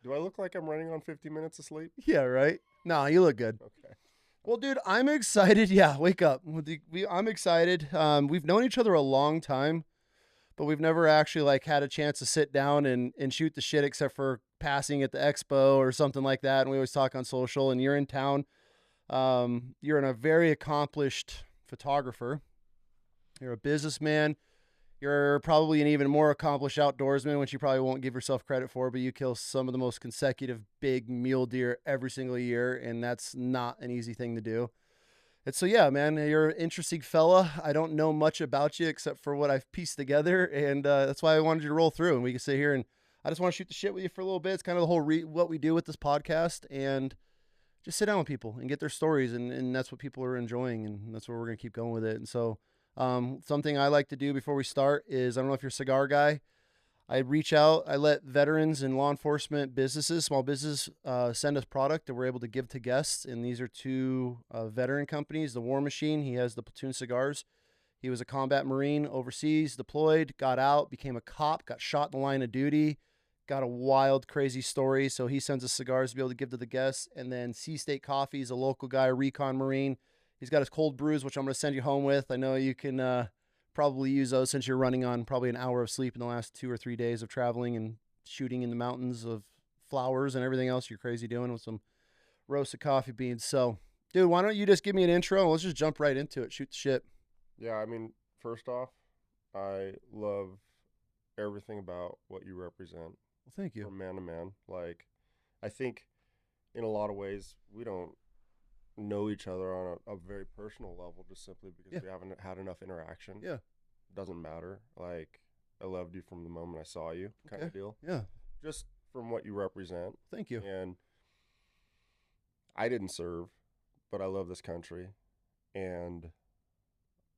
Do I look like I'm running on 50 minutes of sleep? Yeah, right? No, you look good. Okay. Well, dude, I'm excited. Yeah, wake up. I'm excited. We've known each other a long time, but we've never actually like had a chance to sit down and shoot the shit except for passing at the expo or something like that. And we always talk on social. And you're in town. You're a very accomplished photographer. You're a businessman. You're probably an even more accomplished outdoorsman, which you probably won't give yourself credit for, but you kill some of the most consecutive big mule deer every single year, and that's not an easy thing to do. And so, yeah, man, you're an interesting fella. I don't know much about you except for what I've pieced together, and that's why I wanted you to roll through, and we can sit here and I just want to shoot the shit with you for a little bit. It's kind of the whole what we do with this podcast, and just sit down with people and get their stories, and that's what people are enjoying, and that's where we're gonna keep going with it. And so, something I like to do before we start is I don't know if you're a cigar guy. I reach out, I let veterans and law enforcement businesses, small business, send us product that we're able to give to guests. And these are two veteran companies. The War Machine, he has the Platoon cigars. He was a combat Marine overseas, deployed, got out, became a cop, got shot in the line of duty, got a wild, crazy story. So he sends us cigars to be able to give to the guests. And then Sea State Coffee is a local guy, a recon Marine. He's got his cold brews, which I'm going to send you home with. I know you can probably use those since you're running on probably an hour of sleep in the last 2 or 3 days of traveling and shooting in the mountains of flowers and everything else you're crazy doing with some roasted coffee beans. So, dude, why don't you just give me an intro and let's just jump right into it. Shoot the shit. Yeah, I mean, first off, I love everything about what you represent Well, thank you. from man to man. Like, I think in a lot of ways, we don't know each other on a very personal level just simply because Yeah. we haven't had enough interaction. Yeah. Doesn't matter. Like, I loved you from the moment I saw you, kind of Okay. deal. Yeah. Just from what you represent. Thank you. And I didn't serve, but I love this country. And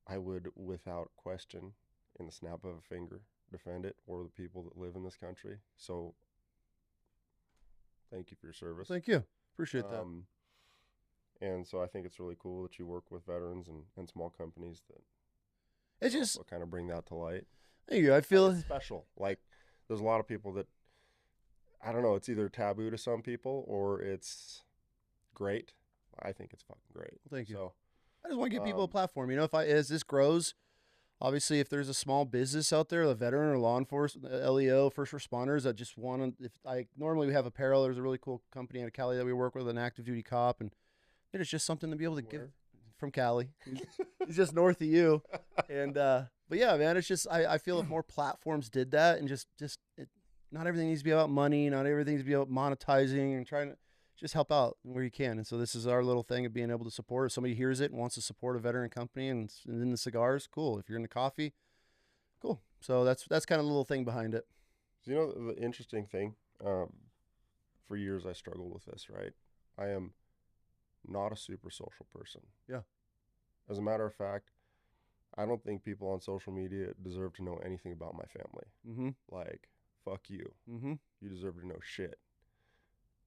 I would, without question, in the snap of a finger, defend it or the people that live in this country. So, thank you for your service. Thank you. Appreciate that. And so I think it's really cool that you work with veterans and small companies that It's just, also kind of bring that to light. thank you. I feel It's special. Like, there's a lot of people that, I don't know, it's either taboo to some people or it's great. I think it's fucking great. Thank you. So, I just want to give people a platform. You know, as this grows, obviously, if there's a small business out there, a veteran or law enforcement, LEO, first responders that just want to, if I normally we have apparel, there's a really cool company out of Cali that we work with, an active duty cop, and it's just something to be able to give from Cali. He's just north of you, and but yeah, man, it's just I feel if more platforms did that and not everything needs to be about money, not everything needs to be about monetizing and trying to just help out where you can. And so this is our little thing of being able to support. If somebody hears it and wants to support a veteran company and in the cigars, cool. If you're into coffee, cool. So that's kind of the little thing behind it. So, you know, the interesting thing, for years I struggled with this, right? I am not a super social person. Yeah. As a matter of fact, I don't think people on social media deserve to know anything about my family. Mm-hmm. Like, fuck you. Mm-hmm. You deserve to know shit.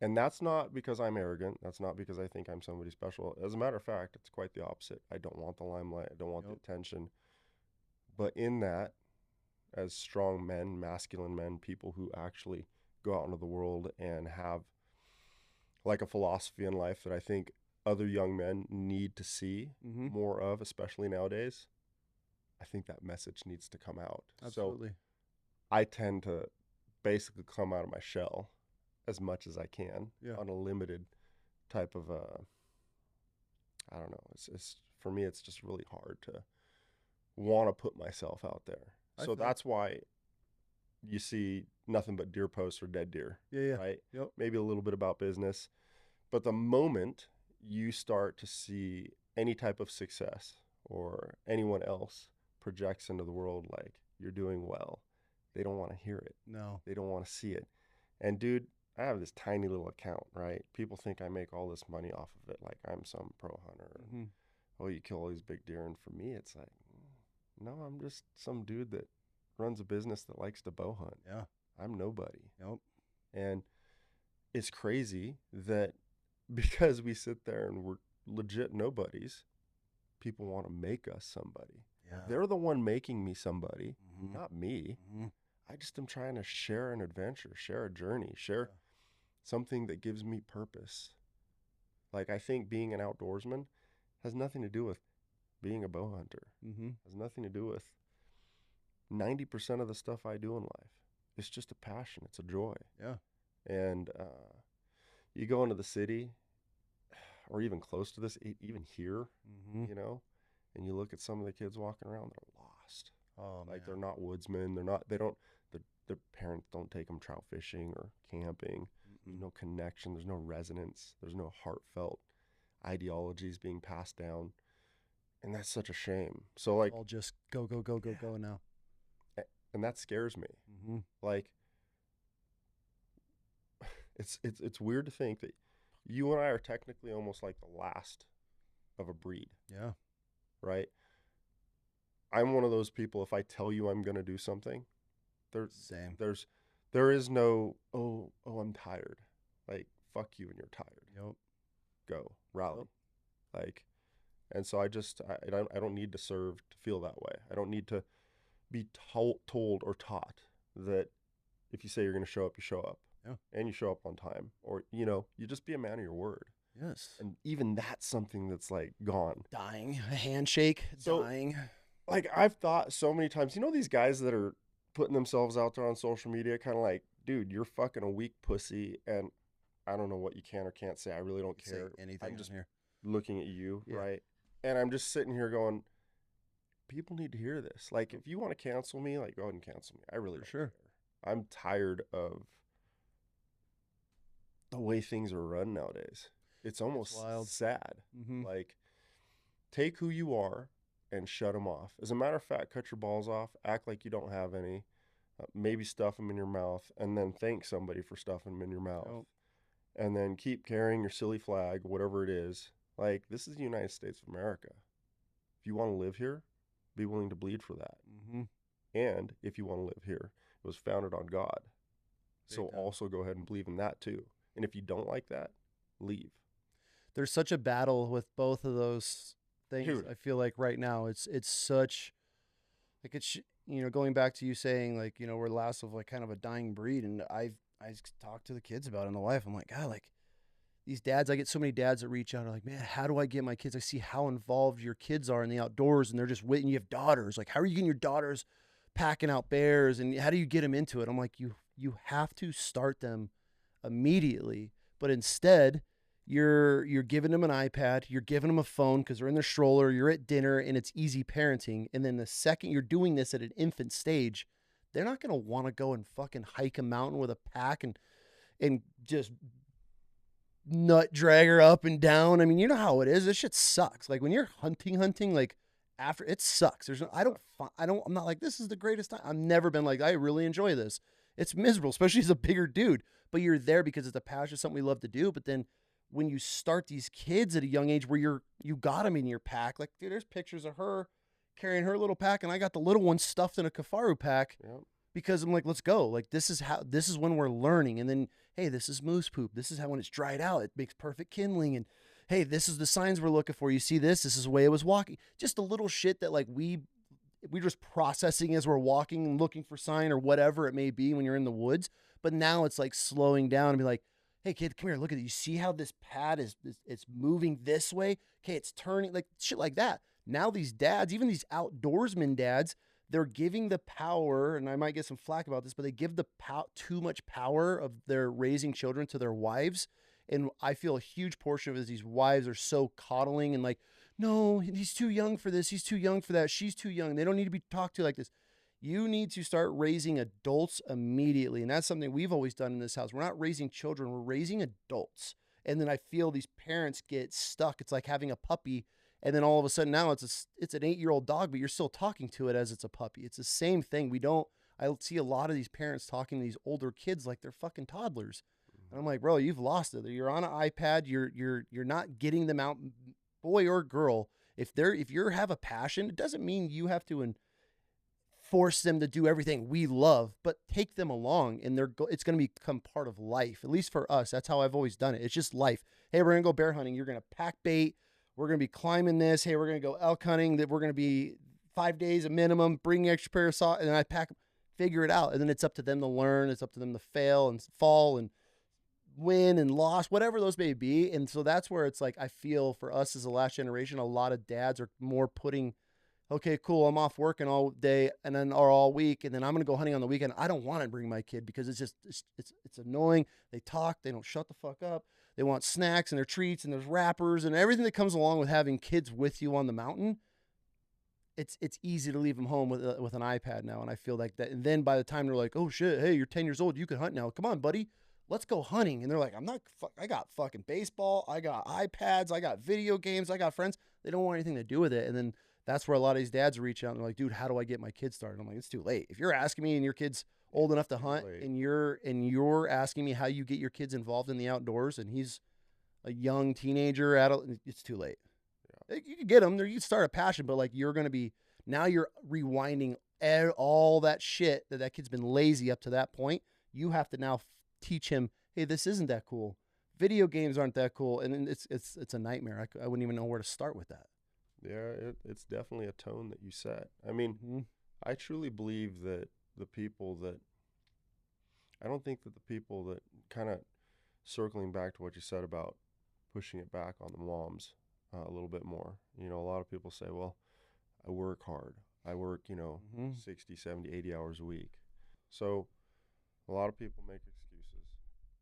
And that's not because I'm arrogant. That's not because I think I'm somebody special. As a matter of fact, it's quite the opposite. I don't want the limelight. I don't want the attention. But in that, as strong men, masculine men, people who actually go out into the world and have like a philosophy in life that I think other young men need to see more of, especially nowadays, I think that message needs to come out. Absolutely. So I tend to basically come out of my shell as much as I can on a limited type of I don't know. It's for me, it's just really hard to want to put myself out there. So that's why you see nothing but deer posts or dead deer. Yeah. Right? Yep. Maybe a little bit about business. But the moment you start to see any type of success or anyone else projects into the world like you're doing well, they don't want to hear it. No. They don't want to see it. And dude, I have this tiny little account, right? People think I make all this money off of it, like I'm some pro hunter. Oh, you kill all these big deer. And for me, it's like, no, I'm just some dude that runs a business that likes to bow hunt. Yeah. I'm nobody. Yep. And it's crazy that because we sit there and we're legit nobodies, people want to make us somebody. Yeah. They're the one making me somebody, not me. I just am trying to share an adventure, share a journey, share something that gives me purpose. Like, I think being an outdoorsman has nothing to do with being a bow hunter. Mm-hmm. Has nothing to do with 90% of the stuff I do in life. It's just a passion. It's a joy. Yeah. And you go into the city, or even close to this, even here, Mm-hmm. you know, and you look at some of the kids walking around, they're lost. Oh, Like, man. they're not woodsmen. Their parents don't take them trout fishing or camping. There's no connection. There's no resonance. There's no heartfelt ideologies being passed down. And that's such a shame. So, like, All just go, go, go, go, go now. and that scares me. Mm-hmm. Like, it's weird to think that you and I are technically almost like the last of a breed, Yeah. right? I'm one of those people, if I tell you I'm going to do something, Same. there is no, oh, I'm tired. Like, fuck you and you're tired. Yep. Go, rally. Yep. Like, and so I don't need to serve to feel that way. I don't need to be told or taught that if you say you're going to show up, you show up. Yeah. And you show up on time, or, you know, you just be a man of your word. Yes. And even that's something that's like gone. Dying. A handshake. So, dying. Like, I've thought so many times, you know, these guys that are putting themselves out there on social media, kind of like, dude, you're fucking a weak pussy, and I don't know what you can or can't say. I really don't care. Say anything. I'm just here. looking at you, Yeah. right? And I'm just sitting here going, people need to hear this. Like, if you want to cancel me, like, go ahead and cancel me. I really don't sure. care. I'm tired of the way things are run nowadays. It's almost wild. sad. Mm-hmm. Like, take who you are and shut them off. As a matter of fact, cut your balls off, act like you don't have any, maybe stuff them in your mouth, and then thank somebody for stuffing them in your mouth. Yep. And then keep carrying your silly flag, whatever it is. Like, this is the United States of America. If you want to live here, be willing to bleed for that. Mm-hmm. And if you want to live here, it was founded on God. Big So time. also go ahead and believe in that too. And if you don't like that, leave. There's such a battle with both of those things. Dude. I feel like right now it's such like it's you know, going back to you saying, like, you know, we're the last of like kind of a dying breed, and I talked to the kids about it and the wife. I'm like, God, like these dads, I get so many dads that reach out and are like, man, how do I get my kids? I see how involved your kids are in the outdoors, and they're just waiting. You have daughters. Like, how are you getting your daughters packing out bears, and how do you get them into it? I'm like, you have to start them immediately, but instead you're giving them an iPad, you're giving them a phone because they're in their stroller, you're at dinner, and it's easy parenting. And then the second you're doing this at an infant stage, they're not going to want to go and fucking hike a mountain with a pack and just nut drag her up and down. I mean, you know how it is. This shit sucks. Like when you're hunting, like after it sucks. I'm not like, this is the greatest time. I've never been like, I really enjoy this. It's miserable, especially as a bigger dude, but you're there because it's a passion, something we love to do. But then when you start these kids at a young age where you got them in your pack, like, dude, there's pictures of her carrying her little pack, and I got the little one stuffed in a Kafaru pack. Yep. Because I'm like, let's go. Like, this is when we're learning. And then, hey, this is moose poop. This is how when it's dried out, it makes perfect kindling. And hey, this is the signs we're looking for. You see this? This is the way it was walking. Just a little shit that like we're just processing as we're walking and looking for sign or whatever it may be when you're in the woods. But now it's like slowing down and be like, hey kid, come here, look at it. You see how this pad it's moving this way? Okay, it's turning, like shit like that. Now these dads, even these outdoorsmen dads, they're giving the power, and I might get some flack about this, but they give the too much power of their raising children to their wives. And I feel a huge portion of it is these wives are so coddling and like, no, he's too young for this. He's too young for that. She's too young. They don't need to be talked to like this. You need to start raising adults immediately. And that's something we've always done in this house. We're not raising children. We're raising adults. And then I feel these parents get stuck. It's like having a puppy. And then all of a sudden now it's an 8-year-old dog, but you're still talking to it as it's a puppy. It's the same thing. I see a lot of these parents talking to these older kids like they're fucking toddlers. And I'm like, bro, you've lost it. You're on an iPad. You're not getting them out, boy or girl. If you have a passion, it doesn't mean you have to force them to do everything we love, but take them along, and it's going to become part of life. At least for us, that's how I've always done it. It's just life. Hey, we're going to go bear hunting. You're going to pack bait. We're going to be climbing this. Hey, we're going to go elk hunting. That we're going to be 5 days a minimum. Bring extra pair of socks, and then I pack. Figure it out, and then it's up to them to learn. It's up to them to fail and fall and win and loss, whatever those may be. And so that's where it's like, I feel for us as the last generation, a lot of dads are more putting, okay, cool, I'm off working all day and then or all week, and then I'm gonna go hunting on the weekend. I don't want to bring my kid because it's just it's annoying. They talk, they don't shut the fuck up. They want snacks and their treats and there's wrappers and everything that comes along with having kids with you on the mountain. It's easy to leave them home with an iPad now, and I feel like that. And then by the time they're like, oh shit, hey, you're 10 years old, you can hunt now. Come on, buddy, let's go hunting. And they're like, I'm not. I got fucking baseball. I got iPads. I got video games. I got friends. They don't want anything to do with it. And then that's where a lot of these dads reach out and they're like, dude, how do I get my kids started? I'm like, it's too late. If you're asking me and your kid's old enough to hunt, and you're asking me how you get your kids involved in the outdoors, and he's a young teenager, adult, it's too late. You can get them there. You can start a passion, but like you're going to be, now you're rewinding all that shit that kid's been lazy up to that point. You have to now teach him, hey, this isn't that cool. Video games aren't that cool. And it's a nightmare. I wouldn't even know where to start with that. Yeah, it's definitely a tone that you set. I mean, I truly believe that I don't think that the people that kind of circling back to what you said about pushing it back on the moms, a little bit more. A lot of people say, well, I work hard. I work, 60, 70, 80 hours a week. So a lot of people make excuses,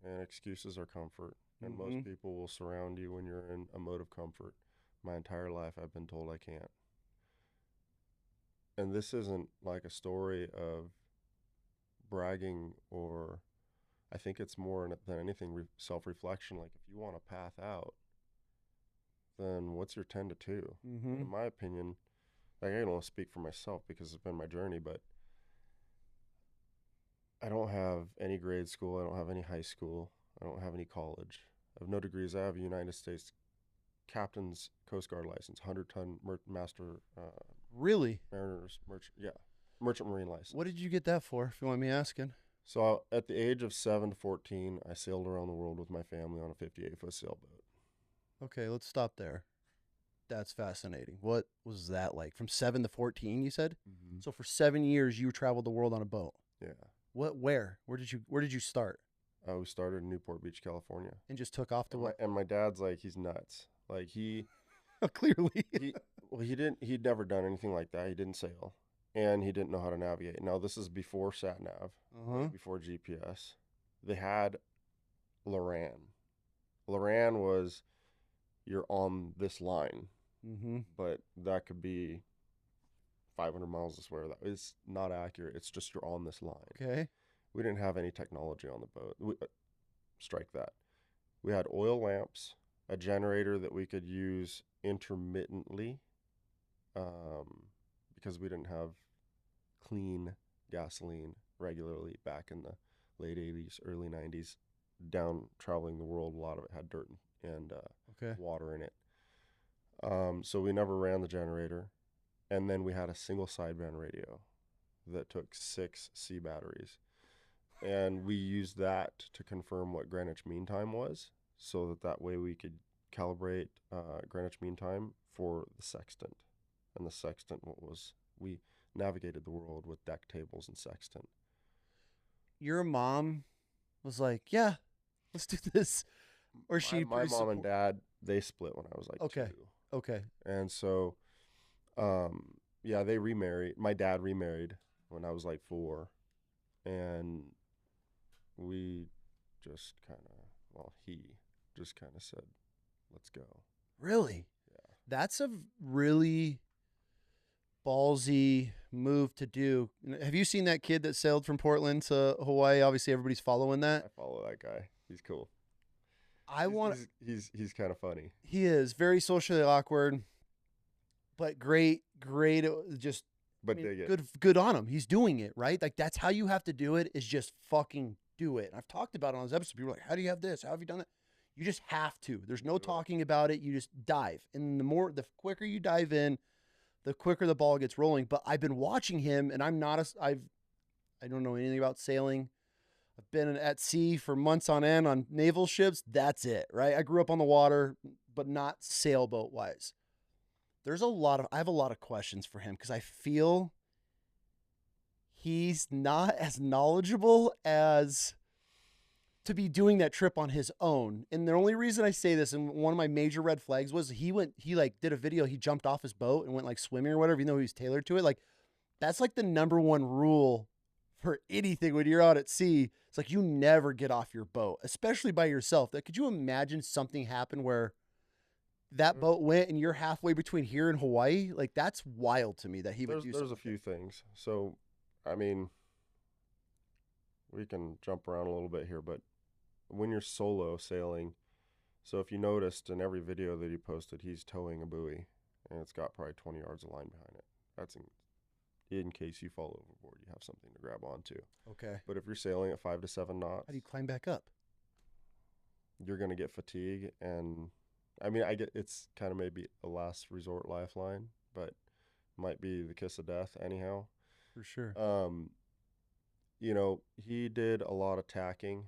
and excuses are comfort. And most people will surround you when you're in a mode of comfort. My entire life, I've been told I can't. And this isn't like a story of bragging, or I think it's more than anything self-reflection. Like, if you want a path out, then what's your 10 to 2? In my opinion, like, I don't want to speak for myself because it's been my journey, but I don't have any grade school. I don't have any high school. I don't have any college. I have no degrees. I have a United States Captain's Coast Guard license, 100-ton master. Really? Mariners, merchant marine license. What did you get that for, if you want me asking? So at the age of 7 to 14, I sailed around the world with my family on a 58-foot sailboat. Okay, let's stop there. That's fascinating. What was that like? From 7 to 14, you said? So for 7 years, you traveled the world on a boat. Yeah. Where did you start? We started in Newport Beach, California. And just took off to what? And my dad's like, he's nuts. Like clearly. He'd never done anything like that. He didn't sail, and he didn't know how to navigate. Now, this is before sat nav, before GPS. They had Loran. Loran was, you're on this line, but that could be 500 miles this way or that. It's not accurate. It's just you're on this line. Okay. We didn't have any technology on the boat. Strike that. We had oil lamps, a generator that we could use intermittently, because we didn't have clean gasoline regularly back in the late 80s, early 90s. Down traveling the world, a lot of it had dirt and water in it. So we never ran the generator. And then we had a single sideband radio that took 6 C batteries. And we used that to confirm what Greenwich Mean Time was, so that way we could calibrate Greenwich Mean Time for the sextant. And the sextant we navigated the world with deck tables and sextant. Your mom was like, yeah, let's do this. Or my mom and dad, they split when I was like 2. Okay. And so, they remarried. My dad remarried when I was like 4. And we just he just kind of said, let's go. Really? Yeah. That's a really ballsy move to do. Have you seen that kid that sailed from Portland to Hawaii? Obviously, everybody's following that. I follow that guy. He's cool. He's kind of funny. He is very socially awkward, but great, just. But dig it. Good on him. He's doing it, right? Like, that's how you have to do it, is just fucking do it. And I've talked about it on this episode. People are like, how do you have this? How have you done it? You just have to. There's no talking about it. You just dive. And the quicker you dive in, the quicker the ball gets rolling. But I've been watching him, and I don't know anything about sailing. I've been at sea for months on end on naval ships. That's it, right? I grew up on the water, but not sailboat wise. I have a lot of questions for him because I feel he's not as knowledgeable as to be doing that trip on his own. And the only reason I say this, and one of my major red flags was he like did a video, he jumped off his boat and went like swimming or whatever, even though he was tailored to it. Like that's like the number one rule for anything when you're out at sea. It's like you never get off your boat, especially by yourself. Like, could you imagine something happen where that boat went and you're halfway between here and Hawaii? Like that's wild to me that he would do. There's a few things. So, I mean, we can jump around a little bit here, but when you're solo sailing, so if you noticed in every video that he posted, he's towing a buoy, and it's got probably 20 yards of line behind it. That's in case you fall overboard, you have something to grab onto. Okay. But if you're sailing at 5 to 7 knots, How do you climb back up? you're gonna get fatigue, and I mean, I get it's kind of maybe a last resort lifeline, but might be the kiss of death anyhow. For sure. You know, he did a lot of tacking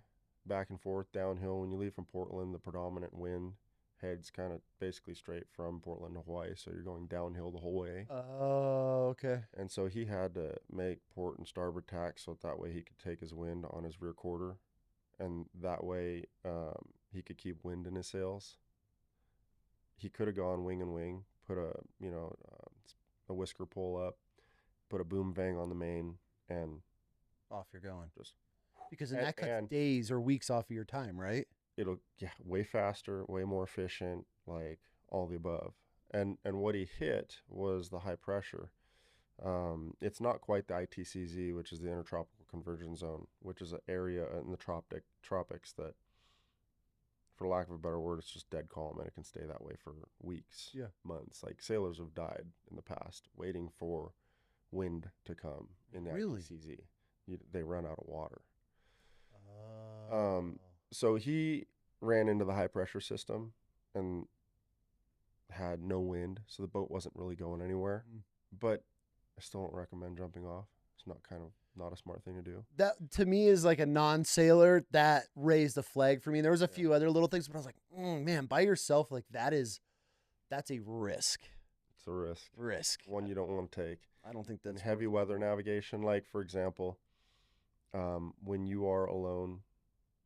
back and forth downhill. When you leave from Portland, the predominant wind heads kind of basically straight from Portland to Hawaii, so you're going downhill the whole way. Oh, okay. And so he had to make port and starboard tack so that way he could take his wind on his rear quarter, and that way he could keep wind in his sails. He could have gone wing and wing, put a whisker pole up, put a boom vang on the main, and Off you're going. just Because then and, that cuts and days or weeks off of your time, right? it'll way faster, way more efficient, like all the above. And what he hit was the high pressure. It's not quite the ITCZ, which is the intertropical convergence zone, which is an area in the tropics that, for lack of a better word, it's just dead calm, and it can stay that way for weeks, months. Like sailors have died in the past waiting for wind to come in the ITCZ. They run out of water. So he ran into the high pressure system and had no wind, so the boat wasn't really going anywhere. But I still don't recommend jumping off. It's not a smart thing to do. That to me is like a non-sailor that raised a flag for me. There was a few other little things, but I was like, man, by yourself, like that's a risk. It's a risk. One you don't want to take. I don't think that's in heavy weather navigation. Like for example, when you are alone,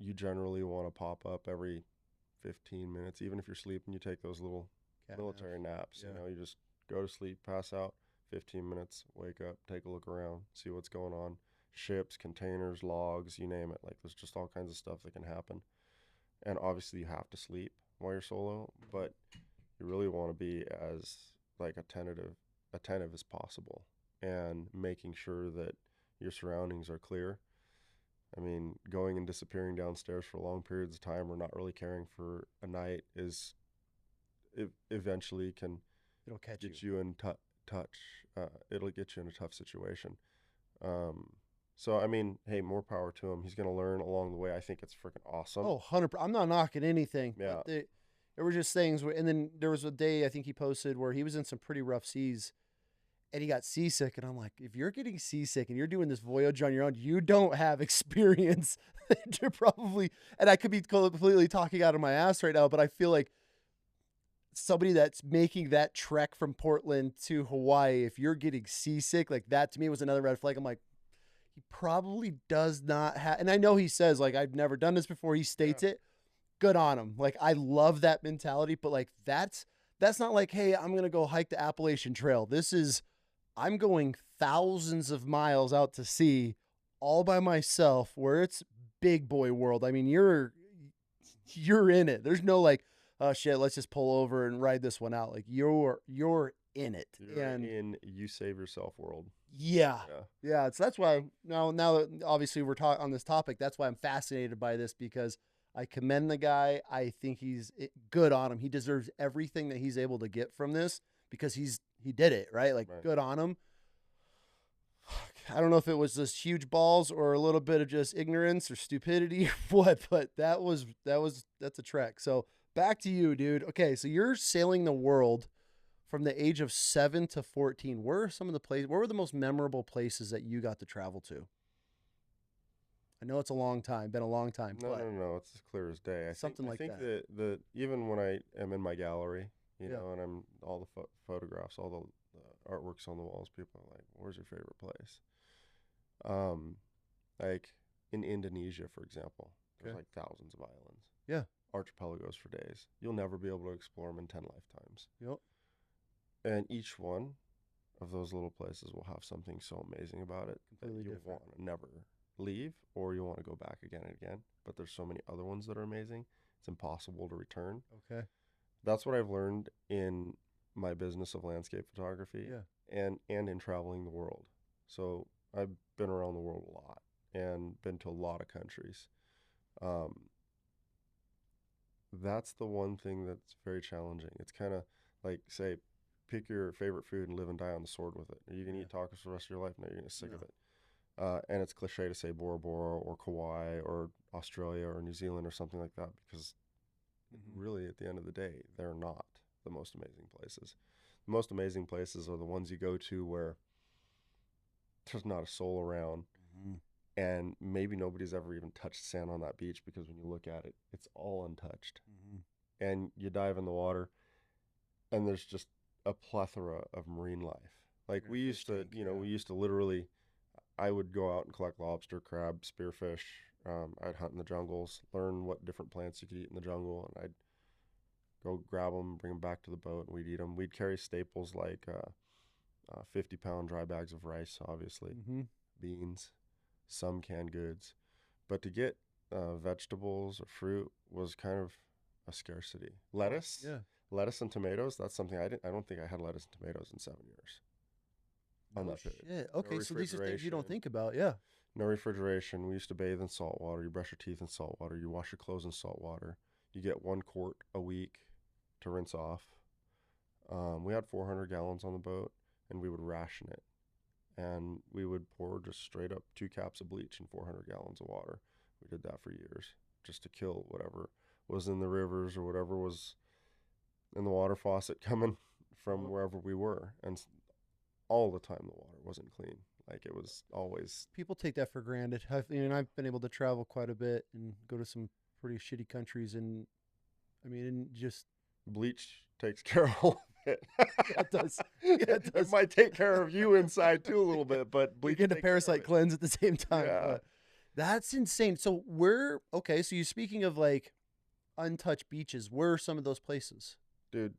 you generally want to pop up every 15 minutes. Even if you're sleeping, you take those little military naps. You know, you just go to sleep, pass out, 15 minutes, wake up, take a look around, see what's going on. Ships, containers, logs, you name it. Like there's just all kinds of stuff that can happen. And obviously you have to sleep while you're solo, but you really want to be as like attentive as possible and making sure that your surroundings are clear. I mean, going and disappearing downstairs for long periods of time or not really caring for a night is eventually can get you in touch. It'll get you in a tough situation. So, I mean, hey, more power to him. He's going to learn along the way. I think it's freaking awesome. Oh, 100%. I'm not knocking anything. Yeah. There were just things where, and then there was a day I think he posted where he was in some pretty rough seas and he got seasick. And I'm like, if you're getting seasick and you're doing this voyage on your own, you don't have experience. You're probably, and I could be completely talking out of my ass right now, but I feel like somebody that's making that trek from Portland to Hawaii, if you're getting seasick, like that to me was another red flag. I'm like, he probably does not have, and I know he says like, I've never done this before. He states it. Good on him. Like, I love that mentality, but like, that's not like, hey, I'm going to go hike the Appalachian Trail. This is, I'm going thousands of miles out to sea all by myself where it's big boy world. I mean, you're in it. There's no like, oh shit, let's just pull over and ride this one out. Like you're in it. You're in you save yourself world. Yeah. So that's why now that obviously we're talking on this topic, that's why I'm fascinated by this, because I commend the guy. I think he's good on him. He deserves everything that he's able to get from this because he did it, right? Like good on him. I don't know if it was just huge balls or a little bit of just ignorance or stupidity or what, but that's a trek. So back to you, dude. Okay, so you're sailing the world from the age of 7 to 14. Where are some of the places? Where were the most memorable places that you got to travel to? I know it's a long time, been a long time. No, it's as clear as day. I think that even when I am in my gallery, you know, and I'm all the photographs, all the artworks on the walls, people are like, "Where's your favorite place?" Like in Indonesia, for example, There's Okay. like thousands of islands. Yeah. Archipelagos for days. You'll never be able to explore them in 10 lifetimes. Yep. And each one of those little places will have something so amazing about it that Completely you'll different. want to never leave, or you'll want to go back again and again. But there's so many other ones that are amazing, it's impossible to return. Okay. That's what I've learned in my business of landscape photography Yeah. and in traveling the world. So I've been around the world a lot and been to a lot of countries. Um, that's the one thing that's very challenging. It's kind of like, say, pick your favorite food and live and die on the sword with it. Are you gonna Yeah. eat tacos for the rest of your life? No, you're gonna sick of No. it. And it's cliche to say Bora Bora or Kauai or Australia or New Zealand or something like that, because really, at the end of the day, they're not the most amazing places. The most amazing places are the ones you go to where there's not a soul around, Mm-hmm. and maybe nobody's ever even touched sand on that beach, because when you look at it, it's all untouched. Mm-hmm. And you dive in the water, and there's just a plethora of marine life. Like Your we fish used to, tank, you know, yeah. we used to literally, I would go out and collect lobster, crab, spearfish. I'd hunt in the jungles, learn what different plants you could eat in the jungle, and I'd go grab them, bring them back to the boat, and we'd eat them. We'd carry staples like 50-pound dry bags of rice, obviously, Mm-hmm. beans, some canned goods. But to get vegetables or fruit was kind of a scarcity. Lettuce, Yeah. lettuce and tomatoes. That's something I didn't. I don't think I had lettuce and tomatoes in 7 years on No that period. shit. No Okay, so these are things you don't refrigeration. think about. Yeah. No refrigeration. We used to bathe in salt water. You brush your teeth in salt water. You wash your clothes in salt water. You get 1 quart a week to rinse off. We had 400 gallons on the boat, and we would ration it. And we would pour just straight up 2 caps of bleach in 400 gallons of water. We did that for years just to kill whatever was in the rivers or whatever was in the water faucet coming from Yep. wherever we were. And all the time the water wasn't clean. Like it was always. People take that for granted. I've been able to travel quite a bit and go to some pretty shitty countries, and I mean, and just Bleach takes care of all of it. yeah, it does. Yeah, it It does. might take care of you inside too a little bit, but You're bleach getting a takes care of parasite it. cleanse at the same time. Yeah, That's insane. So we're okay. So you speaking of like untouched beaches, where are some of those places? dude.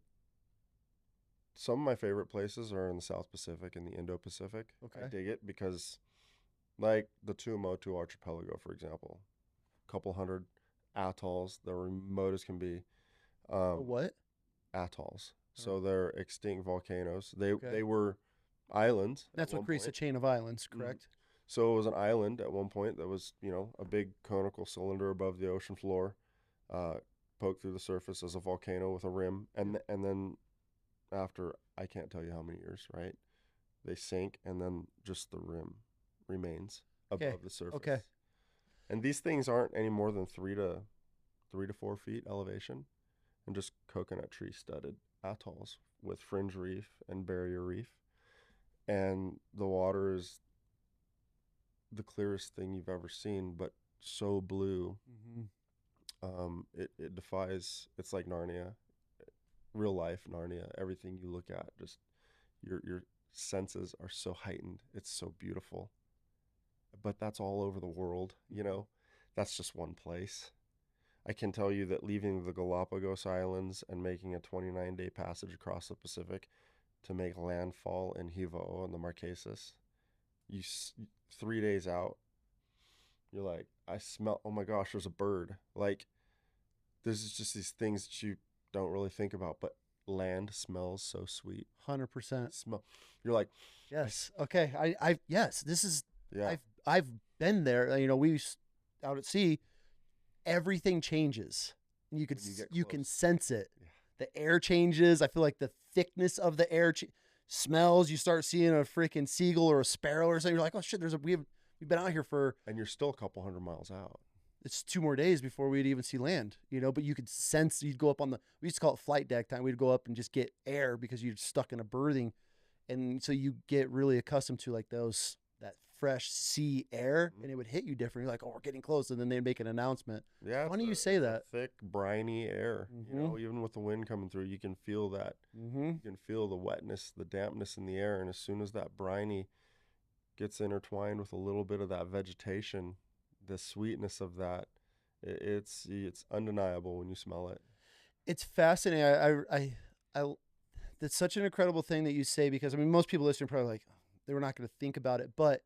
Some of my favorite places are in the South Pacific and the Indo-Pacific. I Okay. dig it because, like the Tuamotu Archipelago, for example, a couple hundred atolls, they're remote as can be. A Um, what? atolls, Oh, so they're extinct volcanoes. They okay. they were islands at That's what one creates a point. chain of islands, Mhm. correct? So it was an island at one point that was, a big conical cylinder above the ocean floor, uh, poked through the surface as a volcano with a rim, Yep. and then after I can't tell you how many years, right? They sink, and then just the rim remains Okay. above the surface. Okay. And these things aren't any more than 3 to 4 feet elevation, and just coconut tree studded atolls with fringe reef and barrier reef. And the water is the clearest thing you've ever seen, but so blue. Mm-hmm. It defies. It's like Narnia, real life Narnia. Everything you look at, just your senses are so heightened. It's so beautiful. But that's all over the world. That's just one place. I can tell you that leaving the Galapagos Islands and making a 29-day passage across the Pacific to make landfall in Hivo in the Marquesas, you 3 days out, you're like, I smell. Oh my gosh, there's a bird. Like, there's just these things that you don't really think about, but land smells so sweet. 100%. Smell. You're like, Yes. Okay. Yes. This is. yeah. I've been there. Out at sea, everything changes. You could When you get you can close. sense it. Yeah. The air changes. I feel like the thickness of the air smells. You start seeing a freaking seagull or a sparrow or something. You're like, oh shit! We've been out here for And you're still a couple hundred miles out. it's 2 more days before we'd even see land. But you could sense. You'd go up on the. We used to call it flight deck time. We'd go up and just get air because you're stuck in a berthing, and so you get really accustomed to like that fresh sea air, and it would hit you different. You're like, oh, we're getting close, and then they'd make an announcement. Yeah, Funny you say it's that. a thick, briny air. Even with the wind coming through, you can feel that. Mm-hmm. You can feel the wetness, the dampness in the air, and as soon as that briny gets intertwined with a little bit of that vegetation, the sweetness of that, It's undeniable when you smell it. It's fascinating. I that's such an incredible thing that you say, because I mean most people listening are probably like they were not going to think about it, but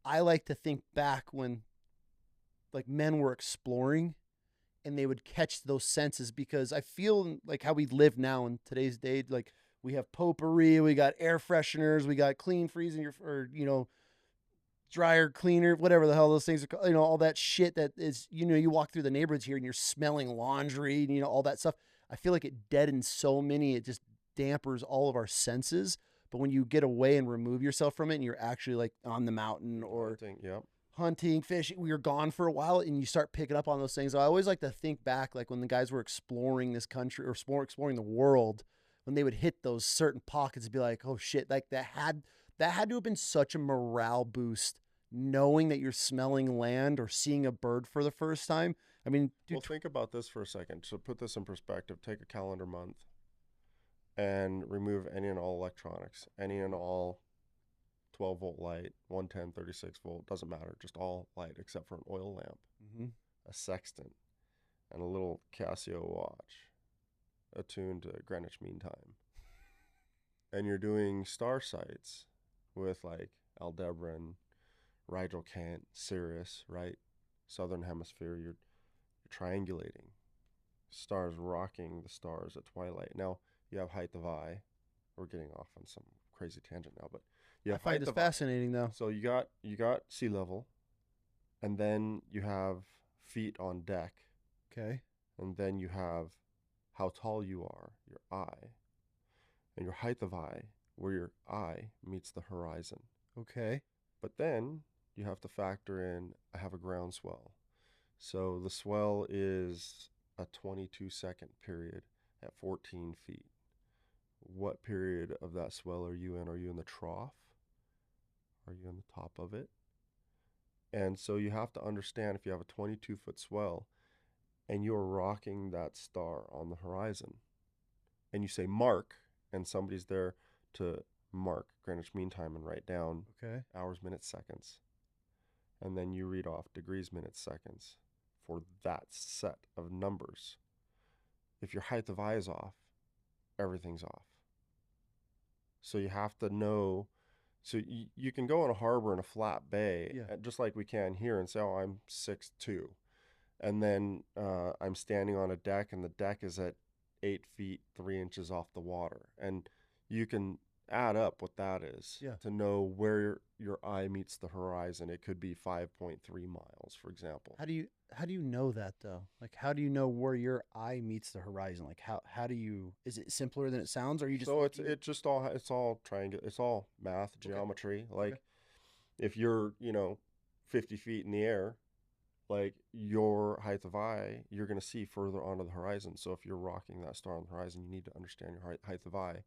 I like to think back when like men were exploring and they would catch those senses, because I feel like how we live now in today's day, like we have potpourri, we got air fresheners, we got clean freezing your, or dryer cleaner, whatever the hell those things are called, all that shit that is, you walk through the neighborhoods here and you're smelling laundry and all that stuff. I feel like it deadens so many, it just dampers all of our senses. But when you get away and remove yourself from it and you're actually like on the mountain or Hunting, yep. hunting, fishing, we were gone for a while and you start picking up on those things. So I always like to think back, like when the guys were exploring this country or exploring the world, when they would hit those certain pockets and be like, oh shit, like that had to have been such a morale boost, knowing that you're smelling land or seeing a bird for the first time. I mean, Well, dude, think about this for a second. So put this in perspective. Take a calendar month and remove any and all electronics, any and all 12-volt light, 110, 36-volt, doesn't matter, just all light except for an oil lamp, mm-hmm. a sextant, and a little Casio watch attuned to Greenwich Mean Time. And you're doing star sights with like Aldebaran, Rigel Kent, Sirius, right? Southern Hemisphere, you're triangulating. Stars rocking the stars at twilight. Now, you have height of eye. We're getting off on some crazy tangent now, but you I have find height this of eye. fascinating though. So you got sea level, and then you have feet on deck, Okay. and then you have how tall you are, your eye, and your height of eye, where your eye meets the horizon. Okay. But then you have to factor in I have a ground swell. So the swell is a 22-second period at 14 feet. What period of that swell are you in? Are you in the trough? Are you in the top of it? And so you have to understand, if you have a 22-foot swell and you're rocking that star on the horizon and you say mark, and somebody's there to mark Greenwich Mean Time and write down Okay. hours, minutes, seconds, and then you read off degrees, minutes, seconds for that set of numbers. If your height of eye is off, everything's off. So you have to know. So you can go in a harbor in a flat bay, Yeah. just like we can here, and say, "Oh, I'm 6'2", and then I'm standing on a deck, and the deck is at 8 feet 3 inches off the water, and you can add up what that is Yeah. to know where your eye meets the horizon. It could be 5.3 miles, for example. How do you know that though? Like how do you know where your eye meets the horizon? Like how do you, is it simpler than it sounds, or are you just So looking? it's all triangle, it's all math, Okay. geometry. Okay. Like if you're 50 feet in the air, like your height of eye, you're going to see further onto the horizon. So if you're rocking that star on the horizon, you need to understand your height of eye. To,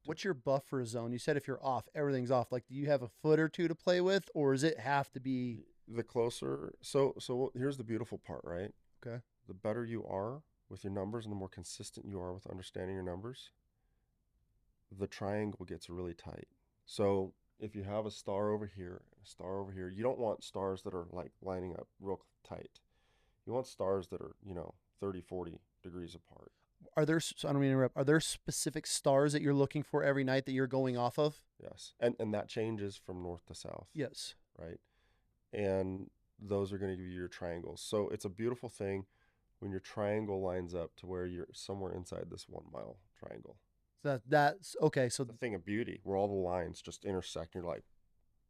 What's your buffer zone? You said if you're off, everything's off. Like do you have a foot or two to play with, or does it have to be the closer, so here's the beautiful part, right? okay? The better you are with your numbers and the more consistent you are with understanding your numbers, the triangle gets really tight. So if you have a star over here and a star over here, you don't want stars that are like lining up real tight. You want stars that are 30, 40 degrees apart. Are there, so I don't mean to interrupt, are there specific stars that you're looking for every night that you're going off of? Yes. And that changes from north to south, Yes. right? And those are going to give you your triangles. So it's a beautiful thing when your triangle lines up to where you're somewhere inside this 1 mile triangle. So that's okay. So It's a thing of beauty where all the lines just intersect. And you're like,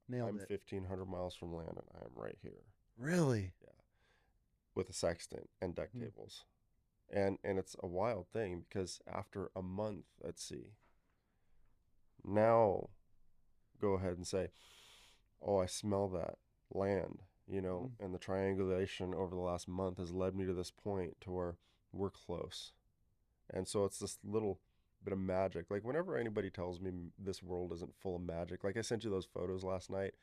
nailed I'm it. 1,500 miles from land and I'm right here. Really? Yeah. With a sextant and deck Hmm. tables. And it's a wild thing because after a month at sea, now go ahead and say, oh, I smell that land, Hmm. and the triangulation over the last month has led me to this point to where we're close. And so it's this little bit of magic. Like whenever anybody tells me this world isn't full of magic, like I sent you those photos last night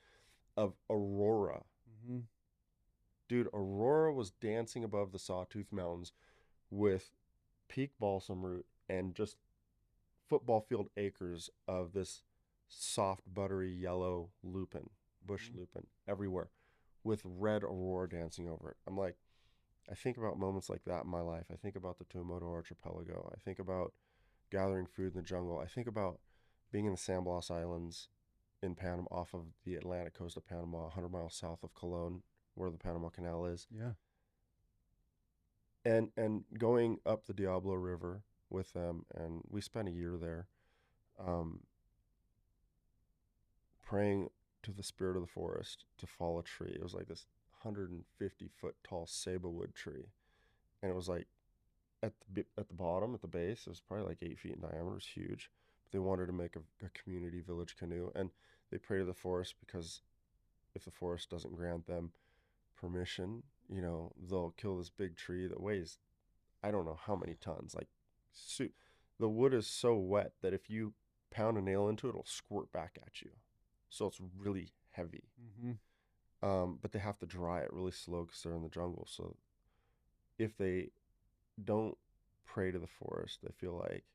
of Aurora. Hmm. Dude, Aurora was dancing above the Sawtooth Mountains with peak balsam root and just football field acres of this soft, buttery yellow lupin, bush Hmm. lupin everywhere with red aurora dancing over it. I'm like, I think about moments like that in my life. I think about the Tuamotu Archipelago. I think about gathering food in the jungle. I think about being in the San Blas Islands in Panama, off of the Atlantic coast of Panama, 100 miles south of Cologne, where the Panama Canal is, Yeah. and going up the Diablo River with them, and we spent a year there, um, praying to the spirit of the forest to fall a tree. It was like this 150-foot tall sablewood tree, and it was like at the bottom, at the base, it was probably like 8 feet in diameter. It was huge. But they wanted to make a community village canoe, and they pray to the forest because if the forest doesn't grant them permission, they'll kill this big tree that weighs I don't know how many tons. Like, the wood is so wet that if you pound a nail into it, it'll squirt back at you. So it's really heavy. Mm-hmm. But they have to dry it really slow because they're in the jungle. So if they don't pray to the forest, they feel like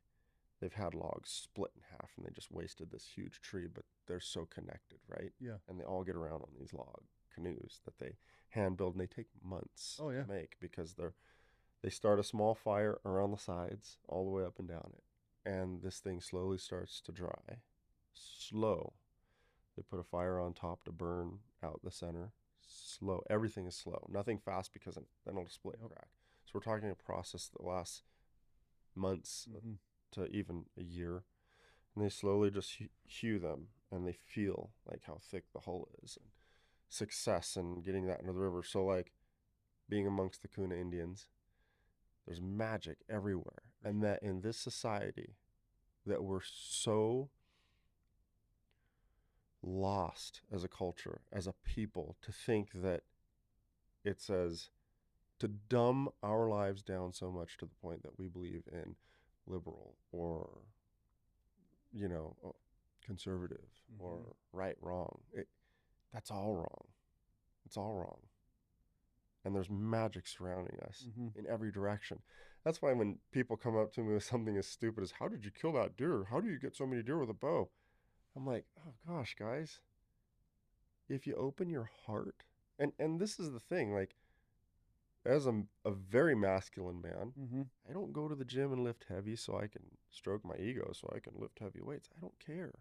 they've had logs split in half and they just wasted this huge tree, but they're so connected, right? Yeah. And they all get around on these log canoes that they hand build, and they take months Oh, yeah. to make because they start a small fire around the sides all the way up and down it, and this thing slowly starts to dry. Slow. They put a fire on top to burn out the center. Slow. Everything is slow. Nothing fast because then it'll split and crack. So we're talking a process that lasts months to even a year. And they slowly just hew them, and they feel like how thick the hull is, and success and getting that into the river. So like being amongst the Kuna Indians, there's magic everywhere. And that in this society that we're so lost as a culture, as a people, to think that it says to dumb our lives down so much to the point that we believe in liberal or conservative or right, wrong. That's all wrong. It's all wrong. And there's magic surrounding us in every direction. That's why when people come up to me with something as stupid as, how did you kill that deer? How do you get so many deer with a bow? I'm like, oh gosh, guys, if you open your heart, and this is the thing, like, as a very masculine man, I don't go to the gym and lift heavy so I can stroke my ego, so I can lift heavy weights. I don't care.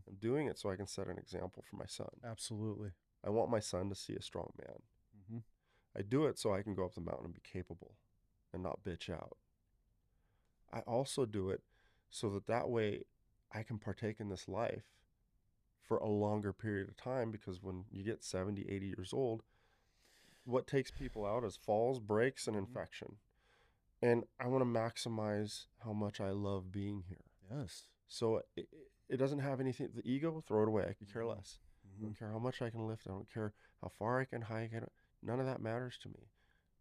I'm doing it so I can set an example for my son. Absolutely. I want my son to see a strong man. I do it so I can go up the mountain and be capable and not bitch out. I also do it so that way I can partake in this life for a longer period of time, because when you get 70, 80 years old, what takes people out is falls, breaks, and infection. And I want to maximize how much I love being here. Yes. So it doesn't have anything, the ego, throw it away. I could care less. I don't care how much I can lift. I don't care how far I can hike. None of that matters to me.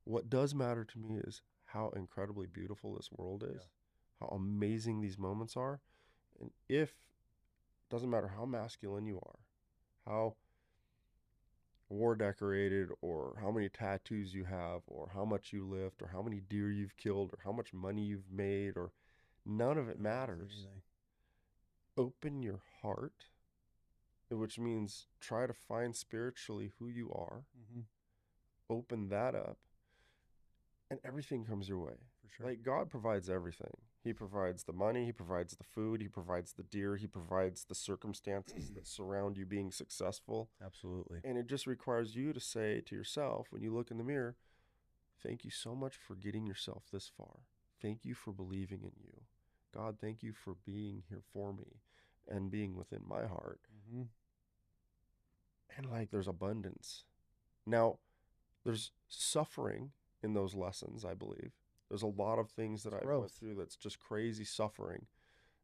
What does matter to me is how incredibly beautiful this world is, how amazing these moments are. And doesn't matter how masculine you are, how war decorated, or how many tattoos you have, or how much you lift, or how many deer you've killed, or how much money you've made, or none of it matters. Open your heart, which means try to find spiritually who you are. Open that up, and everything comes your way. For sure. Like, God provides everything. He provides the money, he provides the food, he provides the deer, he provides the circumstances that surround you being successful. Absolutely. And it just requires you to say to yourself, when you look in the mirror, thank you so much for getting yourself this far. Thank you for believing in you. God, thank you for being here for me and being within my heart. And like, there's abundance. Now, there's suffering in those lessons, I believe. There's a lot of things that I went through that's just crazy suffering.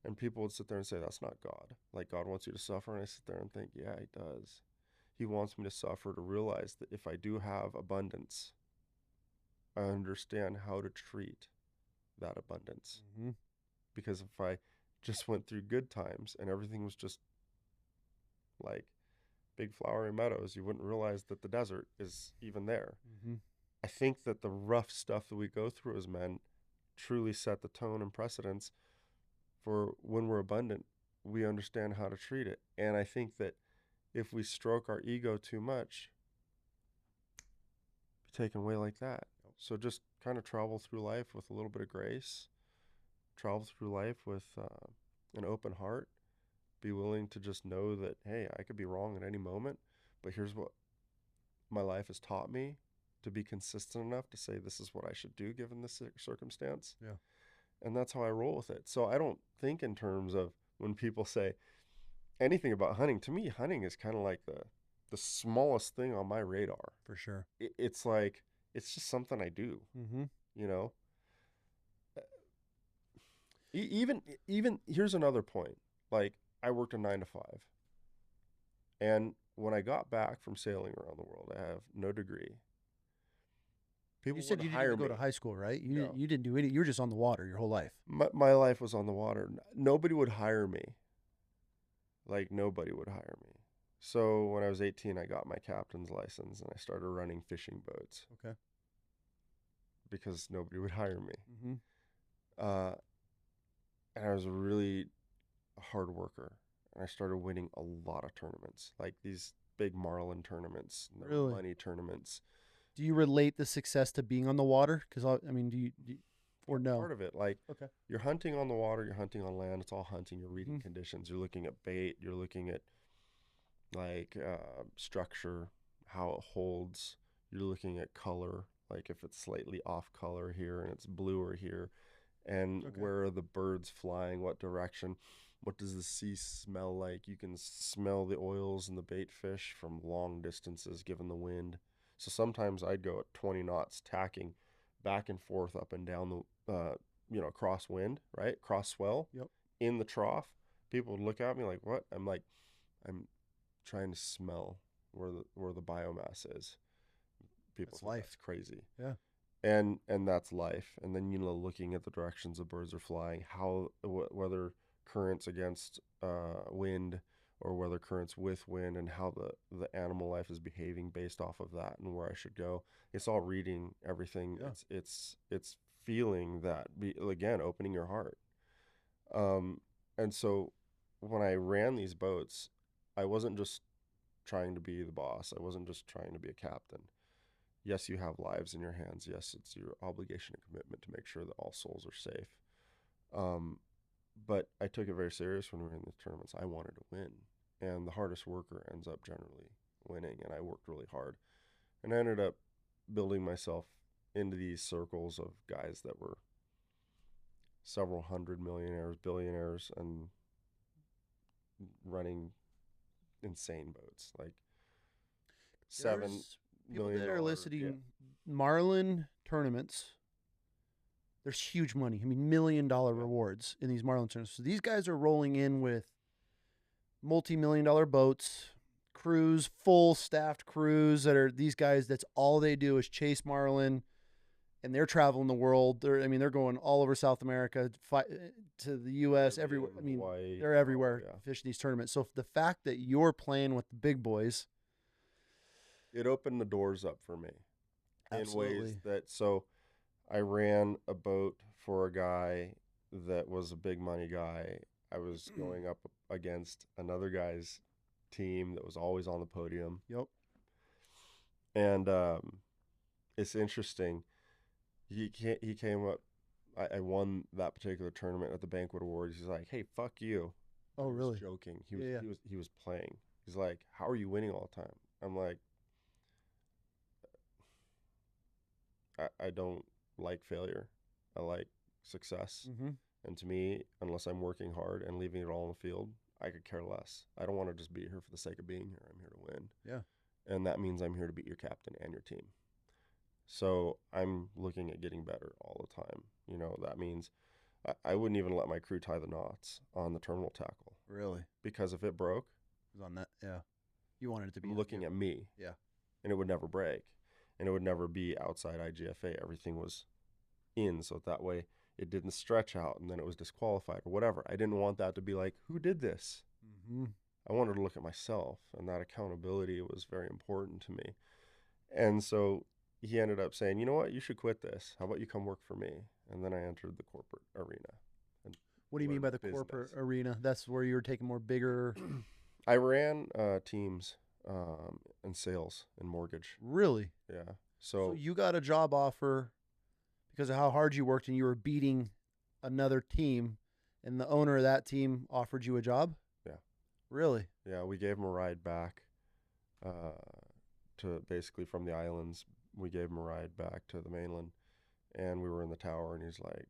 And people would sit there and say, that's not God. Like, God wants you to suffer. And I sit there and think, yeah, he does. He wants me to suffer to realize that if I do have abundance, I understand how to treat that abundance. Because if I just went through good times and everything was just like big flowery meadows, you wouldn't realize that the desert is even there. I think that the rough stuff that we go through as men truly set the tone and precedence for when we're abundant, we understand how to treat it. And I think that if we stroke our ego too much, be taken away like that. So just kind of travel through life with a little bit of grace, travel through life with an open heart, be willing to just know that, hey, I could be wrong at any moment, but here's what my life has taught me, to be consistent enough to say this is what I should do given this circumstance. Yeah. And that's how I roll with it. So I don't think in terms of when people say anything about hunting. To me, hunting is kind of like the smallest thing on my radar. For sure. It's like it's just something I do, Mm-hmm. you know. Even here's another point. Like I worked a 9 to 5, and when I got back from sailing around the world, I have no degree. You People said would you didn't hire even go me. to high school, right? No, You didn't do any. You were just on the water your whole life. my life was on the water. Nobody would hire me. Like nobody would hire me. So when I was 18, I got my captain's license and I started running fishing boats Okay. because nobody would hire me. Mm-hmm. Uh, and I was a really hard worker, and I started winning a lot of tournaments, like these big Marlon tournaments, and there were Really? money tournaments. Do you relate the success to being on the water? Because I mean, do you or no? Part of it, like Okay. you're hunting on the water, you're hunting on land. It's all hunting. You're reading Mm-hmm. conditions. You're looking at bait. You're looking at like structure, how it holds. You're looking at color, like if it's slightly off color here and it's bluer here, and Okay. where are the birds flying, what direction, what does the sea smell like. You can smell the oils in the bait fish from long distances given the wind. So sometimes I'd go at 20 knots tacking back and forth up and down the crosswind, right, cross swell Yep. in the trough. People would look at me like, what? I'm like, I'm trying to smell where the biomass is. People That's think life. that's crazy. Yeah. And that's life. And then looking at the directions the birds are flying, how whether currents against wind or whether currents with wind, and how the animal life is behaving based off of that and where I should go. It's all reading everything. Yeah. It's feeling that, again, opening your heart. Um, and so when I ran these boats, I wasn't just trying to be the boss. I wasn't just trying to be a captain. Yes, you have lives in your hands. Yes, it's your obligation and commitment to make sure that all souls are safe. Um, but I took it very serious when we were in the tournaments. I wanted to win, and the hardest worker ends up generally winning. And I worked really hard, and I ended up building myself into these circles of guys that were several hundred millionaires, billionaires, and running insane boats like There's people $7 million. that are Yeah. listening Marlin tournaments. There's huge money. I mean, $1 million rewards in these Marlin tournaments. So these guys are rolling in with multi-million-dollar boats, crews, full staffed crews that are these guys. That's all they do is chase Marlin, and they're traveling the world. They're going all over South America, to the U.S. everywhere. I mean, Hawaii, they're everywhere yeah. fishing these tournaments. So the fact that you're playing with the big boys, It opened the doors up for me in ways absolutely. that, so I ran a boat for a guy that was a big money guy. I was going up against another guy's team that was always on the podium. Yep. And it's interesting. He came up. I won that particular tournament at the banquet awards. He's like, "Hey, fuck you." Oh, I was really? joking. Yeah. He was playing. He's like, "How are you winning all the time?" I'm like, I don't like failure. I like success. Mm-hmm. And to me, unless I'm working hard and leaving it all in the field, I could care less. I don't want to just be here for the sake of being here. I'm here to win. Yeah. And that means I'm here to beat your captain and your team. So I'm looking at getting better all the time. That means I wouldn't even let my crew tie the knots on the terminal tackle, Really? because if it broke, It was on that. Yeah. You wanted it to be I'm on looking you. at me. Yeah. And it would never break. And it would never be outside IGFA. Everything was in, so that way it didn't stretch out and then it was disqualified or whatever. I didn't want that to be like, who did this? Mm-hmm. I wanted to look at myself, and that accountability was very important to me. And so he ended up saying, you know what, you should quit this. How about you come work for me? And then I entered the corporate arena. And What do you mean by the corporate arena? That's where you were taking more bigger. I ran teams and sales and mortgage. Really? Yeah. So So you got a job offer because of how hard you worked and you were beating another team, and the owner of that team offered you a job? yeah, Really? yeah, we gave him a ride back uh, to basically from the islands. We gave him a ride back to the mainland, and we were in the tower, and he's like,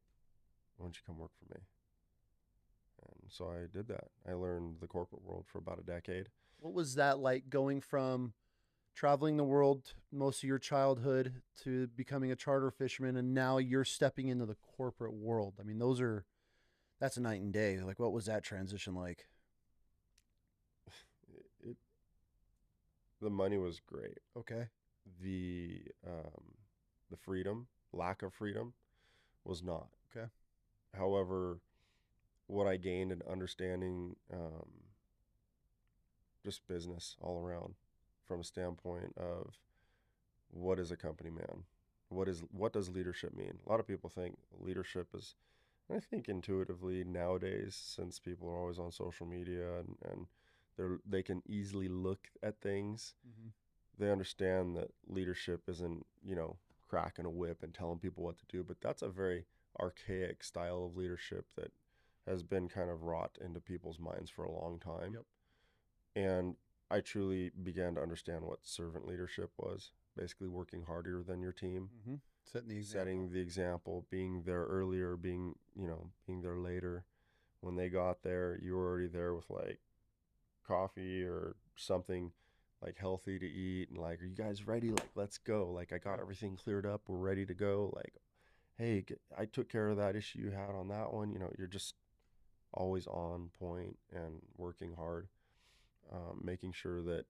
"Why don't you come work for me?" And so I did that. I learned the corporate world for about a decade. What was that like going from traveling the world most of your childhood to becoming a charter fisherman and now you're stepping into the corporate world? I mean, that's a night and day. Like, what was that transition like? It the money was great. Okay. The the freedom, lack of freedom, was not. Okay. However, what I gained in understanding just business all around from a standpoint of what is a company man? What does leadership mean? A lot of people think leadership is, and I think intuitively nowadays, since people are always on social media and they can easily look at things, Mm-hmm. they understand that leadership isn't, cracking a whip and telling people what to do, but that's a very archaic style of leadership that has been kind of wrought into people's minds for a long time. Yep. And I truly began to understand what servant leadership was, basically working harder than your team, Mm-hmm. Setting the example. setting the example, being there earlier, being there later. When they got there, you were already there with like coffee or something like healthy to eat, and like, are you guys ready? Like, let's go. Like, I got everything cleared up. We're ready to go. Like, hey, I took care of that issue you had on that one. You're just always on point and working hard, making sure that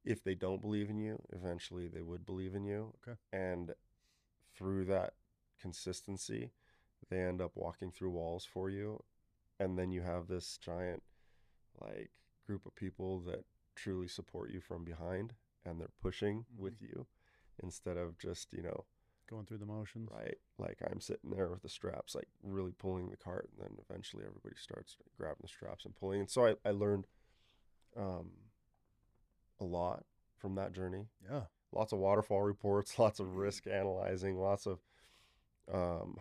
if they don't believe in you, eventually they would believe in you. Okay. And through that consistency, they end up walking through walls for you. And then you have this giant, like, group of people that truly support you from behind, and they're pushing Mm-hmm. with you instead of just, Going through the motions. right, like I'm sitting there with the straps, like really pulling the cart. And then eventually everybody starts grabbing the straps and pulling. And so I learned um, a lot from that journey. Yeah. Lots of waterfall reports, lots of risk analyzing, lots of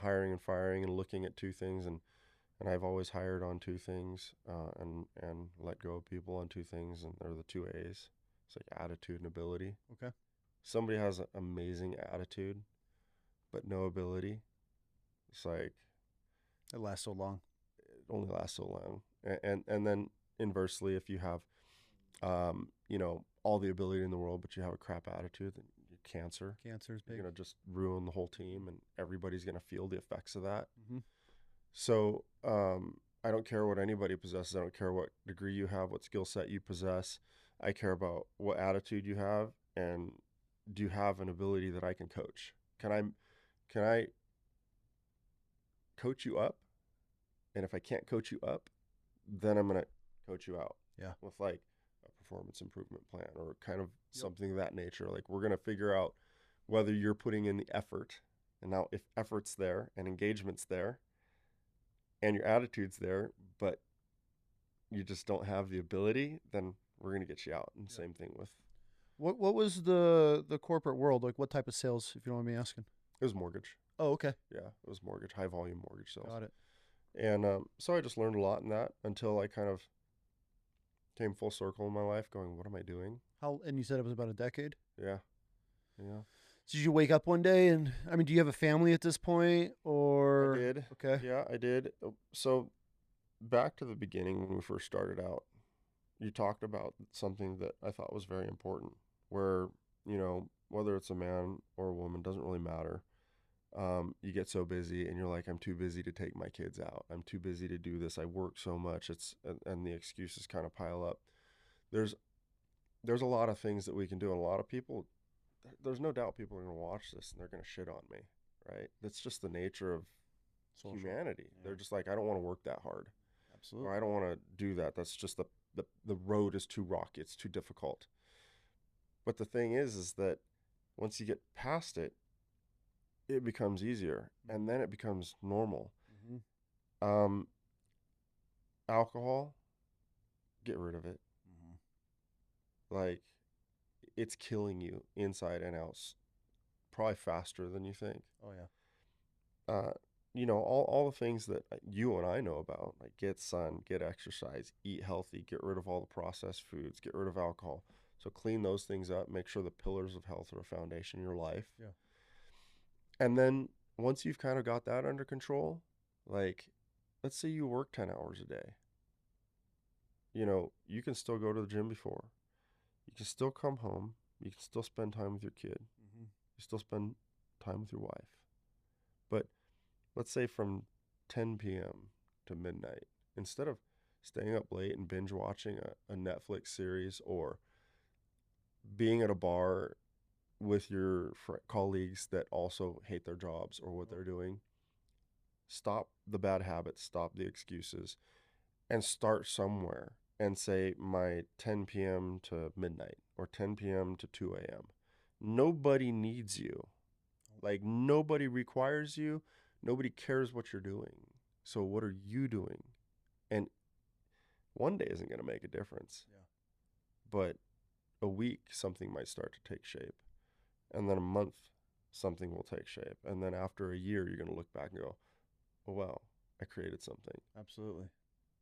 hiring and firing and looking at two things. And I've always hired on two things and let go of people on two things. And they're the two A's. It's like attitude and ability. Okay. Somebody has an amazing attitude, but no ability. It's like It lasts so long. it only lasts so long. And then inversely, if you have, all the ability in the world, but you have a crap attitude, then you're cancer. Cancer is You're big. gonna just ruin the whole team, and everybody's gonna feel the effects of that. Mm-hmm. So I don't care what anybody possesses. I don't care what degree you have, what skill set you possess. I care about what attitude you have, and do you have an ability that I can coach? Can I coach you up? And if I can't coach you up, then I'm gonna coach you out. Yeah. With like a performance improvement plan or kind of Yep. something of that nature. Like, we're gonna figure out whether you're putting in the effort. And now if effort's there and engagement's there and your attitude's there, but you just don't have the ability, then we're gonna get you out. And Yep. same thing with What was the corporate world like? What type of sales, if you don't mind me asking? it was mortgage. Oh, okay. Yeah, it was mortgage, high volume mortgage sales. Got it. And so I just learned a lot in that until I kind of came full circle in my life, going, what am I doing? How? And you said it was about a decade. Yeah, yeah. So did you wake up one day and I mean, do you have a family at this point or? I did. Okay. Yeah, I did. So back to the beginning when we first started out, you talked about something that I thought was very important, where, whether it's a man or a woman, doesn't really matter. You get so busy and you're like, I'm too busy to take my kids out. I'm too busy to do this. I work so much. And the excuses kind of pile up. There's a lot of things that we can do. And a lot of people, there's no doubt people are going to watch this and they're going to shit on me, right? That's just the nature of Social. humanity. Yeah. They're just like, I don't want to work that hard. Absolutely. Or I don't want to do that. That's just the road is too rocky. It's too difficult. But the thing is that once you get past it, it becomes easier, and then it becomes normal. Mm-hmm. Alcohol, get rid of it. Mm-hmm. Like, it's killing you inside and out probably faster than you think. Oh yeah. All the things that you and I know about, like get sun, get exercise, eat healthy, get rid of all the processed foods, get rid of alcohol. So clean those things up, make sure the pillars of health are a foundation in your life. Yeah. And then once you've kind of got that under control, like let's say you work 10 hours a day. You can still go to the gym before. You can still come home. You can still spend time with your kid. Mm-hmm. You still spend time with your wife. But let's say from 10 p.m. to midnight, instead of staying up late and binge watching a Netflix series or being at a bar with your colleagues that also hate their jobs or what they're doing, stop the bad habits, stop the excuses, and start somewhere and say my 10 p.m. to midnight or 10 p.m. to 2 a.m. Nobody needs you. Like nobody requires you. Nobody cares what you're doing. So what are you doing? And one day isn't going to make a difference. Yeah. But a week, something might start to take shape. And then a month, something will take shape. And then after a year, you're going to look back and go, oh, wow, I created something. Absolutely.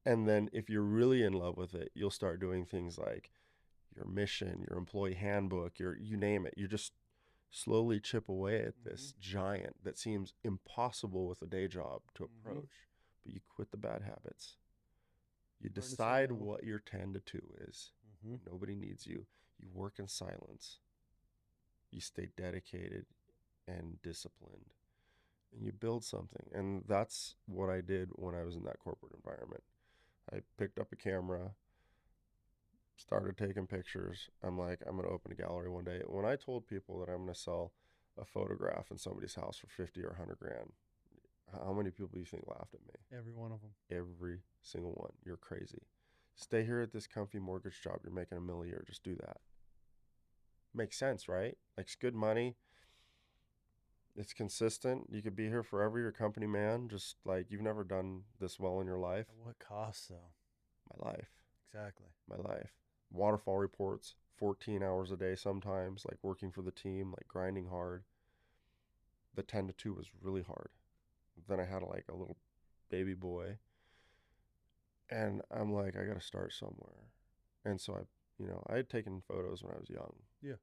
And then if you're really in love with it, you'll start doing things like your mission, your employee handbook, you name it. You just slowly chip away at this giant that seems impossible with a day job to approach. But you quit the bad habits. You decide what your 10 to 2 is. Nobody needs you. You work in silence. You stay dedicated and disciplined. And you build something. And that's what I did when I was in that corporate environment. I picked up a camera, started taking pictures. I'm like, I'm going to open a gallery one day. When I told people that I'm going to sell a photograph in somebody's house for 50 or 100 grand, how many people do you think laughed at me? Every one of them. Every single one. You're crazy. Stay here at this comfy mortgage job. You're making $1 million a year. Just do that. Makes sense, right? Like it's good money. It's consistent. You could be here forever. You're a company man. Just like you've never done this well in your life. At what cost, though? My life. Exactly. My life. Waterfall reports, 14 hours a day sometimes, like working for the team, like grinding hard. The 10 to 2 was really hard. Then I had like a little baby boy. And I'm like, I got to start somewhere. And so I had taken photos when I was young. Yeah.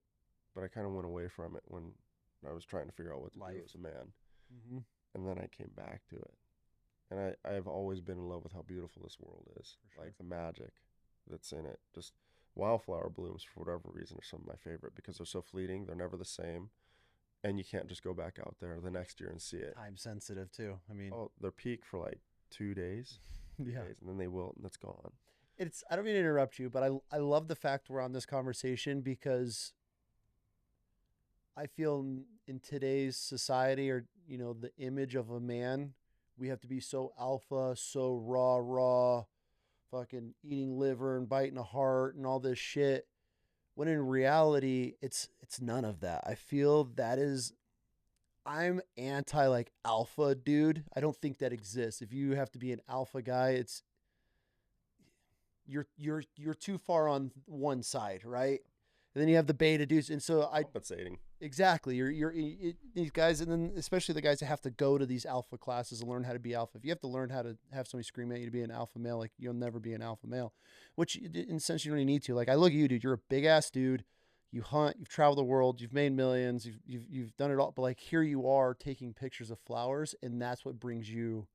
But I kind of went away from it when I was trying to figure out what to do as a man. And then I came back to it. And I've always been in love with how beautiful this world is. Sure. Like the magic that's in it. Just wildflower blooms, for whatever reason, are some of my favorite because they're so fleeting. They're never the same. And you can't just go back out there the next year and see it. Time sensitive, too. I mean, they're peak for like 2 days. Yeah. Days, and then they wilt and it's gone. I don't mean to interrupt you, but I love the fact we're on this conversation because I feel in today's society or, the image of a man, we have to be so alpha, so raw, fucking eating liver and biting a heart and all this shit. When in reality, it's none of that. I feel I'm anti like alpha dude. I don't think that exists. If you have to be an alpha guy, you're too far on one side, right? And then you have the beta dudes, and so compensating. Exactly. These guys, and then especially the guys that have to go to these alpha classes and learn how to be alpha. If you have to learn how to have somebody scream at you to be an alpha male, like you'll never be an alpha male. Which in a sense you don't even need to. Like I look at you, dude. You're a big ass dude. You hunt. You've traveled the world. You've made millions. You've done it all. But like here you are taking pictures of flowers, and that's what brings you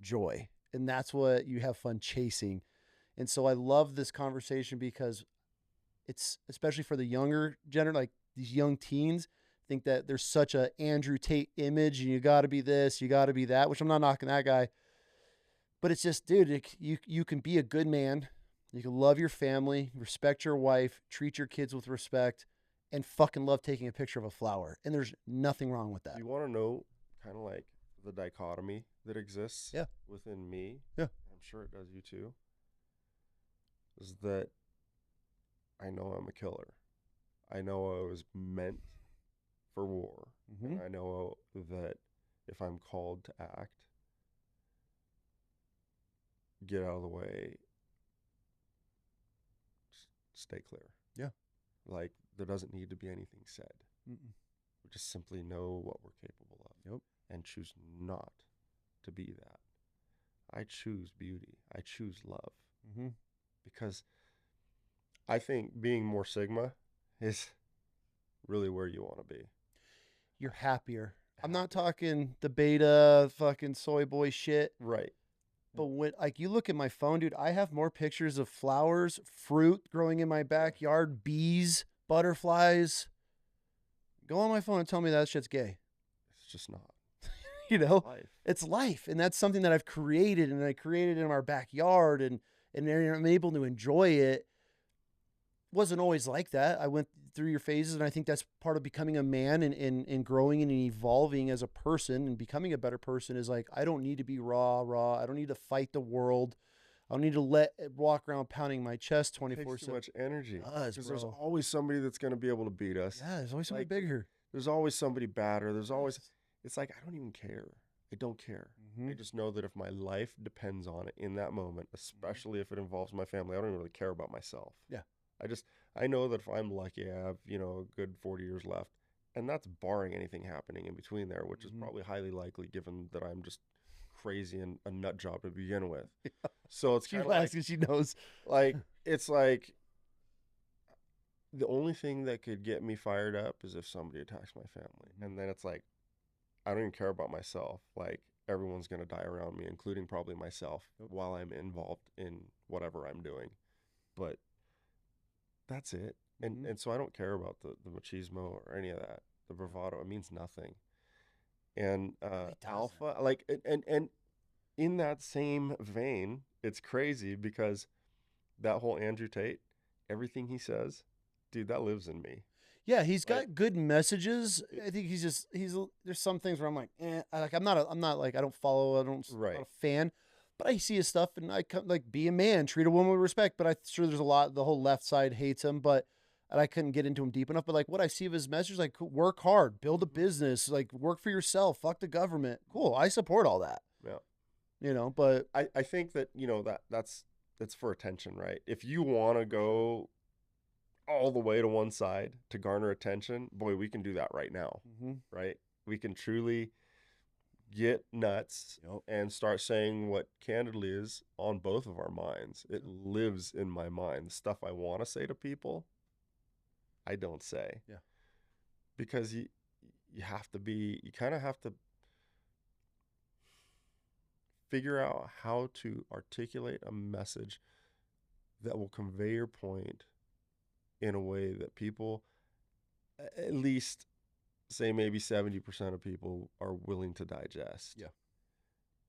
joy, and that's what you have fun chasing. And so I love this conversation because it's especially for the younger generation, like these young teens think that there's such a Andrew Tate image and you got to be this, you got to be that, which I'm not knocking that guy. But it's just, dude, you can be a good man. You can love your family, respect your wife, treat your kids with respect, and fucking love taking a picture of a flower. And there's nothing wrong with that. You want to know kind of like the dichotomy that exists within me? Yeah. I'm sure it does you too. Is that I know I'm a killer. I know I was meant for war. And I know that if I'm called to act, get out of the way, stay clear. Yeah. Like there doesn't need to be anything said. We just simply know what we're capable of. Yep. And choose not to be that. I choose beauty. I choose love. Mm-hmm. Because I think being more Sigma is really where you want to be. You're happier. I'm not talking the beta fucking soy boy shit. Right. But when like you look at my phone, dude, I have more pictures of flowers, fruit growing in my backyard, bees, butterflies. Go on my phone and tell me that shit's gay. It's just not. You know, Life. it's life, and that's something that I've created, and I created in our backyard, and I'm able to enjoy it. Wasn't always like that. I went through your phases, and I think that's part of becoming a man and growing and evolving as a person and becoming a better person. Is like I don't need to be raw. I don't need to fight the world. I don't need to walk around pounding my chest 24/7. It takes too much energy. Because there's always somebody that's going to be able to beat us. Yeah, there's always somebody bigger. There's always somebody badder. There's always. It's like I don't even care. I don't care. Mm-hmm. I just know that if my life depends on it in that moment, especially if it involves my family, I don't even really care about myself. Yeah. I know that if I'm lucky, I have, a good 40 years left. And that's barring anything happening in between there, which is probably highly likely given that I'm just crazy and a nut job to begin with. Yeah. So it's she laughs because she knows. Like, it's like the only thing that could get me fired up is if somebody attacks my family. And then it's like, I don't even care about myself. Like, everyone's going to die around me, including probably myself, while I'm involved in whatever I'm doing. But that's it. And so I don't care about the machismo or any of that. The bravado, it means nothing. And alpha, like, and in that same vein, it's crazy because that whole Andrew Tate, everything he says, dude, that lives in me. Yeah, he's got good messages. I think there's some things where I'm like, I'm not like, I don't follow, I'm not a fan, but I see his stuff and I come like, be a man, treat a woman with respect. But I'm sure there's the whole left side hates him, and I couldn't get into him deep enough. But like what I see of his message, like work hard, build a business, like work for yourself, fuck the government. Cool. I support all that. Yeah. But I think that, that's for attention, right? If you want to go all the way to one side to garner attention, boy, we can do that right now, right? We can truly get nuts and start saying what candidly is on both of our minds. It lives in my mind. The stuff I want to say to people, I don't say. Yeah. Because you kind of have to figure out how to articulate a message that will convey your point in a way that people, at least say maybe 70% of people, are willing to digest. Yeah.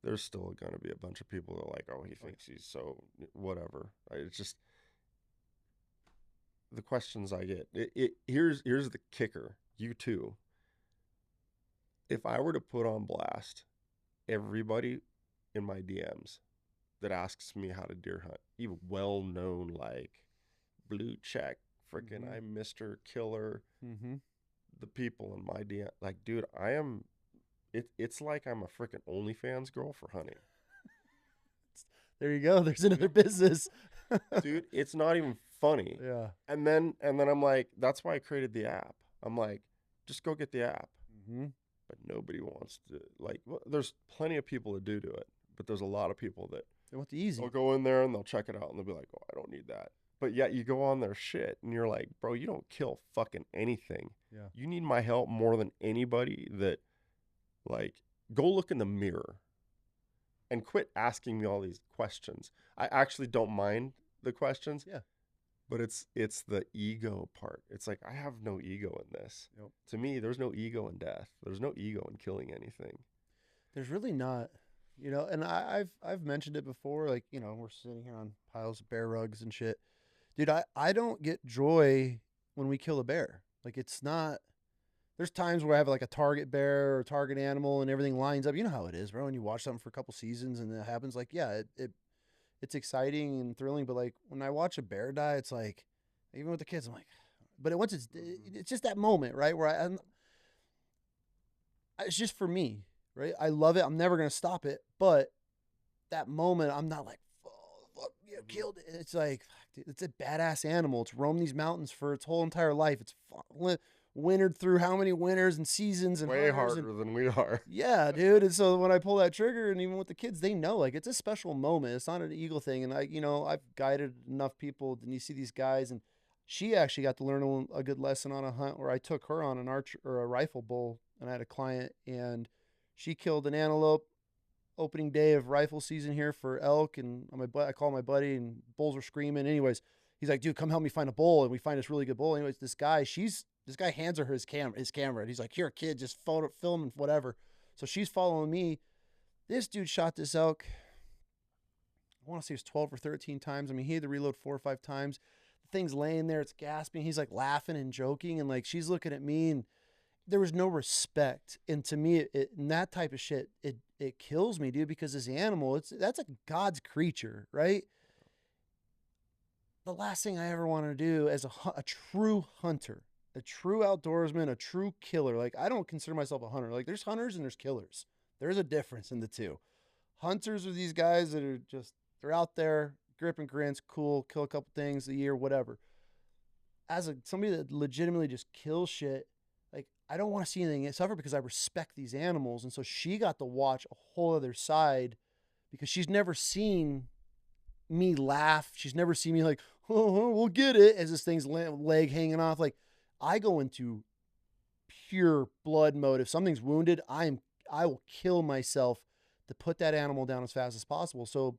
There's still going to be a bunch of people that are like, oh, he thinks he's so whatever. It's just the questions I get. Here's the kicker. You too. If I were to put on blast everybody in my DMs that asks me how to deer hunt, even well-known like blue check, freaking I'm Mr. Killer, the people in my DM, like, dude, I am, it's like I'm a freaking OnlyFans girl for hunting. There you go. There's another business. Dude, it's not even funny. Yeah. And then I'm like, that's why I created the app. I'm like, just go get the app. But nobody wants to, like, well, there's plenty of people that do it, but there's a lot of people that they want the easy. They'll go in there and they'll check it out and they'll be like, oh, I don't need that. But yet you go on their shit and you're like, bro, you don't kill fucking anything. Yeah. You need my help more than anybody. That, like, go look in the mirror and quit asking me all these questions. I actually don't mind the questions. Yeah. But it's the ego part. It's like, I have no ego in this. Yep. To me, there's no ego in death. There's no ego in killing anything. There's really not. And I've mentioned it before, like, we're sitting here on piles of bear rugs and shit. Dude, I don't get joy when we kill a bear. Like, it's not, there's times where I have like a target bear or target animal and everything lines up. You know how it is, bro. When you watch something for a couple seasons and it happens, like, yeah, it's exciting and thrilling. But like when I watch a bear die, it's like, even with the kids, I'm like, but it's just that moment, right? Where it's just for me. Right? I love it. I'm never going to stop it. But that moment, I'm not like, oh, fuck, you killed it. It's like, dude, it's a badass animal. It's roamed these mountains for its whole entire life. It's wintered through how many winters and seasons and Way hunters and harder than we are. yeah, dude. And so when I pull that trigger, and even with the kids, they know like it's a special moment. It's not an eagle thing. And I've guided enough people, and you see these guys, and she actually got to learn a good lesson on a hunt where I took her on an arch or a rifle bull, and I had a client, and she killed an antelope opening day of rifle season here for elk, and I call my buddy, and bulls were screaming. Anyways, he's like, "Dude, come help me find a bull," and we find this really good bull. Anyways, this guy hands her his camera, and he's like, "Here, kid, just photo, film, and whatever." So she's following me. This dude shot this elk. I want to say it was 12 or 13 times. I mean, he had to reload 4 or 5 times. The thing's laying there, it's gasping. He's like laughing and joking, and like she's looking at me, and there was no respect. And to me, and that type of shit, it kills me, dude, because this animal, that's a God's creature, right? The last thing I ever want to do as a true hunter, a true outdoorsman, a true killer. Like, I don't consider myself a hunter. Like, there's hunters and there's killers. There's a difference in the two. Hunters are these guys that are just, they're out there, grip and grins, cool, kill a couple things a year, whatever. As somebody that legitimately just kills shit, like, I don't want to see anything suffer because I respect these animals. And so she got to watch a whole other side because she's never seen me laugh. She's never seen me like, oh, we'll get it, as this thing's leg hanging off. Like, I go into pure blood mode. If something's wounded, I will kill myself to put that animal down as fast as possible. So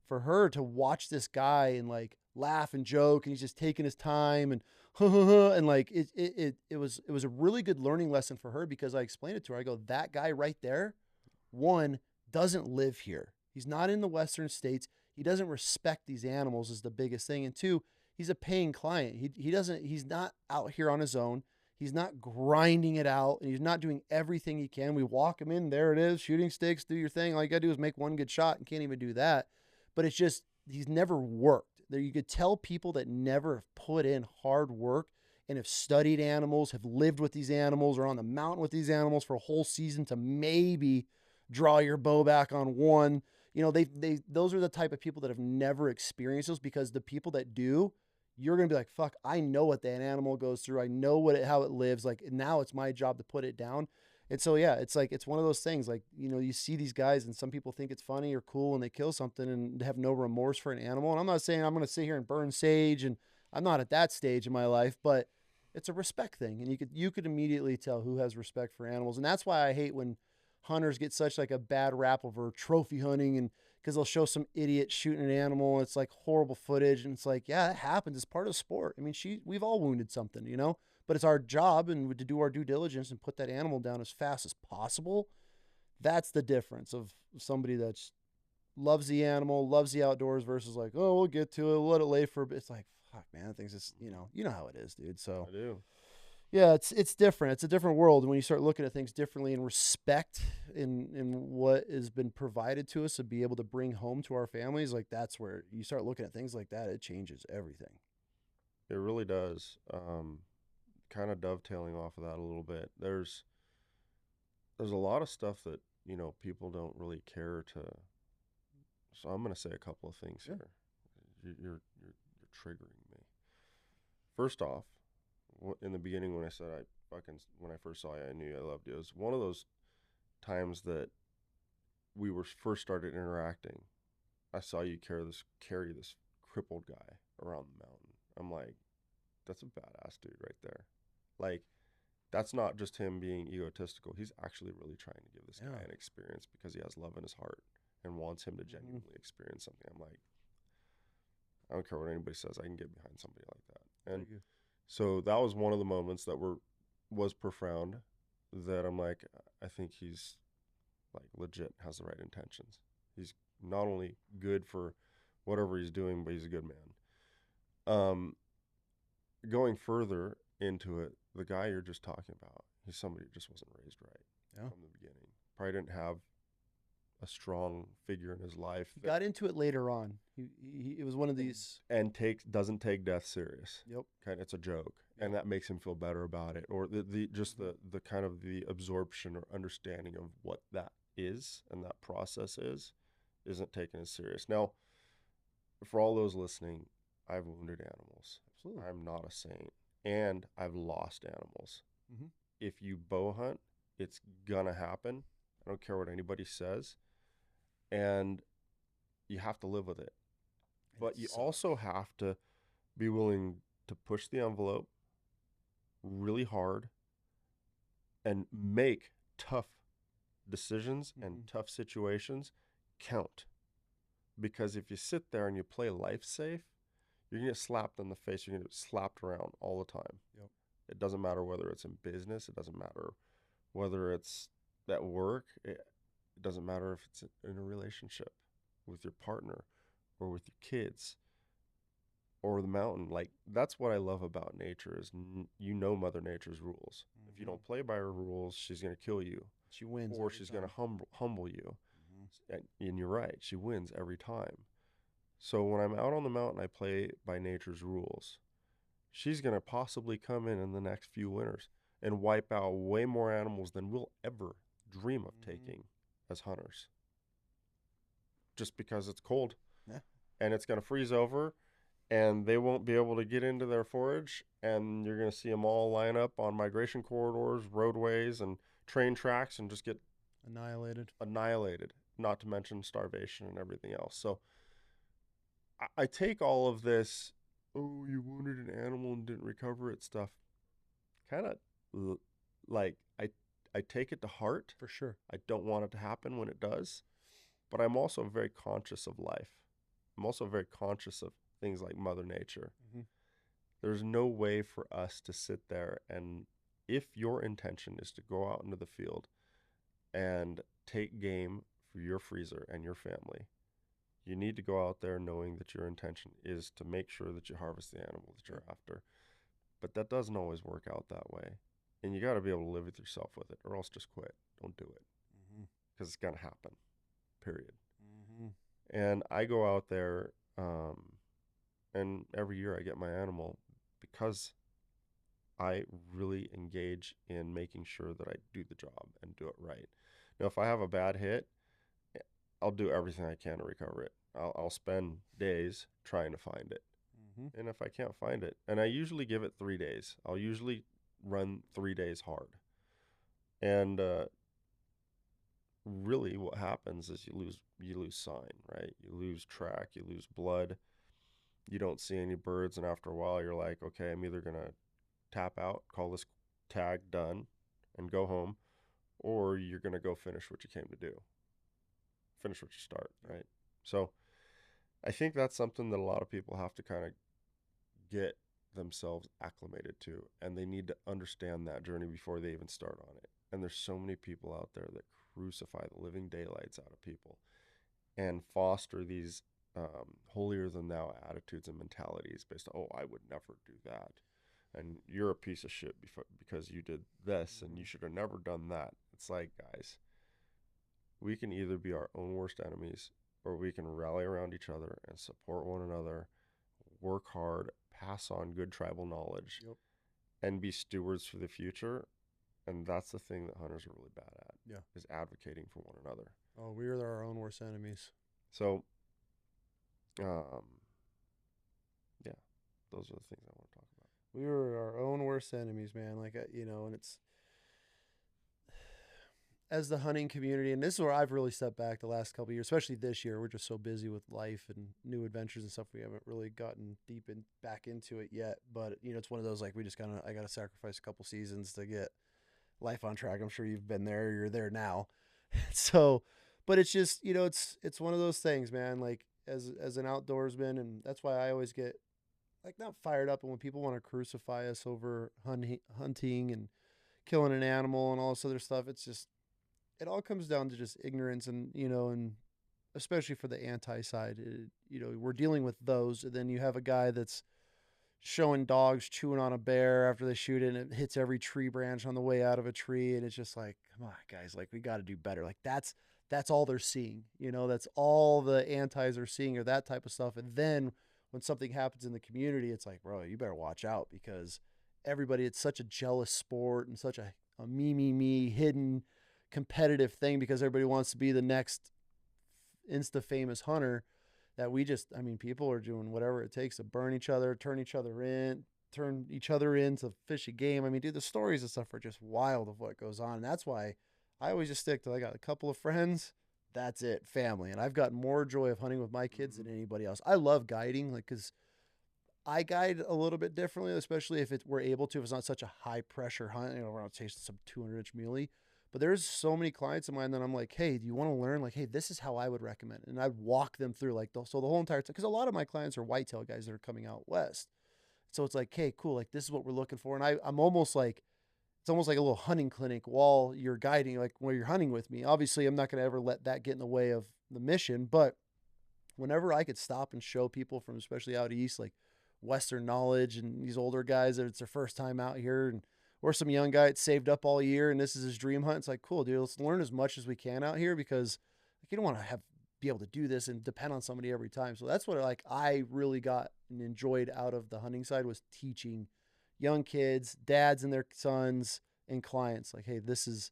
for her to watch this guy and like laugh and joke, and he's just taking his time and and like it was a really good learning lesson for her, because I explained it to her. I go, that guy right there, one, doesn't live here. He's not in the Western states. He doesn't respect these animals is the biggest thing. And two, he's a paying client. He's not out here on his own. He's not grinding it out, and he's not doing everything he can. We walk him in, there it is, shooting sticks, do your thing. All you gotta do is make one good shot, and can't even do that. But it's just, he's never worked. There, you could tell people that never have put in hard work and have studied animals, have lived with these animals, or on the mountain with these animals for a whole season to maybe draw your bow back on one. Those are the type of people that have never experienced those, because the people that do, you're going to be like, fuck, I know what that animal goes through. I know how it lives. Like, now it's my job to put it down. And so, yeah, it's like, it's one of those things, like, you see these guys, and some people think it's funny or cool when they kill something and have no remorse for an animal. And I'm not saying I'm going to sit here and burn sage, and I'm not at that stage in my life, but it's a respect thing. And you could immediately tell who has respect for animals. And that's why I hate when hunters get such like a bad rap over trophy hunting, and because they'll show some idiot shooting an animal, and it's like horrible footage, and it's like, yeah, it happens, it's part of sport. I mean, we've all wounded something, but it's our job and to do our due diligence and put that animal down as fast as possible. That's the difference of somebody that loves the animal, loves the outdoors, versus like, oh, we'll get to it, we'll let it lay for a bit. It's like, fuck, man, things just, you know how it is, dude. So I do. yeah, it's different. It's a different world when you start looking at things differently, and respect in what has been provided to us to be able to bring home to our families. Like, that's where you start looking at things like that. It changes everything. It really does. Kind of dovetailing off of that a little bit. There's a lot of stuff that people don't really care to. So I'm going to say a couple of things Yeah. here. You're triggering me. First off, in the beginning when I said when I first saw you, I knew I loved you. It was one of those times that we were first started interacting. I saw you carry this crippled guy around the mountain. I'm like, that's a badass dude right there. Like, that's not just him being egotistical. He's actually really trying to give this guy an experience because he has love in his heart and wants him to genuinely experience something. I'm like, I don't care what anybody says. I can get behind somebody like that. And so that was one of the moments that was profound, that I'm like, I think he's like legit has the right intentions. He's not only good for whatever he's doing, but he's a good man. Going further into it, the guy you're just talking about, he's somebody who just wasn't raised right from the beginning. Probably didn't have a strong figure in his life. He got into it later on. It was one of these, and doesn't take death serious. Yep. Kind of, it's a joke, and that makes him feel better about it, or the kind of the absorption or understanding of what that is and that process isn't taken as serious. Now, for all those listening, I've wounded animals. Absolutely. I'm not a saint, and I've lost animals. Mm-hmm. If you bow hunt, it's gonna happen. I don't care what anybody says. And you have to live with it. And it But you sucks. also have to be willing to push the envelope really hard and make tough decisions and Mm-hmm. tough situations count. Because if you sit there and you play life safe, you're going to get slapped in the face. You're going to get slapped around all the time. Yep. It doesn't matter whether it's in business, it doesn't matter whether it's at work, it doesn't matter if it's in a relationship with your partner or with your kids or the mountain. Like, that's what I love about nature is Mother Nature's rules. If you Mm-hmm. don't play by her rules, she's going to kill you She wins or every she's going time. to humble you. Mm-hmm. And you're right, she wins every time. So when I'm out on the mountain, I play by nature's rules. She's going to possibly come in the next few winters and wipe out way more animals than we'll ever dream of Mm-hmm. taking as hunters. Just because it's cold Yeah. and it's going to freeze over and they won't be able to get into their forage, and you're going to see them all line up on migration corridors, roadways, and train tracks and just get Annihilated. annihilated, not to mention starvation and everything else. So I take all of this, oh, you wounded an animal and didn't recover it stuff, kind of like I take it to heart. For sure. I don't want it to happen when it does, but I'm also very conscious of life. I'm also very conscious of things like Mother Nature. Mm-hmm. There's no way for us to sit there and, if your intention is to go out into the field and take game for your freezer and your family, you need to go out there knowing that your intention is to make sure that you harvest the animal that you're after. But that doesn't always work out that way. And you got to be able to live with yourself with it, or else just quit. Don't do it Mm-hmm. because it's going to happen, period. Mm-hmm. And I go out there, and every year I get my animal because I really engage in making sure that I do the job and do it right. Now, if I have a bad hit, I'll do everything I can to recover it. I'll spend days trying to find it. Mm-hmm. And if I can't find it, and I usually give it 3 days, I'll usually run 3 days hard. And really, what happens is you lose sign, right? You lose track, you lose blood. You don't see any birds, and after a while, you're like, okay, I'm either gonna tap out, call this tag done, and go home, or you're gonna go finish what you came to do, finish what you start, right? So I think that's something that a lot of people have to kind of get themselves acclimated to, and they need to understand that journey before they even start on it. And there's so many people out there that crucify the living daylights out of people and foster these holier than thou attitudes and mentalities based on, oh, I would never do that, and you're a piece of shit because you did this and Mm-hmm. you should have never done that. It's like, guys, we can either be our own worst enemies or we can rally around each other and support one another, work hard, pass on good tribal knowledge, Yep. and be stewards for the future. And that's the thing that hunters are really bad at, Yeah. is advocating for one another. Oh, we are our own worst enemies. So, um, yeah, those are the things I want to talk about. We are our own worst enemies, man. Like, and it's as the hunting community, and this is where I've really stepped back the last couple of years, especially this year. We're just so busy with life and new adventures and stuff. We haven't really gotten deep and back into it yet. But it's one of those, like, I gotta sacrifice a couple seasons to get life on track. I'm sure you've been there. You're there now. So, but it's just it's one of those things, man. Like as an outdoorsman, and that's why I always get like not fired up. And when people want to crucify us over hunting and killing an animal and all this other stuff, it's just it all comes down to just ignorance and and especially for the anti side, we're dealing with those, and then you have a guy that's showing dogs chewing on a bear after they shoot it and it hits every tree branch on the way out of a tree, and it's just like, come on guys, like we got to do better. Like that's all they're seeing, that's all the antis are seeing, or that type of stuff. And then when something happens in the community, it's like, bro, you better watch out, because everybody, it's such a jealous sport and such a me hidden competitive thing, because everybody wants to be the next insta famous hunter, that we just, I mean, people are doing whatever it takes to burn each other, turn each other in, turn each other into fish a game. I mean, dude, the stories and stuff are just wild of what goes on. And that's why I always just stick to, I got a couple of friends. That's it, family. And I've got more joy of hunting with my kids than anybody else. I love guiding, like, because I guide a little bit differently, especially if we're able to. If it's not such a high pressure hunt, we're not chasing some 200-inch muley. But there's so many clients of mine that I'm like, hey, do you want to learn? Like, hey, this is how I would recommend it. And I'd walk them through so the whole entire time, because a lot of my clients are whitetail guys that are coming out west. So it's like, hey, cool, like this is what we're looking for. And I'm almost like, it's almost like a little hunting clinic while you're guiding, like where you're hunting with me. Obviously, I'm not going to ever let that get in the way of the mission, but whenever I could stop and show people from, especially out east, like Western knowledge, and these older guys that it's their first time out here, and or some young guy that's saved up all year and this is his dream hunt. It's like, cool, dude, let's learn as much as we can out here, because like, you don't want to be able to do this and depend on somebody every time. So that's what like I really got and enjoyed out of the hunting side, was teaching young kids, dads and their sons and clients, like, hey, this is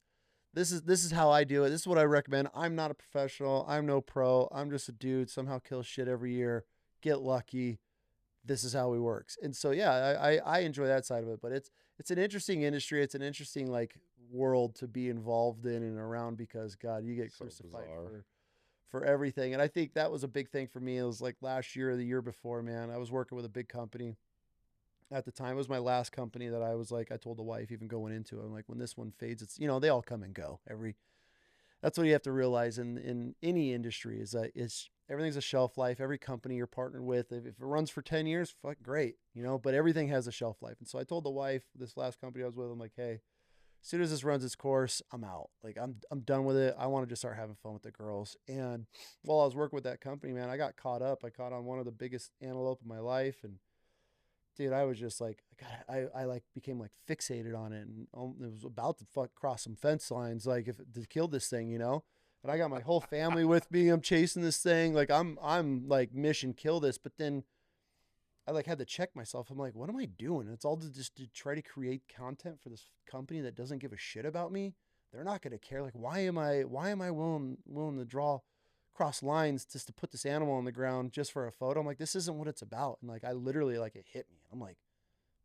how I do it. This is what I recommend. I'm not a professional. I'm no pro. I'm just a dude, somehow kill shit every year, get lucky. This is how it works. And so yeah, I enjoy that side of it. But it's an interesting industry. It's an interesting like world to be involved in and around, because God, you get So crucified bizarre. for everything. And I think that was a big thing for me. It was like last year or the year before, man. I was working with a big company at the time. It was my last company that I was like, I told the wife even going into it, I'm like, when this one fades, it's, they all come and go. That's what you have to realize in any industry, is that everything's a shelf life. Every company you're partnered with, if it runs for 10 years, fuck, great, but everything has a shelf life. And so I told the wife, this last company I was with, I'm like, hey, as soon as this runs its course, I'm out. Like I'm done with it. I want to just start having fun with the girls. And while I was working with that company, man, I got caught up. I caught on one of the biggest antelope of my life, and dude, I was just like, God, I like became like fixated on it, and it was about to cross some fence lines, like if to kill this thing. And I got my whole family with me. I'm chasing this thing, like I'm like mission kill this, but then I like had to check myself. I'm like, what am I doing? It's all to try to create content for this company that doesn't give a shit about me. They're not going to care. Like, why am I willing to cross lines just to put this animal on the ground just for a photo? I'm like, this isn't what it's about. And like, I literally, like, it hit me. I'm like,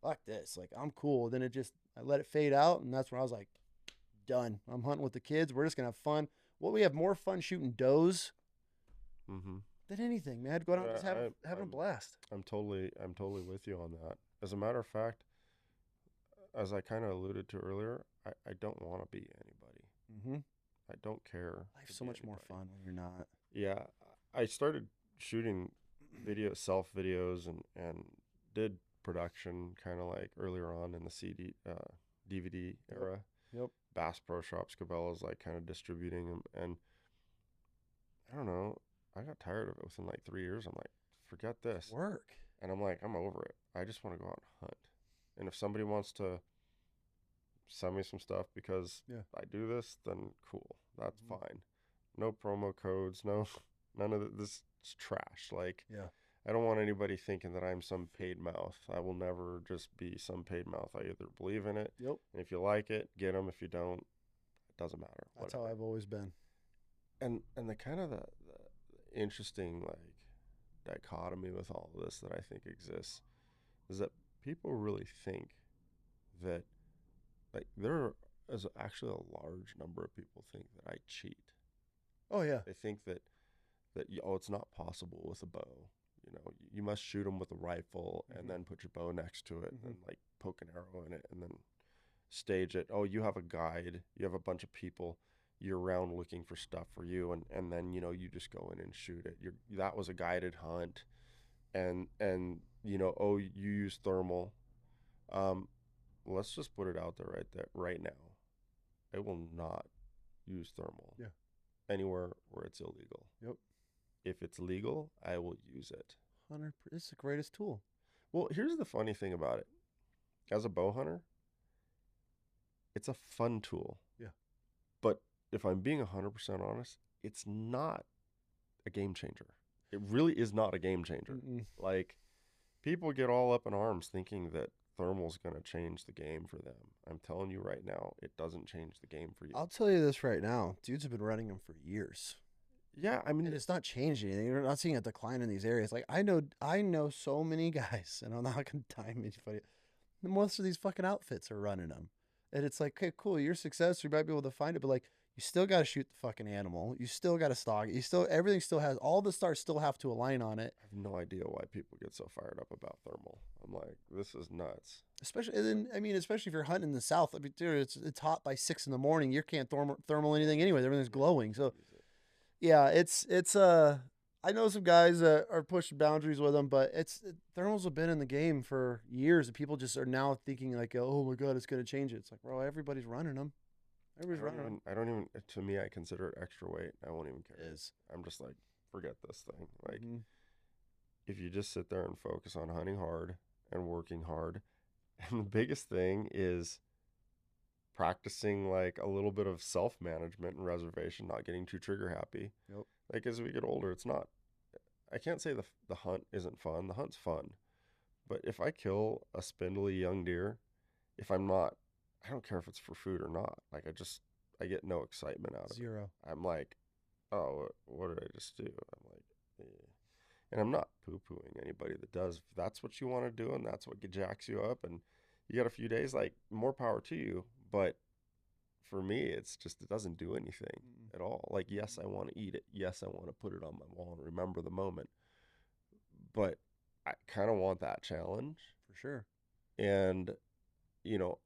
fuck this. Like, I'm cool. Then I let it fade out. And that's when I was like, done. I'm hunting with the kids. We're just going to have fun. Well, we have more fun shooting does Mm-hmm. than anything, man. Going out and just having a blast. I'm totally with you on that. As a matter of fact, as I kind of alluded to earlier, I don't want to be anybody. Mm-hmm. I don't care to Life's so be much more anybody. fun when you're not. Yeah, I started shooting self videos, and did production kind of like earlier on in the DVD Yep. era. Yep. Bass Pro Shops, Cabela's like kind of distributing them, and I don't know, I got tired of it within like 3 years. I'm like, forget this, Work. and I'm like, I'm over it. I just want to go out and hunt. And if somebody wants to send me some stuff because Yeah. I do this, then cool, that's Mhm. fine. No promo codes, no, none of this is trash. Like, Yeah. I don't want anybody thinking that I'm some paid mouth. I will never just be some paid mouth. I either believe in it, Yep. and if you like it, get them. If you don't, it doesn't matter. That's how Whatever. I've always been. And the kind of the interesting like dichotomy with all of this that I think exists is that people really think that, like, there is actually a large number of people think that I cheat. Oh yeah. They think that it's not possible with a bow. You must shoot them with a rifle and then put your bow next to it and like poke an arrow in it and then stage it. Oh, you have a guide. You have a bunch of people year round looking for stuff for you, and then you just go in and shoot it. That was a guided hunt, and oh, you use thermal. Um, let's just put it out there right now. I will not use thermal Yeah. anywhere where it's illegal. Yep. If it's legal, I will use it. 100. It's the greatest tool. Well, here's the funny thing about it. As a bow hunter, it's a fun tool. Yeah. But if I'm being 100% honest, it's not a game changer. It really is not a game changer. Mm-mm. Like, people get all up in arms thinking that thermal's going to change the game for them. I'm telling you right now, it doesn't change the game for you. I'll tell you this right now. Dudes have been running them for years. Yeah, I mean, And it's not changing anything. You're not seeing a decline in these areas. Like I know so many guys, and I'm not gonna time anybody. most of these fucking outfits are running them. And it's like, okay, cool, you're successful. You might be able to find it, but like, you still got to shoot the fucking animal. You still got to stalk it. You still, everything still has, all the stars still have to align on it. I have no idea why people get so fired up about thermal. I'm like, this is nuts. Especially, and then, I mean, especially if you're hunting in the south. I mean, dude, it's hot by 6 in the morning. You can't thermal anything anyway. Everything's glowing. So, yeah, I know some guys that are pushing boundaries with them, but thermals have been in the game for years, and people just are now thinking like, oh my god, it's gonna change it. It's like, bro, everybody's running them. Everybody's running them. I don't even. To me, I consider it extra weight. I won't even care. It is. I'm just like, forget this thing. Like, Mm-hmm. if you just sit there and focus on hunting hard and working hard, and the biggest thing is practicing like a little bit of self management and reservation, not getting too trigger happy. Yep. Like as we get older, it's not. I can't say the hunt isn't fun. The hunt's fun, but if I kill a spindly young deer, if I'm not, I don't care if it's for food or not. Like I get no excitement out of it. Zero. I'm like, oh, what did I just do? I'm like, eh. And I'm not poo-pooing anybody that does. If that's what you want to do and that's what jacks you up, and you got a few days, like more power to you. But for me, it's just it doesn't do anything at all. Like, yes, I want to eat it. Yes, I want to put it on my wall and remember the moment. But I kind of want that challenge. For sure. And, you know,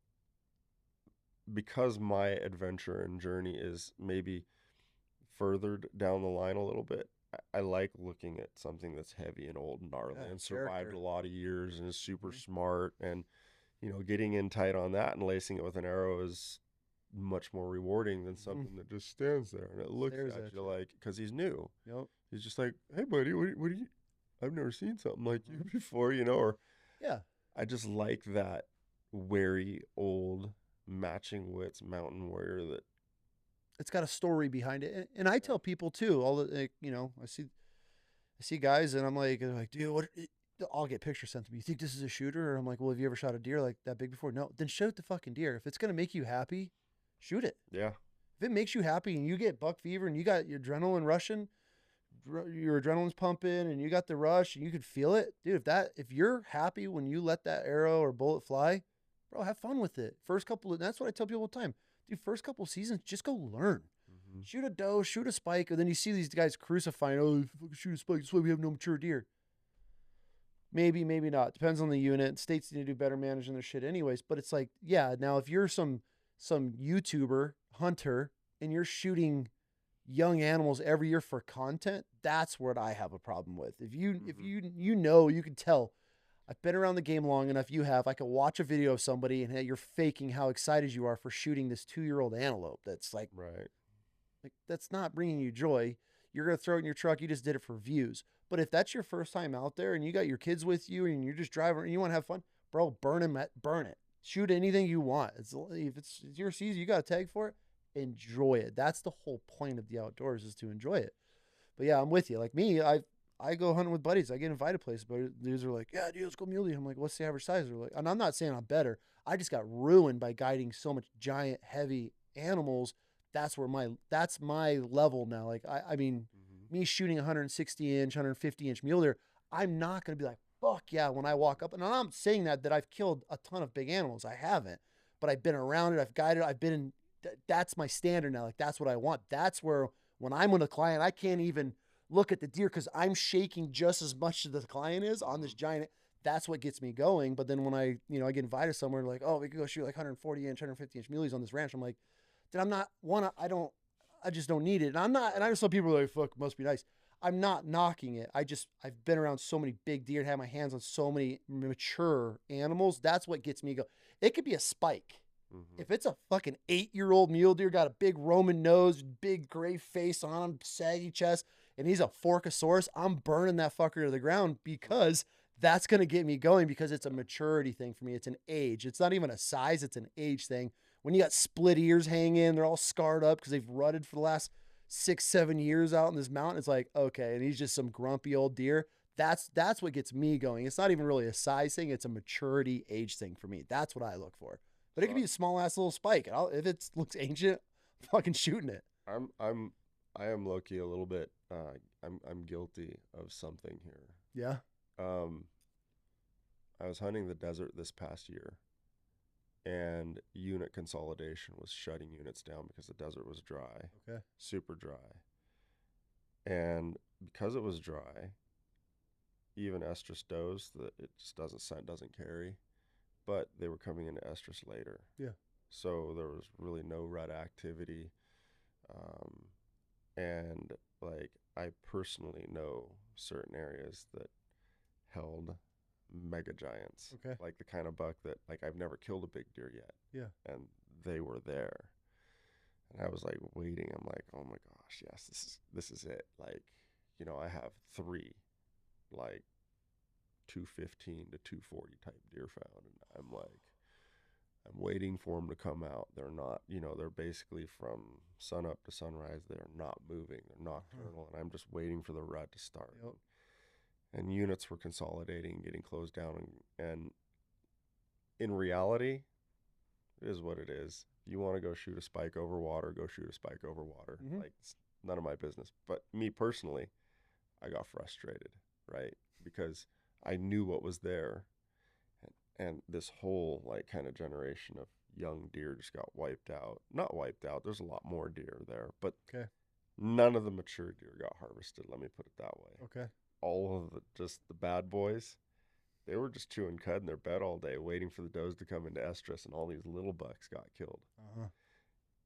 because my adventure and journey is maybe furthered down the line a little bit, I like looking at something that's heavy and old and gnarly and survived a lot of years and is super smart. And, you know, getting in tight on that and lacing it with an arrow is much more rewarding than something that just stands there and it looks at you like, because he's new. Yep. He's just like, hey, buddy, what do you, I've never seen something like you before, you know, or yeah. I just like that wary, old, matching wits mountain warrior that it's got a story behind it. And I tell people too, all the, like, you know, I see guys and I'm like, dude, what? I'll get pictures sent to me. You think this is a shooter? Or I'm like, well, have you ever shot a deer like that big before? No. Then shoot the fucking deer. If it's gonna make you happy, shoot it. Yeah. If it makes you happy and you get buck fever and you got your adrenaline rushing, your adrenaline's pumping and you got the rush and you can feel it, dude. If you're happy when you let that arrow or bullet fly, bro, have fun with it. That's what I tell people all the time. Dude, first couple of seasons, just go learn. Mm-hmm. Shoot a doe, shoot a spike, and then you see these guys crucifying, oh, shoot a spike, that's why we have no mature deer. Maybe, maybe not. Depends on the unit. States need to do better managing their shit anyways. But it's like, yeah, now if you're some YouTuber, hunter, and you're shooting young animals every year for content, that's what I have a problem with. If you you can tell, I've been around the game long enough, I can watch a video of somebody and hey, you're faking how excited you are for shooting this 2-year-old antelope. That's like, right. Like, that's not bringing you joy. You're going to throw it in your truck. You just did it for views. But if that's your first time out there and you got your kids with you and you're just driving and you want to have fun, bro, burn it. Shoot anything you want. If it's your season, you got a tag for it, enjoy it. That's the whole point of the outdoors, is to enjoy it. But yeah, I'm with you. Like me, I go hunting with buddies. I get invited places, but dudes are like, yeah, dude, let's go muley. I'm like, what's the average size? They're like, and I'm not saying I'm better. I just got ruined by guiding so much giant, heavy animals. That's my level now. Like, I mean, me shooting 160-inch, 150-inch mule deer, I'm not going to be like, fuck yeah, when I walk up. And I'm not saying that I've killed a ton of big animals. I haven't. But I've been around it. I've guided. I've been in. That's my standard now. Like, that's what I want. That's where, when I'm with a client, I can't even look at the deer because I'm shaking just as much as the client is on this giant. That's what gets me going. But then when I get invited somewhere, like, oh, we could go shoot like 140-inch, 150-inch muleys on this ranch. I'm like, then I'm not one. I just don't need it. And I'm not. And I just saw people like, fuck, must be nice. I'm not knocking it. I've been around so many big deer, had my hands on so many mature animals. That's what gets me go. It could be a spike. Mm-hmm. If it's a fucking 8-year-old mule deer, got a big Roman nose, big gray face on him, saggy chest, and he's a Forkosaurus, I'm burning that fucker to the ground because that's going to get me going, because it's a maturity thing for me. It's an age. It's not even a size. It's an age thing. When you got split ears hanging, they're all scarred up because they've rutted for the last 6-7 years out in this mountain. It's like, okay, and he's just some grumpy old deer. That's what gets me going. It's not even really a size thing. It's a maturity age thing for me. That's what I look for. But it could be a small ass little spike. If it looks ancient, I'm fucking shooting it. I am low-key a little bit. I'm guilty of something here. Yeah. I was hunting the desert this past year, and unit consolidation was shutting units down because the desert was dry, Okay. super dry. And because it was dry, even estrus does that it just doesn't carry, but they were coming into estrus later. Yeah. So there was really no rut activity. Um, and like I personally know certain areas that held mega giants, Okay. like the kind of buck that like I've never killed a big deer yet, Yeah. and they were there, and I was like waiting. I'm like, oh my gosh, yes, this is it. Like, I have three, like 215 to 240 type deer found, and I'm like, I'm waiting for them to come out. They're not, they're basically from sun up to sunrise. They're not moving. They're nocturnal, and I'm just waiting for the rut to start. Yep. And units were consolidating, getting closed down, and in reality, it is what it is. If you want to go shoot a spike over water, go shoot a spike over water. Mhm. Like, it's none of my business. But me personally, I got frustrated, right? Because I knew what was there, and this whole like kind of generation of young deer just got wiped out. Not wiped out. There's a lot more deer there, but Okay. none of the mature deer got harvested. Let me put it that way. Okay. All of just the bad boys, they were just chewing cud in their bed all day, waiting for the does to come into estrus, and all these little bucks got killed. Uh-huh.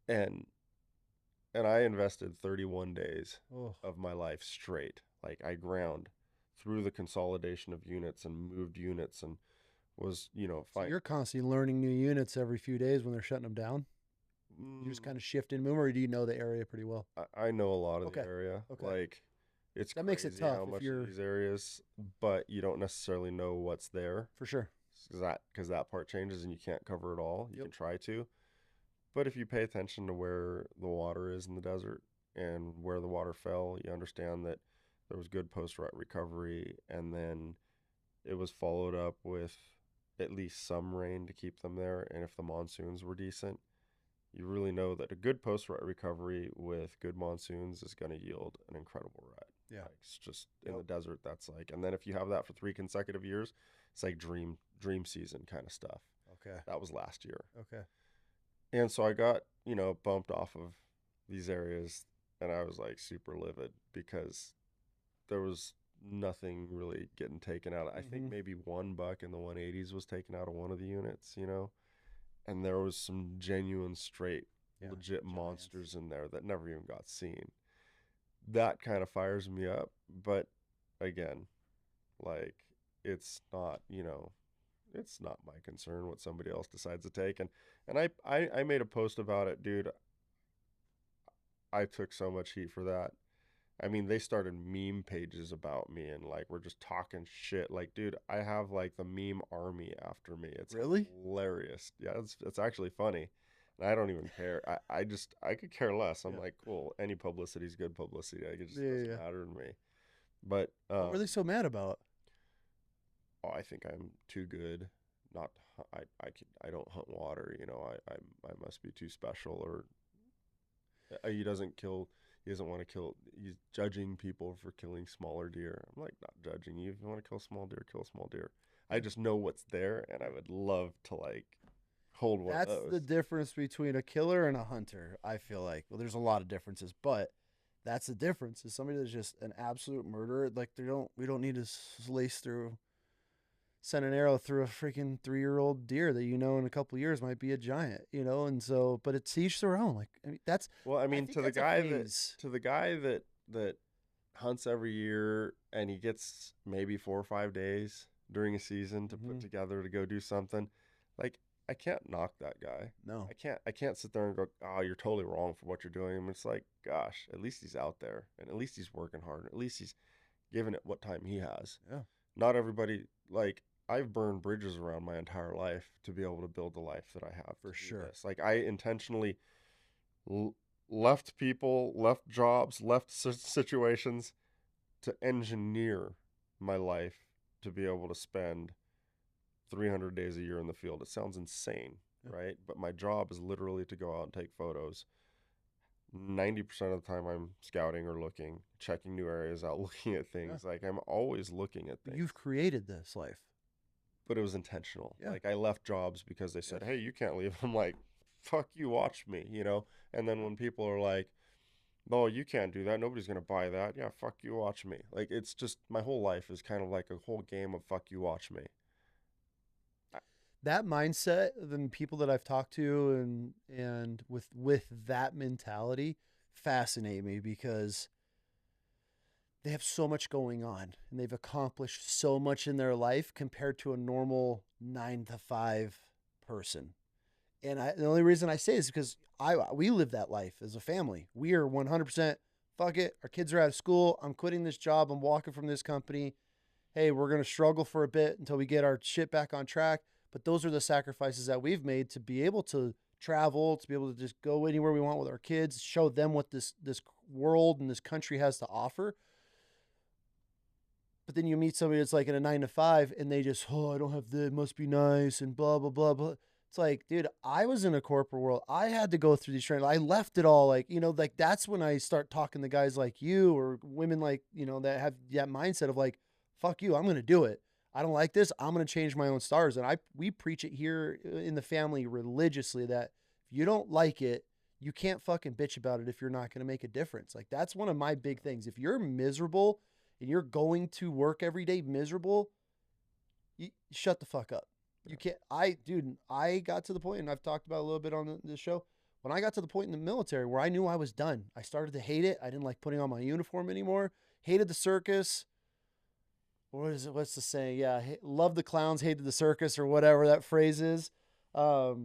And I invested 31 days Oh. of my life straight. Like I ground through the consolidation of units and moved units and was, So fine. you're constantly learning new units every few days when they're shutting them down. You just kind of shift and move, or do you know the area pretty well? I know a lot of Okay. the area. Okay. Like it's That makes it crazy tough how if much you're of these areas, but you don't necessarily know what's there. for sure. Because that part changes and you can't cover it all. You Yep. can try to, but if you pay attention to where the water is in the desert and where the water fell, you understand that there was good post-rut recovery, and then it was followed up with at least some rain to keep them there. And if the monsoons were decent, you really know that a good post-rut recovery with good monsoons is going to yield an incredible rut. Yeah. Like, it's just in the desert, that's like, and then if you have that for 3 consecutive years, it's like dream season kind of stuff. Okay. That was last year. Okay. And so I got, bumped off of these areas, and I was like super livid because there was nothing really getting taken out. I think maybe one buck in the 180s was taken out of one of the units, and there was some genuine straight legit giants. monsters in there that never even got seen. That kind of fires me up, but again, like it's not, it's not my concern what somebody else decides to take. And I made a post about it, dude. I took so much heat for that. I mean, they started meme pages about me, and like we're just talking shit. Like, dude, I have like the meme army after me. It's Really hilarious. Yeah, it's actually funny. And I don't even care. I could care less. I'm like, cool. Any publicity is good publicity. Like, it just doesn't matter to me. But what were they so mad about? oh, I think I'm too good. Not I don't hunt water. I must be too special, or he doesn't kill. He doesn't want to kill. He's judging people for killing smaller deer. I'm like, not judging you. If you want to kill small deer, kill small deer. I just know what's there, and I would love to like hold one of those. That's the difference between a killer and a hunter. I feel like, well, there's a lot of differences, but that's the difference. Is somebody that's just an absolute murderer. Like we don't need to send an arrow through a freaking 3-year-old deer that in a couple of years might be a giant. And so, but it's each their own. Like, I mean, that's well, I mean, think to the that's a guy phase. that hunts every year, and he gets maybe 4 or 5 days during a season to put together to go do something. Like, I can't knock that guy. No, I can't sit there and go, oh, you're totally wrong for what you're doing. I mean, it's like, gosh, at least he's out there, and at least he's working hard, and at least he's giving it what time he has. Yeah. Not everybody, like, I've burned bridges around my entire life to be able to build the life that I have. For sure. This. Like, I intentionally left people, left jobs, left situations to engineer my life to be able to spend 300 days a year in the field. It sounds insane, right? But my job is literally to go out and take photos. 90% of the time I'm scouting or looking, checking new areas out, looking at things. Like, I'm always looking at things. You've created this life. but it was intentional. Yeah. Like I left jobs because they said, "Hey, you can't leave." I'm like, "Fuck you, watch me," you know? And then when people are like, "No, you can't do that. Nobody's going to buy that." Yeah, fuck you, watch me. Like it's just my whole life is kind of like a whole game of fuck you, watch me. That mindset, the people that I've talked to and with that mentality fascinate me because they have so much going on and they've accomplished so much in their life compared to a normal 9 to 5 person. And the only reason I say is because we live that life as a family. We are 100% fuck it. Our kids are out of school. I'm quitting this job. I'm walking from this company. Hey, we're going to struggle for a bit until we get our shit back on track. But those are the sacrifices that we've made to be able to travel, to be able to just go anywhere we want with our kids, show them what this world and this country has to offer. But then you meet somebody that's like in a 9 to 5 and they just, oh, I don't have the, it must be nice and blah, blah, blah, blah. It's like, dude, I was in a corporate world. I had to go through these training. I left it all. Like, like that's when I start talking to guys like you or women like, that have that mindset of like, fuck you, I'm going to do it. I don't like this. I'm going to change my own stars. And we preach it here in the family religiously that if you don't like it, you can't fucking bitch about it if you're not going to make a difference. Like that's one of my big things. If you're miserable and you're going to work every day miserable, you shut the fuck up. You can't. I got to the point, and I've talked about a little bit on the show. When I got to the point in the military where I knew I was done, I started to hate it. I didn't like putting on my uniform anymore. Hated the circus. What is it? What's the saying? Yeah, love the clowns, hated the circus, or whatever that phrase is. But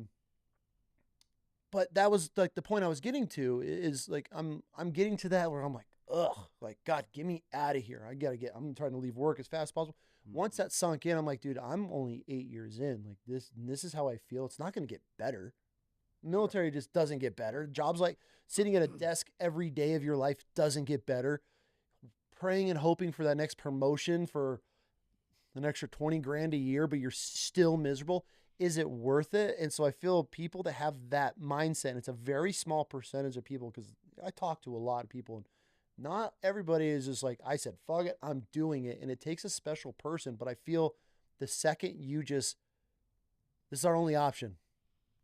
that was like the point I was getting to. Is like I'm getting to that where I'm like, ugh, like God, get me out of here. I'm trying to leave work as fast as possible. Once that sunk in, I'm like, dude, I'm only 8 years in. Like this is how I feel. It's not going to get better. Military just doesn't get better. Jobs like sitting at a desk every day of your life doesn't get better. Praying and hoping for that next promotion for an extra 20 grand a year, but you're still miserable. Is it worth it? And so I feel people that have that mindset, and it's a very small percentage of people because I talk to a lot of people and not everybody is just like, I said, fuck it, I'm doing it. And it takes a special person. But I feel the second this is our only option.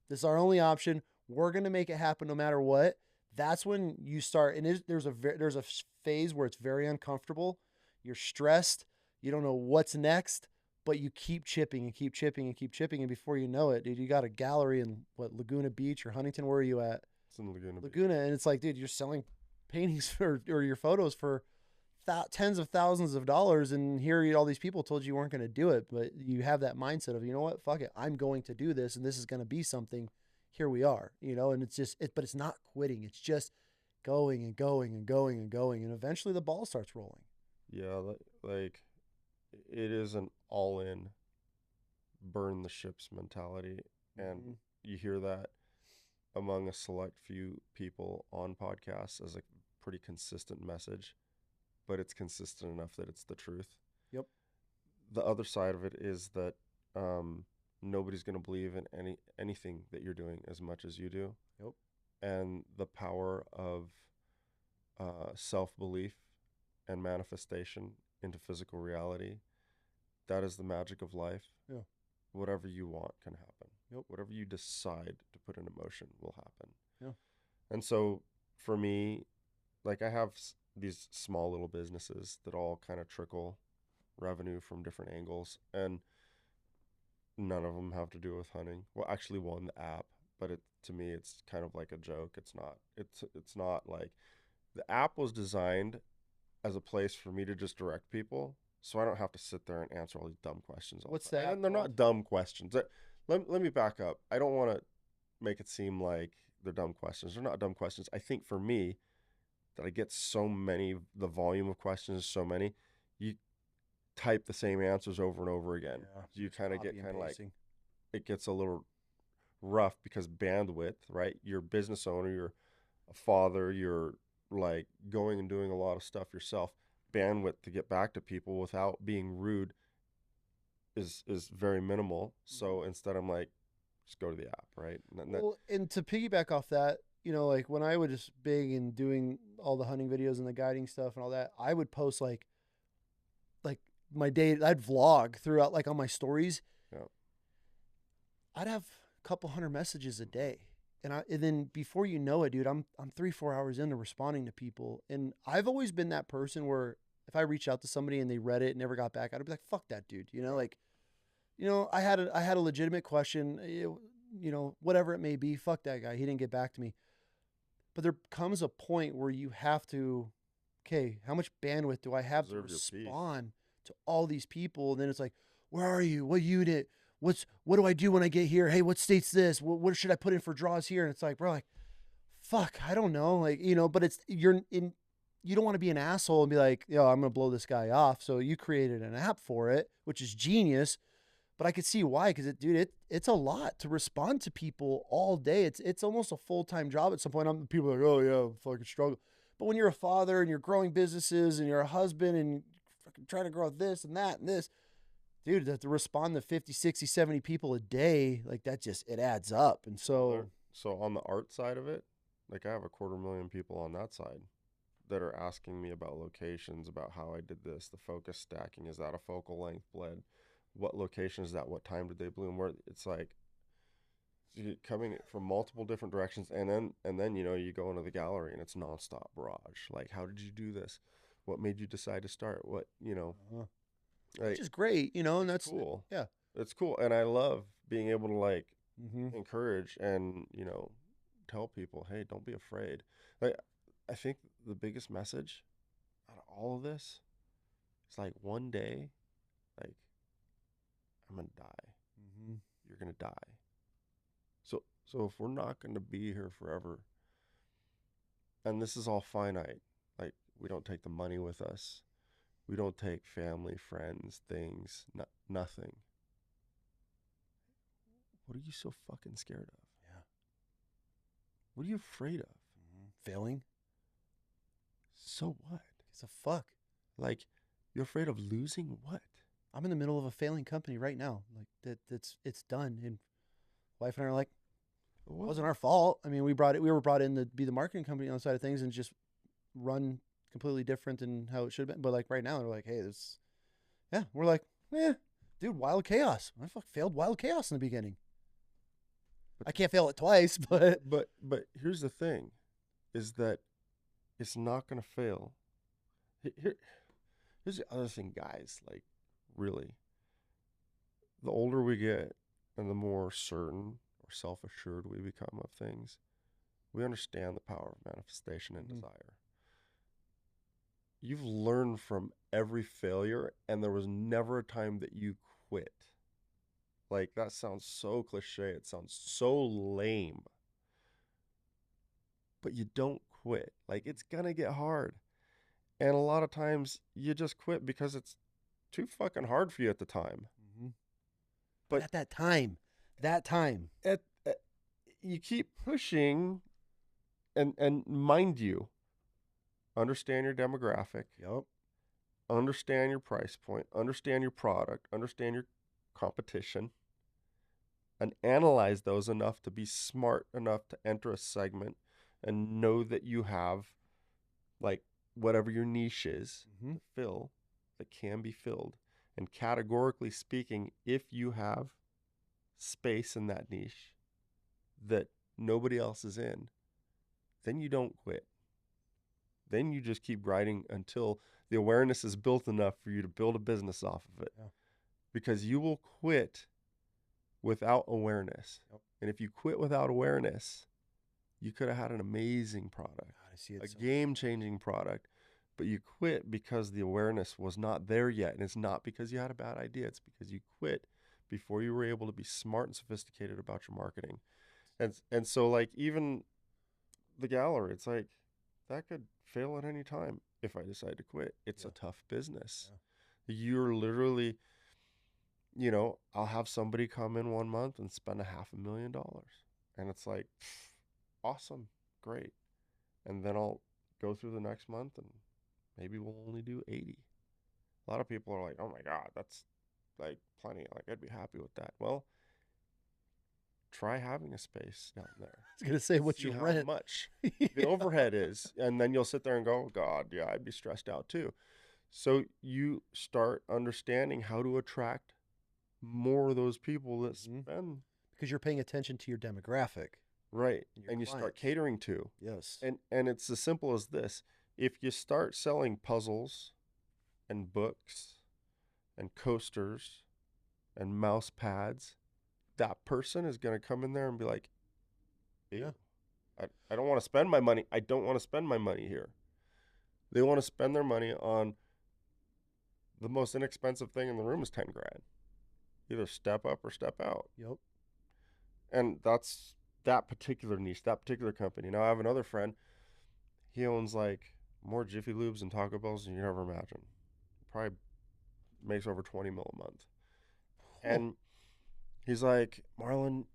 This is our only option. We're going to make it happen no matter what. That's when you start. And there's a phase where it's very uncomfortable. You're stressed. You don't know what's next, but you keep chipping and keep chipping and keep chipping. And before you know it, dude, you got a gallery in Laguna Beach or Huntington. Where are you at? It's in Laguna. And it's like, dude, you're selling paintings or your photos for tens of thousands of dollars, and here all these people told you weren't going to do it, but you have that mindset of, you know what, fuck it, I'm going to do this, and this is going to be something. Here we are, and it's just but it's not quitting. It's just going and going and going and going, and eventually the ball starts rolling. Yeah, like it is an all-in, burn the ships mentality, and you hear that among a select few people on podcasts as a pretty consistent message, but it's consistent enough that it's the truth. Yep. The other side of it is that nobody's going to believe in anything that you're doing as much as you do. Yep. And the power of self-belief and manifestation into physical reality, that is the magic of life. Yeah. Whatever you want can happen. Yep. Whatever you decide to put in motion will happen. Yeah. And so for me, like I have these small little businesses that all kind of trickle revenue from different angles, and none of them have to do with hunting. Well, actually one, the app, but to me it's kind of like a joke. It's not like the app was designed as a place for me to just direct people, so I don't have to sit there and answer all these dumb questions. What's that? And they're not dumb questions. Let me back up. I don't want to make it seem like they're dumb questions. They're not dumb questions. I think for me, that I get so many, the volume of questions is so many, you type the same answers over and over again. Yeah. You kind of get like, it gets a little rough because bandwidth, right? You're a business owner, you're a father, you're like going and doing a lot of stuff yourself. Bandwidth to get back to people without being rude is very minimal. So instead I'm like, just go to the app, right? And to piggyback off that, like when I was big and doing all the hunting videos and the guiding stuff and all that, I would post like my day, I'd vlog throughout, like on my stories, Yeah. I'd have a couple hundred messages a day. And then before you know it, dude, I'm 3-4 hours into responding to people. And I've always been that person where if I reach out to somebody and they read it and never got back, I'd be like, fuck that dude. Like, I had a legitimate question, whatever it may be. Fuck that guy. He didn't get back to me. But there comes a point where you have to, okay, how much bandwidth do I have to respond to all these people? And then it's like, where are you? What unit? What do I do when I get here? Hey, what state's this? What should I put in for draws here? And it's like, bro, like, fuck, I don't know. Like, but you don't want to be an asshole and be like, I'm going to blow this guy off. So you created an app for it, which is genius. But I could see why, because it's a lot to respond to people all day. It's almost a full-time job at some point. People are like, oh yeah, fucking struggle. But when you're a father and you're growing businesses and you're a husband and fucking trying to grow this and that and this, dude, to respond to 50, 60, 70 people a day, like that it adds up. And so on the art side of it, like I have 250,000 people on that side that are asking me about locations, about how I did this, the focus stacking, is that a focal length blend? What location is that? What time did they bloom? Where it's like coming from multiple different directions, and then you go into the gallery and it's nonstop barrage. Like, how did you do this? What made you decide to start? What which is great, and that's cool. Yeah, it's cool, and I love being able to encourage and tell people, hey, don't be afraid. Like, I think the biggest message out of all of this is like one day, like, I'm gonna die. You're gonna die. So if we're not gonna be here forever, and this is all finite, like we don't take the money with us, we don't take family, friends, things, nothing. What are you so fucking scared of? Yeah. What are you afraid of? Failing. So what? It's a fuck. Like, you're afraid of losing what? I'm in the middle of a failing company right now. Like it's done. And wife and I are like, it wasn't our fault. I mean, we were brought in to be the marketing company on the side of things and just run completely different than how it should have been. But like right now, they're like, hey, we're like, dude, wild chaos. I failed wild chaos in the beginning. I can't fail it twice, but here's the thing, is that it's not gonna fail. Here's the other thing, guys. Like, really, the older we get and the more certain or self-assured we become of things, we understand the power of manifestation and desire. You've learned from every failure, and there was never a time that you quit. Like, that sounds so cliche. It sounds so lame. But you don't quit. Like, it's gonna get hard. And a lot of times you just quit because it's too fucking hard for you at the time. But at that time, you keep pushing, and mind you, understand your demographic. Yep. Understand your price point. Understand your product. Understand your competition. And analyze those enough to be smart enough to enter a segment and know that you have, like, whatever your niche is to fill, that can be filled. And categorically speaking, if you have space in that niche that nobody else is in, then you don't quit. Then you just keep grinding until the awareness is built enough for you to build a business off of it. Yeah. Because you will quit without awareness. Yep. And if you quit without awareness, you could have had an amazing product, God, I see it, a game-changing product, but you quit because the awareness was not there yet. And it's not because you had a bad idea. It's because you quit before you were able to be smart and sophisticated about your marketing. And so, like, even the gallery, it's like, that could fail at any time if I decide to quit. It's a tough business. Yeah. You're literally, I'll have somebody come in 1 month and spend $500,000. And it's like, awesome, great. And then I'll go through the next month and maybe we'll only do 80. A lot of people are like, oh my God, that's like plenty. Like, I'd be happy with that. Well, try having a space down there. I was going to say, what's your rent? How much the overhead is. And then you'll sit there and go, oh God, yeah, I'd be stressed out too. So you start understanding how to attract more of those people that Mhm. spend Because you're paying attention to your demographic right, and your and you start clients. catering to. Yes. And it's as simple as this. If you start selling puzzles and books and coasters and mouse pads, that person is going to come in there and be like, Yeah. ew, I don't want to spend my money. I don't want to spend my money here. They want to spend their money on the most inexpensive thing in the room is 10 grand. Either step up or step out. Yep. And that's that particular niche, that particular company. Now I have another friend. He owns like more Jiffy Lubes and Taco Bells than you never imagine. Probably makes over 20 mil a month. Oh, And he's like, Marlon,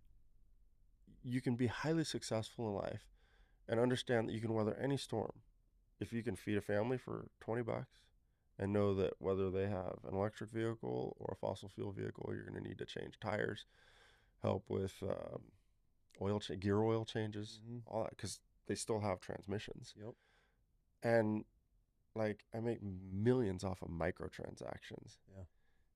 you can be highly successful in life and understand that you can weather any storm if you can feed a family for 20 bucks and know that whether they have an electric vehicle or a fossil fuel vehicle, you're going to need to change tires, help with gear oil changes, mhm. all that, because they still have transmissions. Yep. And like I make millions off of microtransactions. Yeah.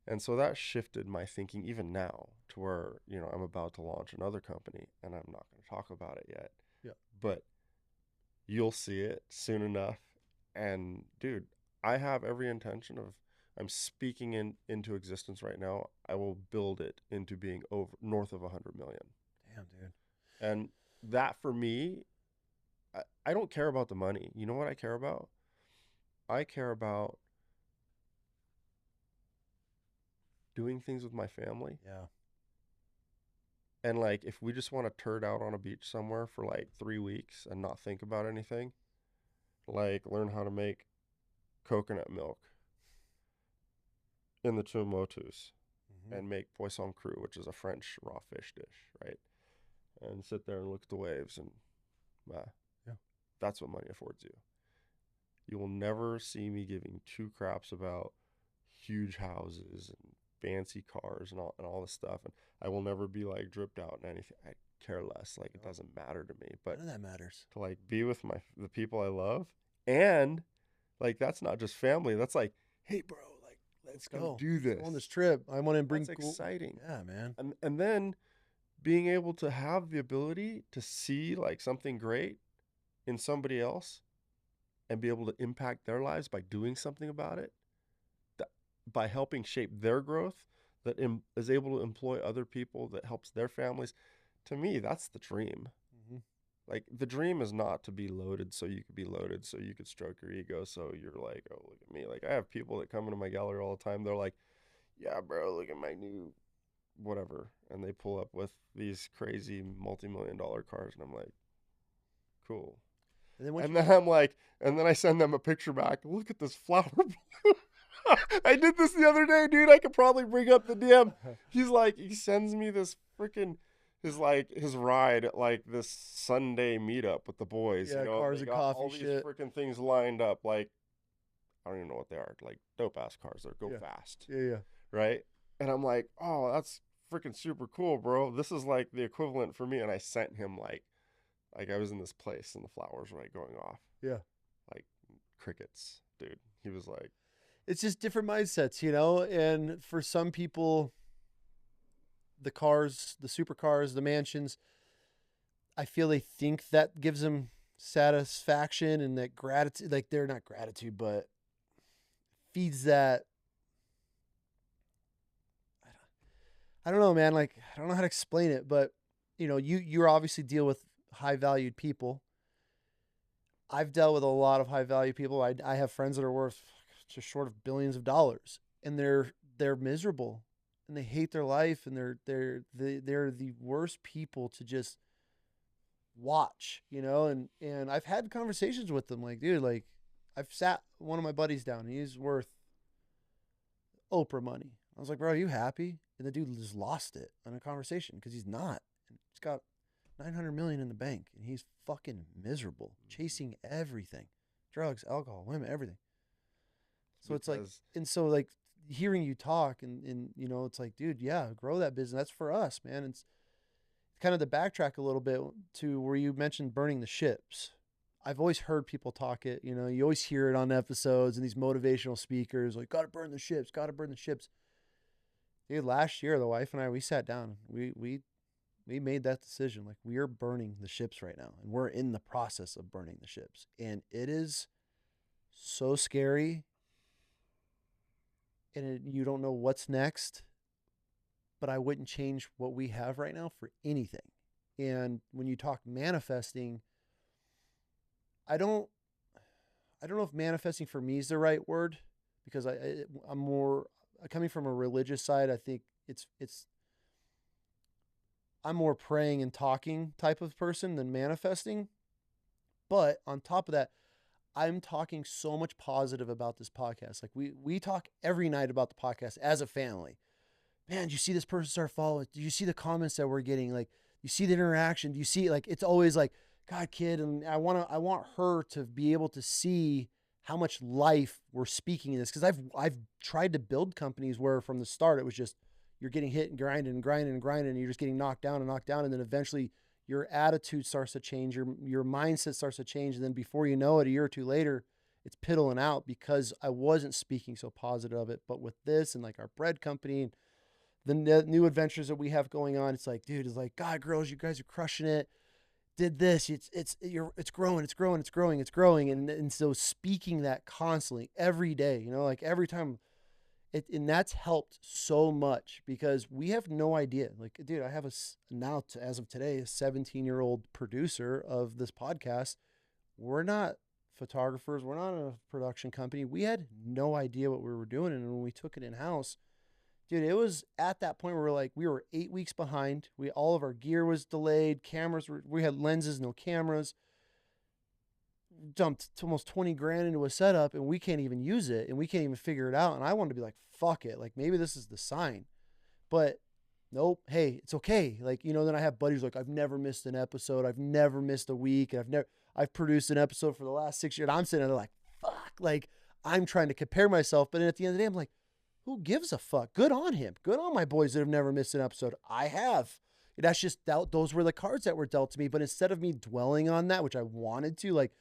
And so that shifted my thinking even now to where, I'm about to launch another company and I'm not going to talk about it yet. Yeah. But you'll see it soon enough. And dude, I have every intention of I'm speaking into existence right now. I will build it into being over north of 100 million. Damn, dude. And that for me, I don't care about the money. You know what I care about? I care about doing things with my family. Yeah. And like, if we just want to turd out on a beach somewhere for like 3 weeks and not think about anything, like learn how to make coconut milk in the Tuamotus Mhm. and make poisson cru, which is a French raw fish dish, right? And sit there and look at the waves and Yeah. that's what money affords you. You will never see me giving two craps about huge houses and fancy cars and all this stuff. And I will never be like dripped out and anything. I care less. Like it Yep. doesn't matter to me. But None of that matters. to like be with the people I love, and like that's not just family. That's like, hey bro, like let's go do Let's go on this this. trip. I want to bring That's cool. exciting. Yeah, man. And then being able to have the ability to see like something great in somebody else and be able to impact their lives by doing something about it, by helping shape their growth, that is able to employ other people, that helps their families. To me, that's the dream. Mm-hmm. Like the dream is not to be loaded so you could be loaded, so you could stroke your ego, so you're like, oh, look at me. Like I have people that come into my gallery all the time. They're like, yeah, bro, look at my new whatever, and they pull up with these crazy multi-million-dollar cars, and I'm like, cool. And then And then I'm like, and then I send them a picture back. Look at this flower bloom. I did this the other day, dude. I could probably bring up the DM. He's like, he sends me this freaking his ride at like this Sunday meetup with the boys. yeah, You know, cars they and got coffee all these shit. freaking things lined up. Like, I don't even know what they are. Like dope ass cars that go Yeah. fast, Yeah. right? And I'm like, oh, that's freaking super cool, bro. This is like the equivalent for me. And I sent him like I was in this place and the flowers were like going off. Yeah. Like crickets, dude. He was like, It's just different mindsets, you know? And for some people, the cars, the supercars, the mansions, I feel they think that gives them satisfaction and that gratitude. Like they're not gratitude, but feeds that. I don't know, man. Like I don't know how to explain it, but you know, you obviously deal with high valued people. I've dealt with a lot of high value people. I have friends that are worth just short of billions of dollars, and they're miserable, and they hate their life, and they're the worst people to just watch, you know. And I've had conversations with them, like, dude, like I've sat one of my buddies down. He's worth Oprah money. I was like, bro, are you happy? And the dude just lost it on a conversation because he's not. He's got 900 million in the bank and he's fucking miserable, chasing everything. Drugs, alcohol, women, everything. So it's like, because and so like hearing you talk and you know, it's like, dude, yeah, grow that business. That's for us, man. It's kind of to backtrack a little bit to where you mentioned burning the ships. I've always heard people talk it, you know, you always hear it on episodes and these motivational speakers like, gotta burn the ships, gotta burn the ships. Dude, last year the wife and I, we sat down. We made that decision. Like, we are burning the ships right now, and we're in the process of burning the ships. And it is so scary, and you don't know what's next, but I wouldn't change what we have right now for anything. And when you talk manifesting, I don't I don't know if manifesting for me is the right word, because I'm more coming from a religious side. I think it's I'm more praying and talking type of person than manifesting. But on top of that, I'm talking so much positive about this podcast. Like, we talk every night about the podcast as a family. Man, do you see this person start following? Do you see the comments that we're getting? Like, you see the interaction? Do you see, like, it's always like, God, kid, and I want her to be able to see how much life we're speaking in this, because I've tried to build companies where from the start it was just you're getting hit and grinding and grinding and grinding, and you're just getting knocked down and knocked down, and then eventually your attitude starts to change, your mindset starts to change, and then before you know it, a year or two later, it's piddling out because I wasn't speaking so positive of it. But with this and like our bread company and the new adventures that we have going on, it's like, dude, it's like, God, girls, you guys are crushing it. Did this? It's growing, it's growing, it's growing, it's growing, and so speaking that constantly every day, like every time. And that's helped so much because we have no idea. Like, dude, I have now, as of today, a 17-year-old producer of this podcast. We're not photographers. We're not a production company. We had no idea what we were doing. And when we took it in house, dude, it was at that point where we were 8 weeks behind. All of our gear was delayed. We had lenses, no cameras. Dumped almost 20 grand into a setup, and we can't even use it, and we can't even figure it out. And I wanted to be like, fuck it. Like, maybe this is the sign. But nope. Hey, it's okay. Like, then I have buddies like, I've never missed an episode. I've never missed a week. And I've produced an episode for the last 6 years. And I'm sitting there like, fuck. Like, I'm trying to compare myself. But at the end of the day, I'm like, who gives a fuck? Good on him. Good on my boys that have never missed an episode. I have. That's just, those were the cards that were dealt to me. But instead of me dwelling on that, which I wanted to, like,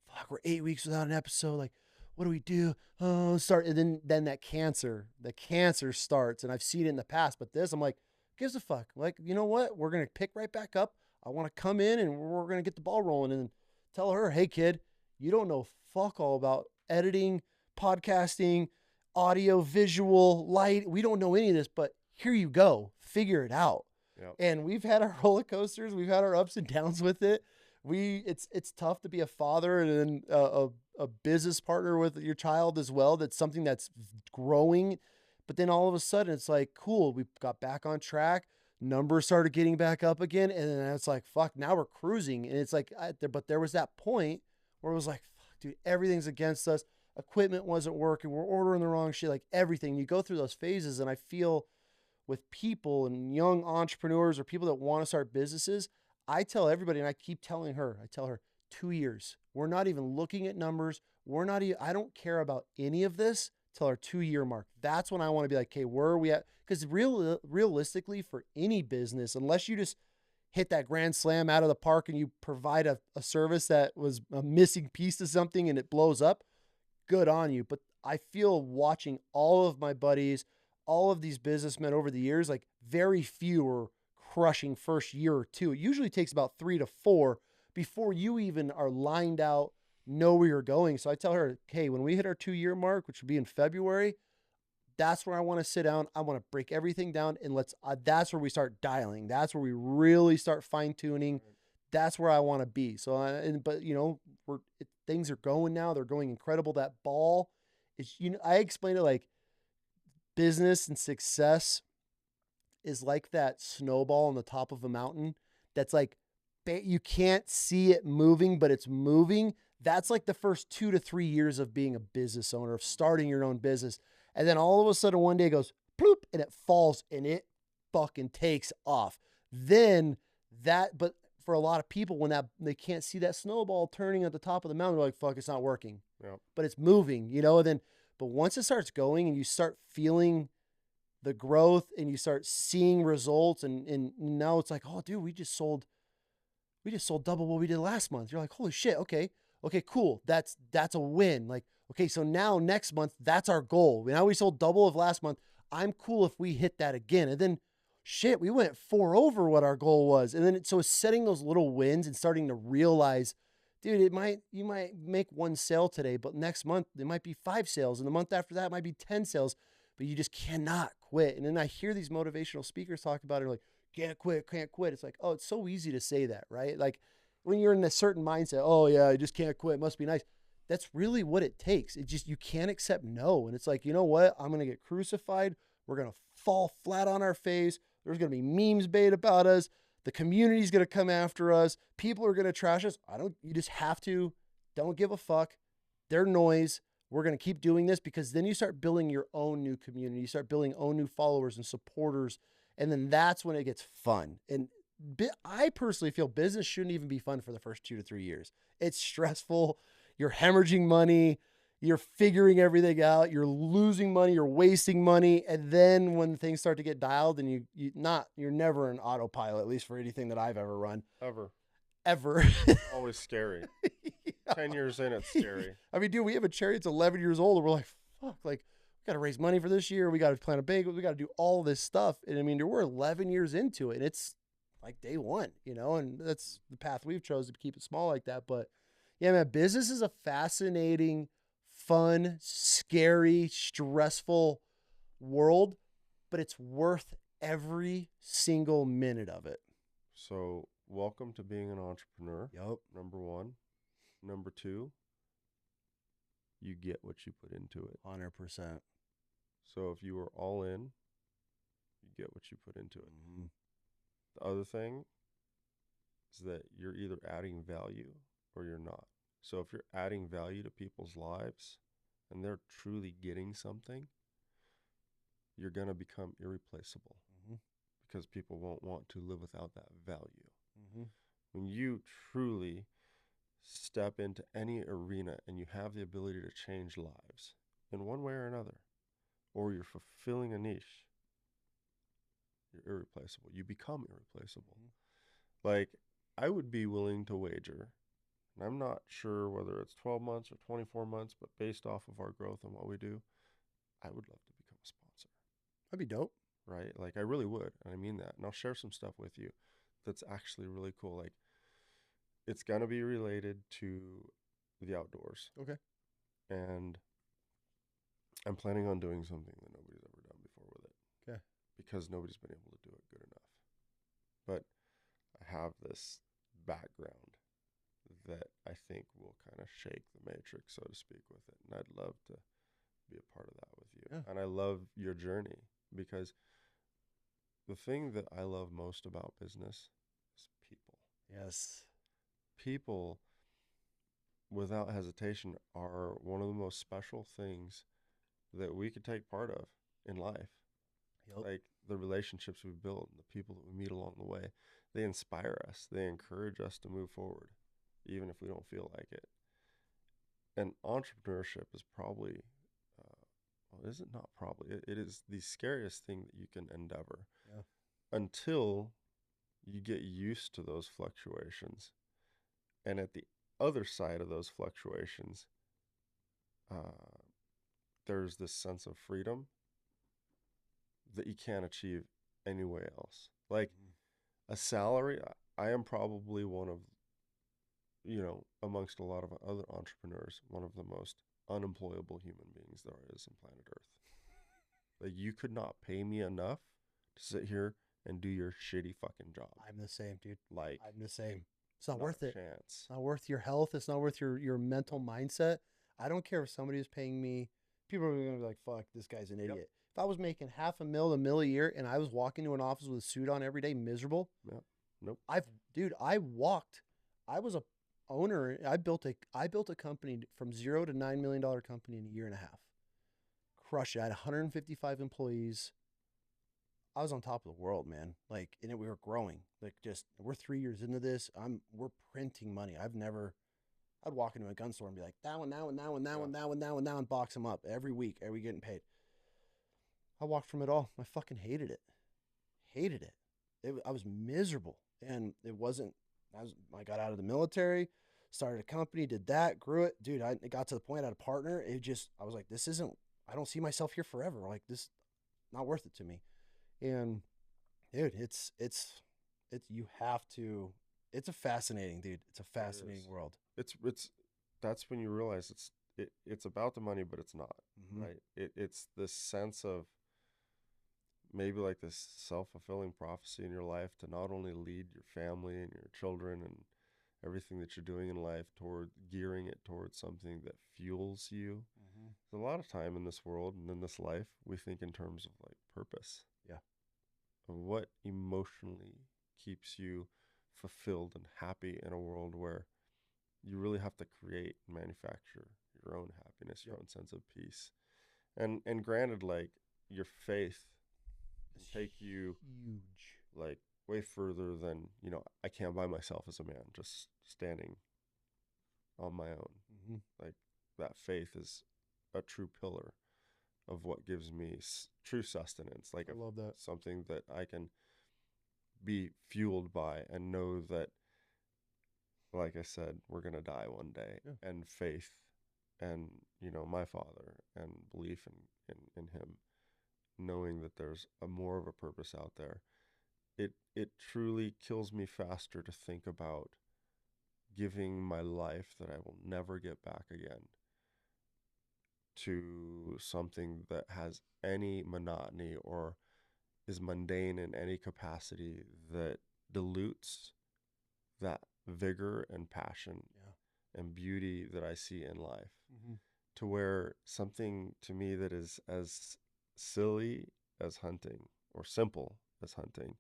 fuck, we're 8 weeks without an episode. Like, what do we do? Oh, start. And then the cancer starts. And I've seen it in the past, but this, I'm like, gives a fuck. Like, you know what? We're going to pick right back up. I want to come in and we're going to get the ball rolling and tell her, hey kid, you don't know fuck all about editing, podcasting, audio, visual, light. We don't know any of this, but here you go. Figure it out. Yep. And we've had our roller coasters. We've had our ups and downs with it. It's tough to be a father and then a business partner with your child as well. That's something that's growing, but then all of a sudden it's like, cool, we got back on track. Numbers started getting back up again, and then it's like, fuck, now we're cruising. And it's like, but there was that point where it was like, fuck, dude, everything's against us. Equipment wasn't working. We're ordering the wrong shit. Like, everything. You go through those phases, and I feel with people and young entrepreneurs or people that want to start businesses, I tell everybody, and I tell her 2 years. We're not even looking at numbers. I don't care about any of this till our 2-year mark. That's when I want to be like, okay, where are we at? Because realistically, for any business, unless you just hit that grand slam out of the park and you provide a service that was a missing piece to something and it blows up, good on you. But I feel watching all of my buddies, all of these businessmen over the years, like very few are crushing first year or two. It usually takes about 3 to 4 before you even are lined out, know where you're going. So I tell her, hey, when we hit our 2-year mark, which will be in February, that's where I want to sit down. I want to break everything down and that's where we start dialing. That's where we really start fine tuning. That's where I want to be. So, but things are going now. They're going incredible. That ball is, I explain it like business and success is like that snowball on the top of a mountain that's like, you can't see it moving, but it's moving. That's like the first 2 to 3 years of being a business owner, of starting your own business. And then all of a sudden one day it goes bloop and it falls and it fucking takes off. But for a lot of people, when they can't see that snowball turning at the top of the mountain, they're like, fuck, it's not working. Yep. But it's moving, but once it starts going and you start feeling the growth and you start seeing results and now it's like, oh dude, we just sold double what we did last month. You're like, holy shit. Okay, cool. That's a win. Like, okay, so now next month, that's our goal. Now we sold double of last month. I'm cool if we hit that again. And then shit, we went 4 over what our goal was. And then so it's setting those little wins and starting to realize, dude, you might make 1 sale today, but next month there might be 5 sales. And the month after that might be 10 sales, but you just cannot quit. And then I hear these motivational speakers talk about it like, can't quit, can't quit. It's like, oh, it's so easy to say that, right? Like when you're in a certain mindset, oh yeah, I just can't quit. It must be nice. That's really what it takes. It just, you can't accept no. And it's like, you know what? I'm going to get crucified. We're going to fall flat on our face. There's going to be memes made about us. The community's going to come after us. People are going to trash us. You just have to, don't give a fuck. They're noise. We're going to keep doing this, because then you start building your own new community. You start building own new followers and supporters. And then that's when it gets fun. And I personally feel business shouldn't even be fun for the first 2 to 3 years. It's stressful. You're hemorrhaging money. You're figuring everything out. You're losing money. You're wasting money. And then when things start to get dialed, and you're never an autopilot, at least for anything that I've ever run. Ever. Always scary. Yeah. 10 years in, it's scary. I mean, dude, we have a charity that's 11 years old, and we're like, fuck, like, we got to raise money for this year. We got to plan a banquet. We got to do all this stuff. And I mean, we're 11 years into it, and it's like day one, and that's the path we've chosen to keep it small like that. But yeah, man, business is a fascinating, fun, scary, stressful world, but it's worth every single minute of it. So welcome to being an entrepreneur. Yep. Number 1. Number 2, you get what you put into it. 100%. So if you are all in, you get what you put into it. Mm-hmm. The other thing is that you're either adding value or you're not. So if you're adding value to people's lives and they're truly getting something, you're going to become irreplaceable, mm-hmm. because people won't want to live without that value. Mm-hmm. When you truly step into any arena and you have the ability to change lives in one way or another, or you're fulfilling a niche, you're irreplaceable. You become irreplaceable. Mm-hmm. Like, I would be willing to wager, and I'm not sure whether it's 12 months or 24 months, but based off of our growth and what we do, I would love to become a sponsor. That'd be dope. Right? Like, I really would. And I mean that. And I'll share some stuff with you that's actually really cool. Like, it's going to be related to the outdoors. Okay. And I'm planning on doing something that nobody's ever done before with it. Okay. Because nobody's been able to do it good enough. But I have this background that I think will kind of shake the matrix, so to speak, with it. And I'd love to be a part of that with you. Yeah. And I love your journey, because the thing that I love most about business is people. Yes. People, without hesitation, are one of the most special things that we could take part of in life. Yep. Like the relationships we build, the people that we meet along the way, they inspire us. They encourage us to move forward, even if we don't feel like it. And entrepreneurship is probably, is it not probably? It is the scariest thing that you can endeavor. Yeah. Until you get used to those fluctuations. And at the other side of those fluctuations, there's this sense of freedom that you can't achieve anywhere else. Like a salary, I am probably one of, amongst a lot of other entrepreneurs, one of the most unemployable human beings there is on planet Earth. Like, you could not pay me enough to sit here and do your shitty fucking job. I'm the same, dude. Like, I'm the same. It's not worth it. Chance. It's not worth your health. It's not worth your mental mindset. I don't care if somebody is paying me. People are going to be like, fuck, this guy's an idiot. Yep. If I was making $500,000 to $1 million a year and I was walking to an office with a suit on every day, miserable. Yep. Nope. I was a owner. I built a company from $0 to $9 million company in a year and a half. Crushed it. I had 155 employees. I was on top of the world, man. Like, and we were growing. Like, just, we're 3 years into this. We're printing money. I'd walk into a gun store and be like, that one, and box them up every week. Are we getting paid? I walked from it all. I fucking hated it. I was miserable. And it wasn't, I got out of the military, started a company, did that, grew it. Dude, it got to the point I had a partner. I was like, I don't see myself here forever. Like this, not worth it to me. And dude, it's you have to. It's a fascinating, dude. It's a It fascinating is. world. It's that's when you realize it's about the money, but it's not, Mm-hmm. right? It's this sense of maybe like this self-fulfilling prophecy in your life to not only lead your family and your children and everything that you're doing in life toward gearing it towards something that fuels you. Mm-hmm. There's a lot of time in this world and in this life we think in terms of like purpose, Yeah. of what emotionally keeps you fulfilled and happy in a world where you really have to create and manufacture your own happiness, your Yep. own sense of peace. And granted, like your faith can It's take you huge. like way further than, I can't by myself as a man, just standing on my own. Mm-hmm. Like that faith is a true pillar of what gives me true sustenance, like I love that. something that I can be fueled by and know that, like I said, we're going to die one day. Yeah. And faith and, my father and belief in him, knowing that there's a more of a purpose out there. It truly kills me faster to think about giving my life that I will never get back again to something that has any monotony or is mundane in any capacity that dilutes that vigor and passion Yeah. and beauty that I see in life, Mm-hmm. to where something to me that is as silly as hunting or simple as hunting,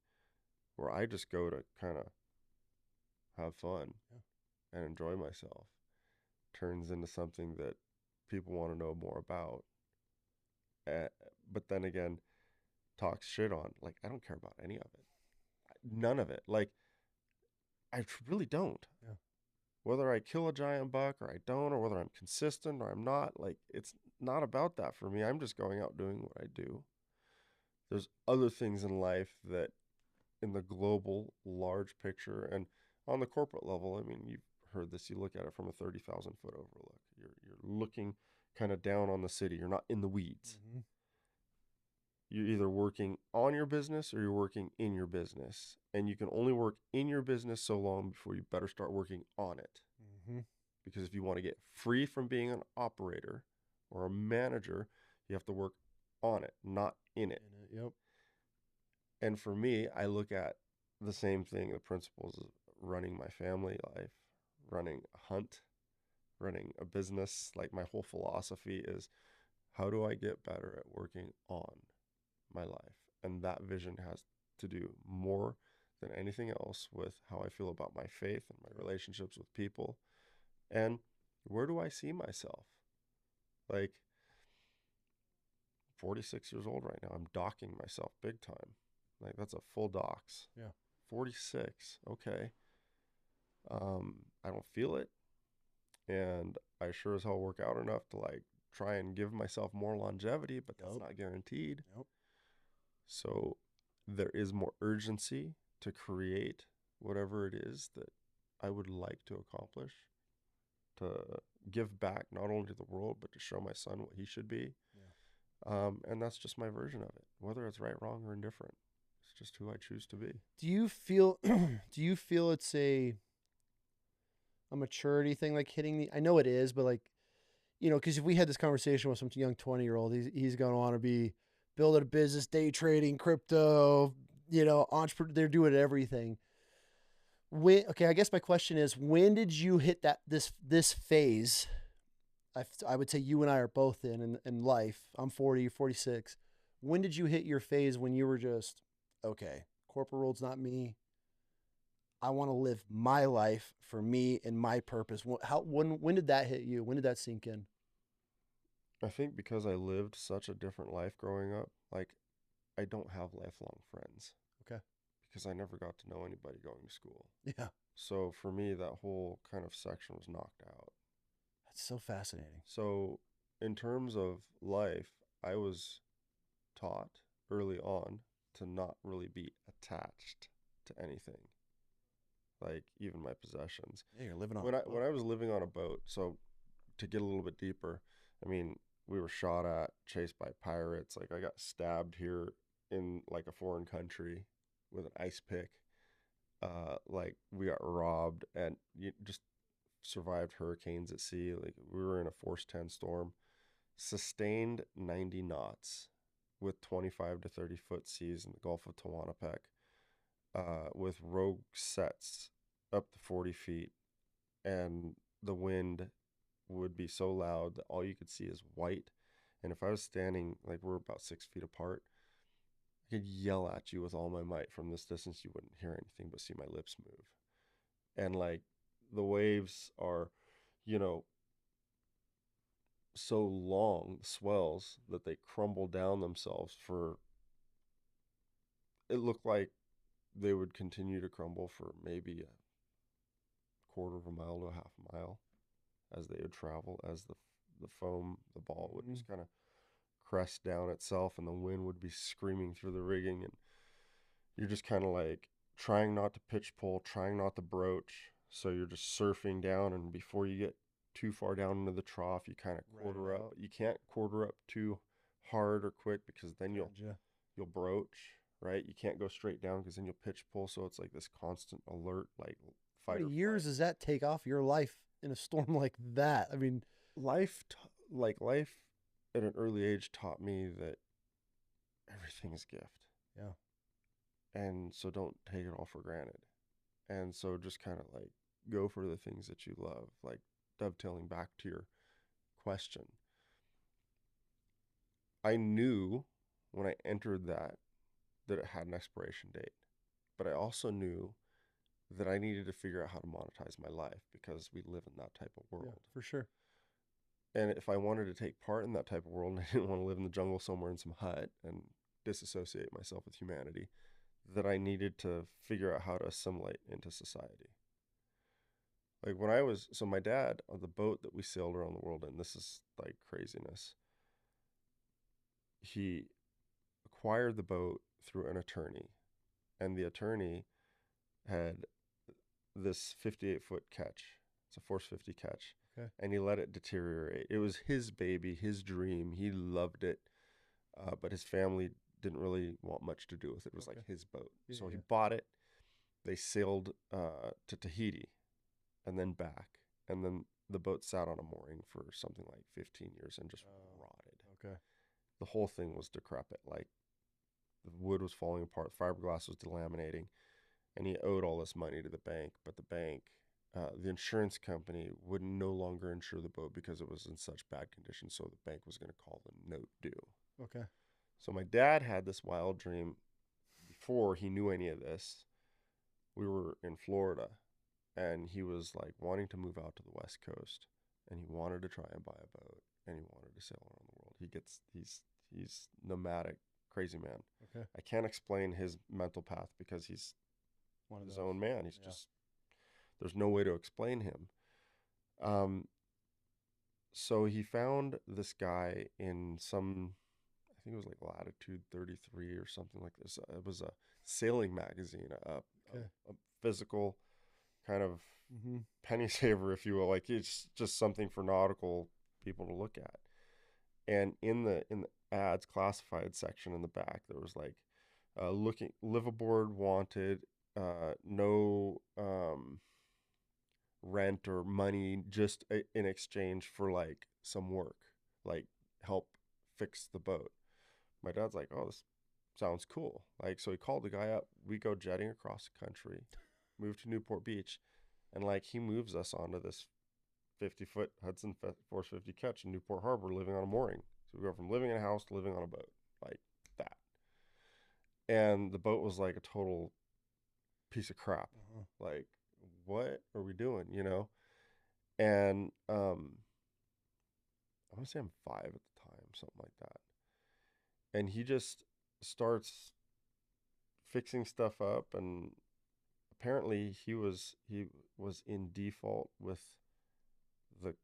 where I just go to kind of have fun Yeah. and enjoy myself, turns into something that people want to know more about. Uh, but then again, talks shit on. Like, I don't care about any of it. None of it. Like, I really don't. Yeah. Whether I kill a giant buck or I don't, or whether I'm consistent or I'm not, like, it's not about that for me. I'm just going out doing what I do. There's other things in life that, in the global, large picture, and on the corporate level, I mean, you've heard this. You look at it from a 30,000 foot overlook. You're looking kind of down on the city. You're not in the weeds. Mm-hmm. You're either working on your business or you're working in your business. And you can only work in your business so long before you better start working on it. Mm-hmm. Because if you want to get free from being an operator or a manager, you have to work on it, not in it. Yep. And for me, I look at the same thing, the principles of running my family life, running a hunt, running a business. Like my whole philosophy is, how do I get better at working on my life? And that vision has to do more than anything else with how I feel about my faith and my relationships with people. And where do I see myself? Like 46 years old right now, I'm docking myself big time. Like that's a full dox. Yeah. 46. Okay. I don't feel it. And I sure as hell work out enough to like try and give myself more longevity, but that's Yep. not guaranteed. Yep. So there is more urgency to create whatever it is that I would like to accomplish, to give back not only to the world, but to show my son what he should be. And that's just my version of it, whether it's right, wrong, or indifferent. It's just who I choose to be. Do you feel do you feel it's a maturity thing, like hitting the, I know it is, but like, because if we had this conversation with some young 20-year-old, he's going to want to be building a business, day trading, crypto, entrepreneur, they're doing everything. Okay, I guess my question is, when did you hit this phase? I would say you and I are both in life. I'm 40, 46. When did you hit your phase when you were just, okay, corporate world's not me. I want to live my life for me and my purpose. When did that hit you? When did that sink in? I think because I lived such a different life growing up, like I don't have lifelong friends Okay. because I never got to know anybody going to school. Yeah. So for me, that whole kind of section was knocked out. That's so fascinating. So in terms of life, I was taught early on to not really be attached to anything, like even my possessions. Yeah, you're living on When I a when boat. I was living on a boat, so to get a little bit deeper, I mean, we were shot at, chased by pirates. Like I got stabbed here in like a foreign country with an ice pick. Like we got robbed and you just survived hurricanes at sea. Like we were in a force 10 storm, sustained 90 knots with 25 to 30 foot seas in the Gulf of Tewanapek, with rogue sets up to 40 feet, and the wind would be so loud that all you could see is white. And if I was standing, like we're about 6 feet apart, I could yell at you with all my might from this distance. You wouldn't hear anything but see my lips move. And like the waves are, you know, so long, swells, that they crumble down themselves for, it looked like they would continue to crumble for maybe a quarter of a mile to a half a mile as they would travel, as the foam, the ball would just kind of crest down itself, and the wind would be screaming through the rigging, and you're just kind of like trying not to pitch pull, trying not to broach. So you're just surfing down, and before you get too far down into the trough, you kind of quarter up. You can't quarter up too hard or quick because then you'll broach, right? You can't go straight down because then you'll pitch pull. So it's like this constant alert, like How fight or many years flight. does that take off your life in a storm like that? I mean, Life at an early age taught me that everything is gift. yeah. And so don't take it all for granted. And so just kind of like go for the things that you love, like dovetailing back to your question. I knew when I entered that it had an expiration date, but I also knew that I needed to figure out how to monetize my life because we live in that type of world. Yeah, for sure. And if I wanted to take part in that type of world and I didn't want to live in the jungle somewhere in some hut and disassociate myself with humanity, that I needed to figure out how to assimilate into society. Like when I was, so my dad on the boat that we sailed around the world in, this is like craziness. He acquired the boat through an attorney, and the attorney had this 58-foot catch. It's a Force 50 catch. Okay. And he let it deteriorate. It was his baby, his dream. He loved it. But his family didn't really want much to do with it. It was like his boat. So he bought it. They sailed to Tahiti and then back. And then the boat sat on a mooring for something like 15 years and just rotted. Okay. The whole thing was decrepit. Like the wood was falling apart, fiberglass was delaminating, and he owed all this money to the bank. But the bank, the insurance company, would no longer insure the boat because it was in such bad condition. So the bank was going to call the note due. Okay. So my dad had this wild dream before he knew any of this. We were in Florida, and he was like wanting to move out to the West Coast, and he wanted to try and buy a boat, and he wanted to sail around the world. He's nomadic, crazy man. Okay. I can't explain his mental path because he's One of his those. own man. He's just, there's no way to explain him. So he found this guy in some, I think it was like latitude 33 or something like this. It was a sailing magazine, a physical kind of penny saver, if you will. Like it's just something for nautical people to look at. And in the ads classified section in the back, there was like live aboard wanted, no rent or money, just in exchange for like some work, like help fix the boat. My dad's like, oh, this sounds cool. Like, so he called the guy up. We go jetting across the country, move to Newport Beach, and like he moves us onto this 50-foot Hudson Force 50 catch in Newport Harbor, living on a mooring. So we go from living in a house to living on a boat, like that. And the boat was like a total piece of crap. Like, what are we doing, you know? And I want to say I'm 5 at the time, something like that. And he just starts fixing stuff up, and apparently he was in default with the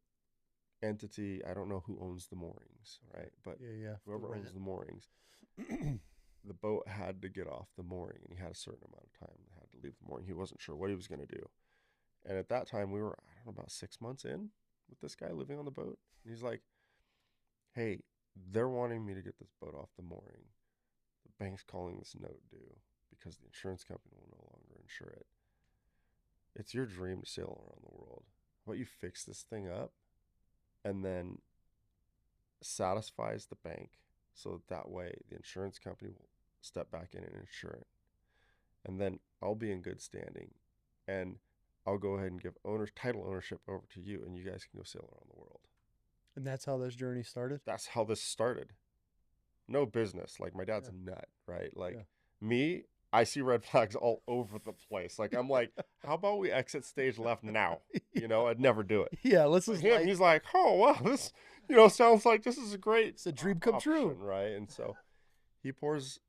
entity. I don't know who owns the moorings, right? But whoever owns the moorings, the boat had to get off the mooring, and he had a certain amount of time and had to leave the mooring. He wasn't sure what he was going to do. And at that time, we were, I don't know, about 6 months in with this guy living on the boat. And he's like, hey, they're wanting me to get this boat off the mooring. The bank's calling this note due because the insurance company will no longer insure it. It's your dream to sail around the world. How about you fix this thing up and then satisfies the bank so that way the insurance company will step back in and insure it. And then I'll be in good standing and I'll go ahead and give title ownership over to you and you guys can go sail around the world. And that's how this journey started? That's how this started. No business. Like my dad's a nut, right? Like me, I see red flags all over the place. Like I'm like, how about we exit stage left now? You know, I'd never do it. Yeah, let's But just him, he's like, oh wow, this sounds like this is a great it's a dream come true, right? And so he pours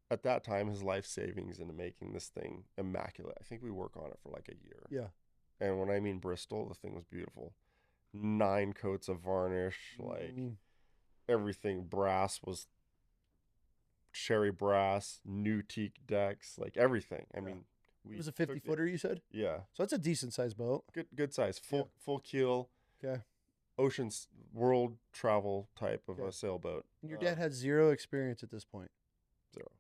at that time his life savings into making this thing immaculate. I think we work on it for like a year. Yeah. And when I mean Bristol, the thing was beautiful. 9 coats of varnish, like everything brass was cherry brass, new teak decks, like everything. I mean, it was a 50-footer, you said? Yeah. So that's a decent sized boat. Good size, full keel. Okay. Ocean's world travel type of a sailboat. And your dad had zero experience at this point. Zero.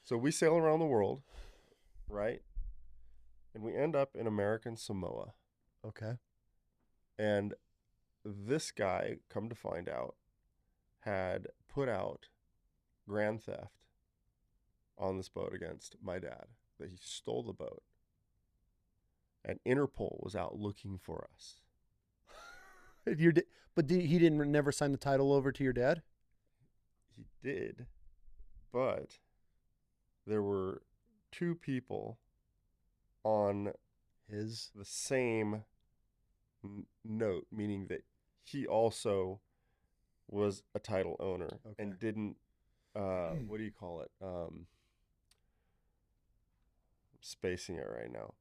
So we sail around the world, right? And we end up in American Samoa. Okay. And this guy, come to find out, had put out grand theft on this boat against my dad, that he stole the boat. And Interpol was out looking for us. But he didn't never sign the title over to your dad? He did, but there were 2 people on the same note, meaning that he also was a title owner and didn't what do you call it? Spacing it right now.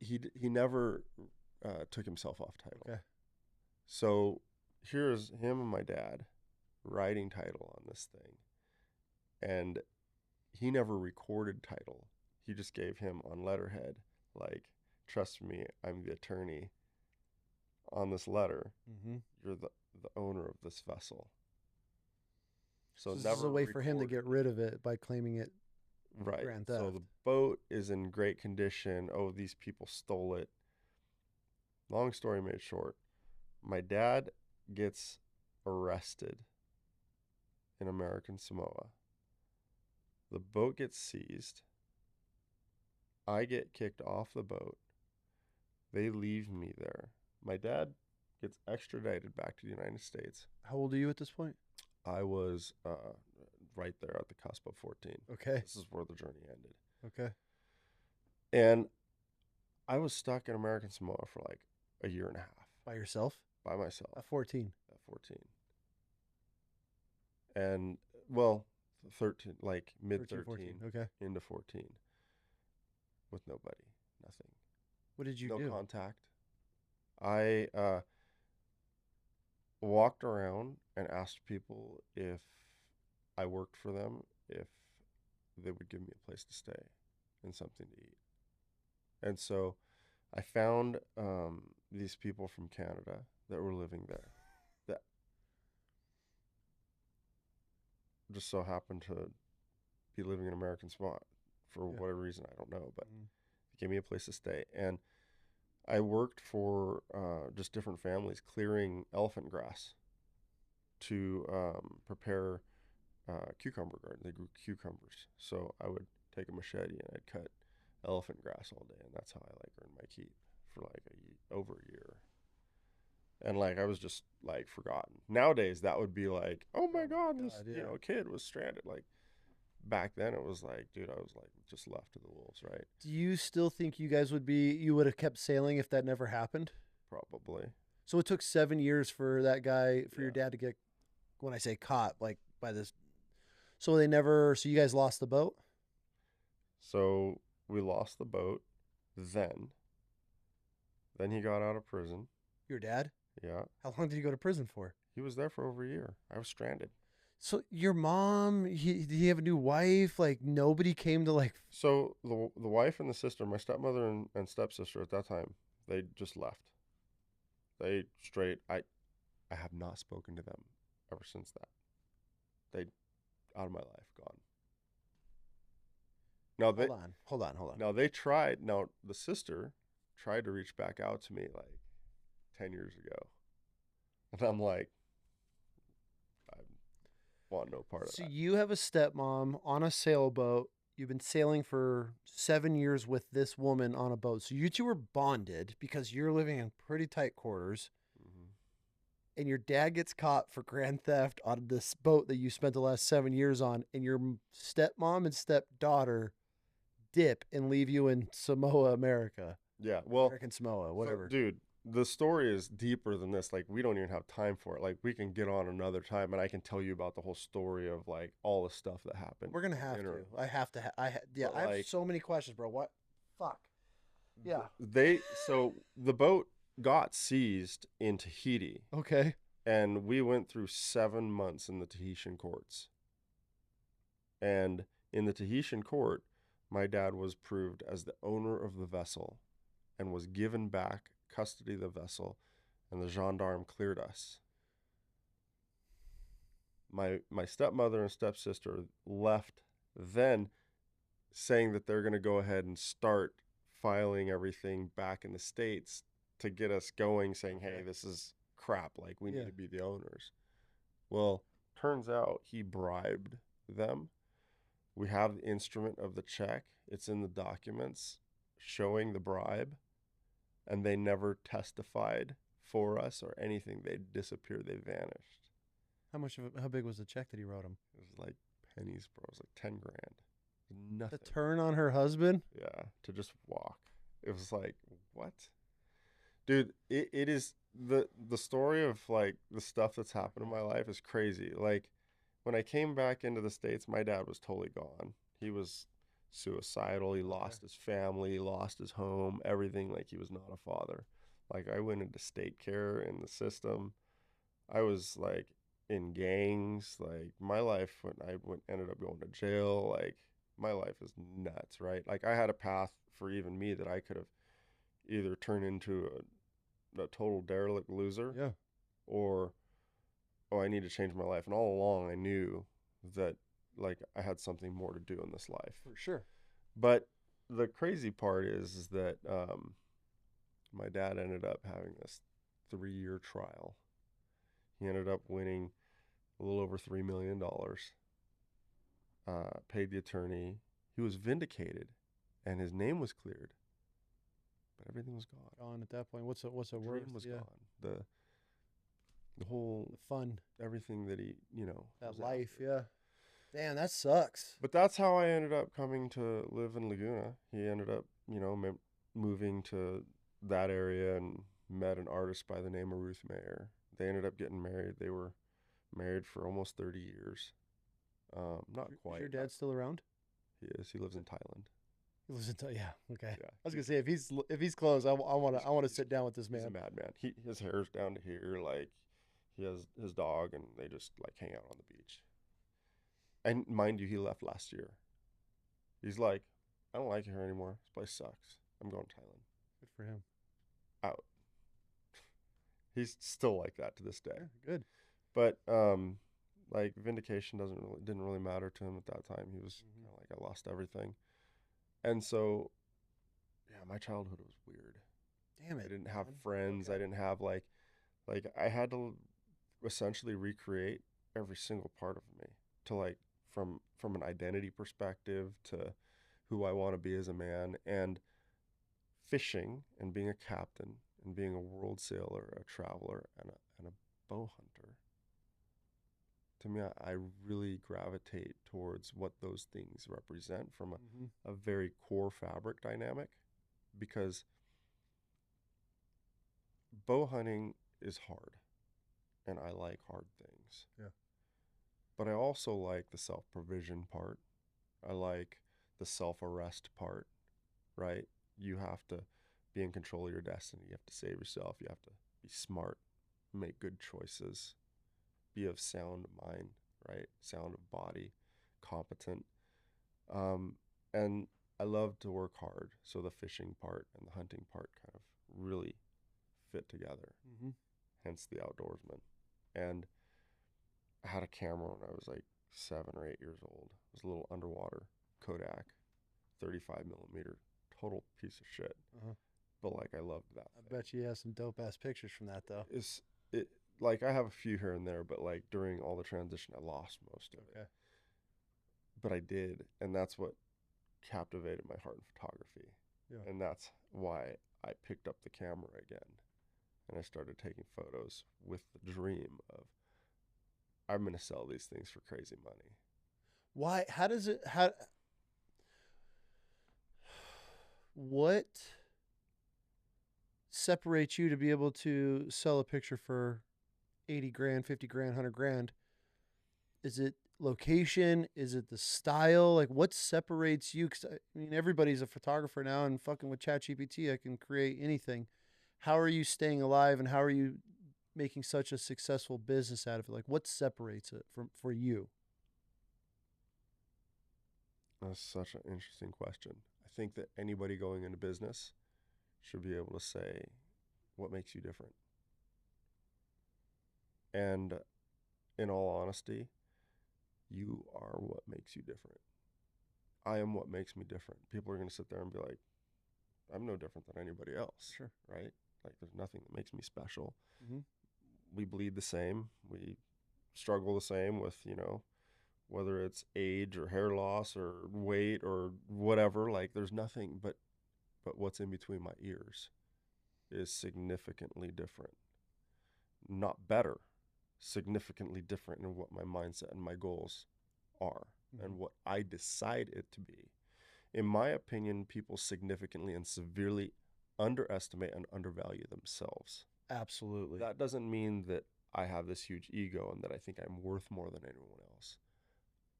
He never took himself off title. Okay. So here's him and my dad riding title on this thing, and he never recorded title. He just gave him on letterhead, like, trust me, I'm the attorney on this letter. You're the owner of this vessel. So this is a way for him to get rid of it by claiming it grand theft. So the boat is in great condition. Oh, these people stole it. Long story made short, my dad gets arrested in American Samoa. The boat gets seized. I get kicked off the boat. They leave me there. My dad gets extradited back to the United States. How old are you at this point? I was right there at the cusp of 14. Okay. This is where the journey ended. Okay. And I was stuck in American Samoa for like a year and a half. By yourself? By myself. At 14? At 14. And, well, 13, like mid-13. Okay. Into 14. With nobody. Nothing. What did you do? No contact. I walked around and asked people if I worked for them, if they would give me a place to stay and something to eat. And so I found these people from Canada that were living there that just so happened to be living in American Samoa for whatever reason, I don't know, but they gave me a place to stay. And I worked for just different families clearing elephant grass to prepare cucumber garden. They grew cucumbers. So I would take a machete and I'd cut elephant grass all day. And that's how I like earned my keep for like over a year. And like I was just like forgotten. Nowadays that would be like, oh my God, this kid was stranded. Like back then it was like, dude, I was like just left to the wolves, right? Do you still think you guys you would have kept sailing if that never happened? Probably. So it took 7 years for that guy, for your dad to get, when I say caught, like by this. So so you guys lost the boat? So we lost the boat then. Then he got out of prison. Your dad? Yeah. How long did he go to prison for? He was there for over a year. I was stranded. So your mom, did he have a new wife? Like nobody came to like. So the wife and the sister, my stepmother and stepsister at that time, they just left. They straight. I have not spoken to them ever since that. They out of my life, gone. Now they Hold on. now they tried. Now the sister tried to reach back out to me like 10 years ago, and I'm like, I want no part of So that. you have a stepmom on a sailboat. You've been sailing for 7 years with this woman on a boat. So you two were bonded because you're living in pretty tight quarters. Hmm. And your dad gets caught for grand theft on this boat that you spent the last 7 years on. And your stepmom and stepdaughter dip and leave you in Samoa, America. Yeah, well, American Samoa, so whatever. dude, the story is deeper than this. Like, we don't even have time for it. Like, we can get on another time, and I can tell you about the whole story of like all the stuff that happened. We're gonna in the have to. interim. I have to. Yeah. But I have like, so many questions, bro. What? Fuck. Yeah. so the boat got seized in Tahiti, Okay. and we went through 7 months in the Tahitian courts. And in the Tahitian court, my dad was proved as the owner of the vessel and was given back custody of the vessel, and the gendarme cleared us. My stepmother and stepsister left then, saying that they're going to go ahead and start filing everything back in the States to get us going, saying, hey, this is crap, like we Yeah. need to be the owners. Well, turns out he bribed them. We have the instrument of the check, it's in the documents showing the bribe, and they never testified for us or anything. They disappeared, they vanished. How big was the check that he wrote him? It was like pennies, bro. It was like 10 grand. The Nothing. turn on her husband? Yeah, to just walk. It was like, what? Dude, it is the story of like the stuff that's happened in my life is crazy. Like, when I came back into the States, my dad was totally gone. He was suicidal. He lost his family, he lost his home, everything. Like, he was not a father. Like, I went into state care in the system. I was like in gangs. Like, my life, when ended up going to jail, like, my life is nuts, right? Like, I had a path for even me that I could have either turned into a total derelict loser, Yeah. or, oh, I need to change my life. And all along I knew that like I had something more to do in this life. For sure. But the crazy part is that my dad ended up having this 3 year trial. He ended up winning a little over $3 million. Paid the attorney. He was vindicated, and his name was cleared, but everything was gone. Gone at that point. What's a The word? dream was Yeah. gone. The whole The fun. everything that he That was life. after. Yeah. Damn, that sucks. But that's how I ended up coming to live in Laguna. He ended up moving to that area and met an artist by the name of Ruth Mayer. They ended up getting married. They were married for almost 30 years. Not Is quite. your dad still around? He is. He lives in Thailand. He lives in. Yeah. Okay. Yeah. I was gonna say if he's close, I want to sit down with this He's a man. madman. His hair's down to here. Like, he has his dog, and they just like hang out on the beach. And mind you, he left last year. He's like, I don't like it here anymore. This place sucks. I'm going to Thailand. Good for him. Out. He's still like that to this day. Yeah, good. But like, vindication didn't really matter to him at that time. He was kind of like, I lost everything. And so, yeah, my childhood was weird. Damn it. I didn't have man. friends. Okay. I didn't have like I had to essentially recreate every single part of me to like from an identity perspective to who I want to be as a man. And fishing and being a captain and being a world sailor, a traveler, and a bow hunter, to me, I really gravitate towards what those things represent from a very core fabric dynamic, because bow hunting is hard and I like hard things. Yeah. But I also like the self provision part. I like the self arrest part, right? You have to be in control of your destiny. You have to save yourself. You have to be smart, make good choices, be of sound mind, right? Sound of body, competent. And I love to work hard. So the fishing part and the hunting part kind of really fit together. Mm-hmm. Hence the outdoorsman. And I had a camera when I was like 7 or 8 years old. It was a little underwater Kodak, 35 millimeter, total piece of shit. Uh-huh. But like I loved that I thing. bet you have some dope ass pictures from that though. It's it like I have a few here and there, but like during all the transition, I lost most of it. Okay. But I did, and that's what captivated my heart in photography, Yeah. and that's why I picked up the camera again, and I started taking photos with the dream of I'm gonna sell these things for crazy money. Why? How does it? How? What separates you to be able to sell a picture for 80 grand, 50 grand, 100 grand? Is it location? Is it the style? Like, what separates you? Because I mean, everybody's a photographer now, and fucking with ChatGPT, I can create anything. How are you staying alive, and how are you making such a successful business out of it? Like, what separates it from for you? That's such an interesting question. I think that anybody going into business should be able to say what makes you different. And in all honesty, you are what makes you different. I am what makes me different. People are going to sit there and be like, I'm no different than anybody else, Sure. right? Like, there's nothing that makes me special. Mm-hmm. We bleed the same. We struggle the same with, whether it's age or hair loss or weight or whatever. Like, there's nothing but what's in between my ears is significantly different. Not better, significantly different in what my mindset and my goals are and what I decide it to be. In my opinion, people significantly and severely underestimate and undervalue themselves. Absolutely. That doesn't mean that I have this huge ego and that I think I'm worth more than anyone else.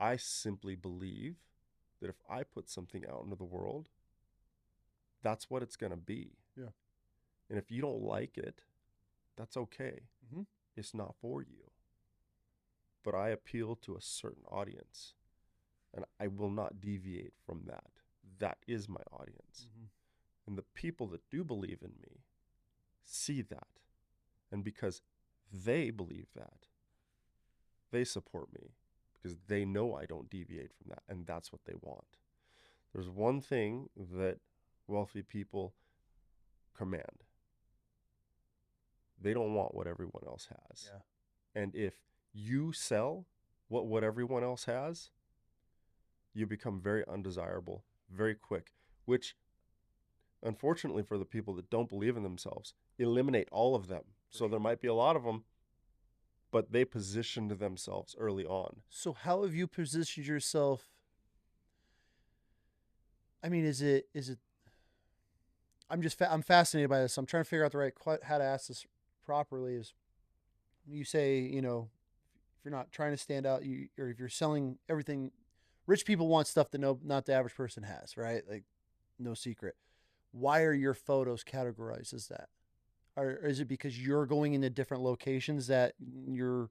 I simply believe that if I put something out into the world, that's what it's going to be. Yeah. And if you don't like it, that's okay. Mm-hmm. It's not for you. But I appeal to a certain audience, and I will not deviate from that. That is my audience. Mm-hmm. And the people that do believe in me see that. And because they believe that, they support me because they know I don't deviate from that. And that's what they want. There's one thing that wealthy people command, they don't want what everyone else has. Yeah. And if you sell what everyone else has, you become very undesirable very quick, which unfortunately for the people that don't believe in themselves, eliminate all of them. So there might be a lot of them, but they positioned themselves early on. So how have you positioned yourself? I mean, is it? I'm fascinated by this. I'm trying to figure out the right how to ask this properly. Is you say if you're not trying to stand out, or if you're selling everything, rich people want stuff that not the average person has, right? Like no secret. Why are your photos categorized as that? Or is it because you're going into different locations that you're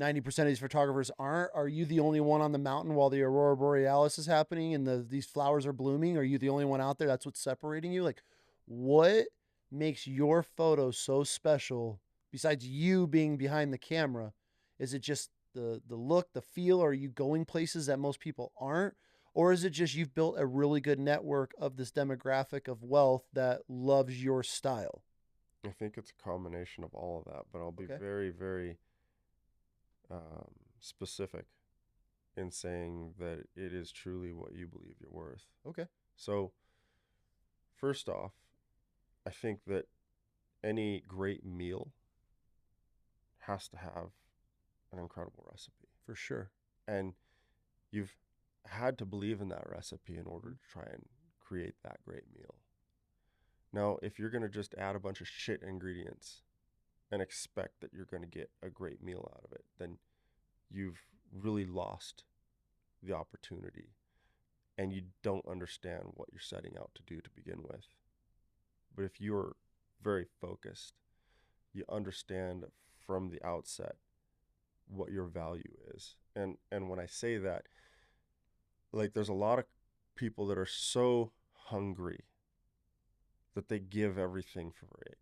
90% of these photographers aren't? Are you the only one on the mountain while the aurora borealis is happening and these flowers are blooming? Are you the only one out there? That's what's separating you. Like, what makes your photo so special besides you being behind the camera? Is it just the look, the feel? Are you going places that most people aren't? Or is it just you've built a really good network of this demographic of wealth that loves your style? I think it's a combination of all of that, but I'll be Okay. very, very specific in saying that it is truly what you believe you're worth. Okay. So, first off, I think that any great meal has to have an incredible recipe. For sure. And you've had to believe in that recipe in order to try and create that great meal. Now, if you're going to just add a bunch of shit ingredients and expect that you're going to get a great meal out of it, then you've really lost the opportunity and you don't understand what you're setting out to do to begin with. But if you're very focused, you understand from the outset what your value is. And when I say that, like there's a lot of people that are so hungry that they give everything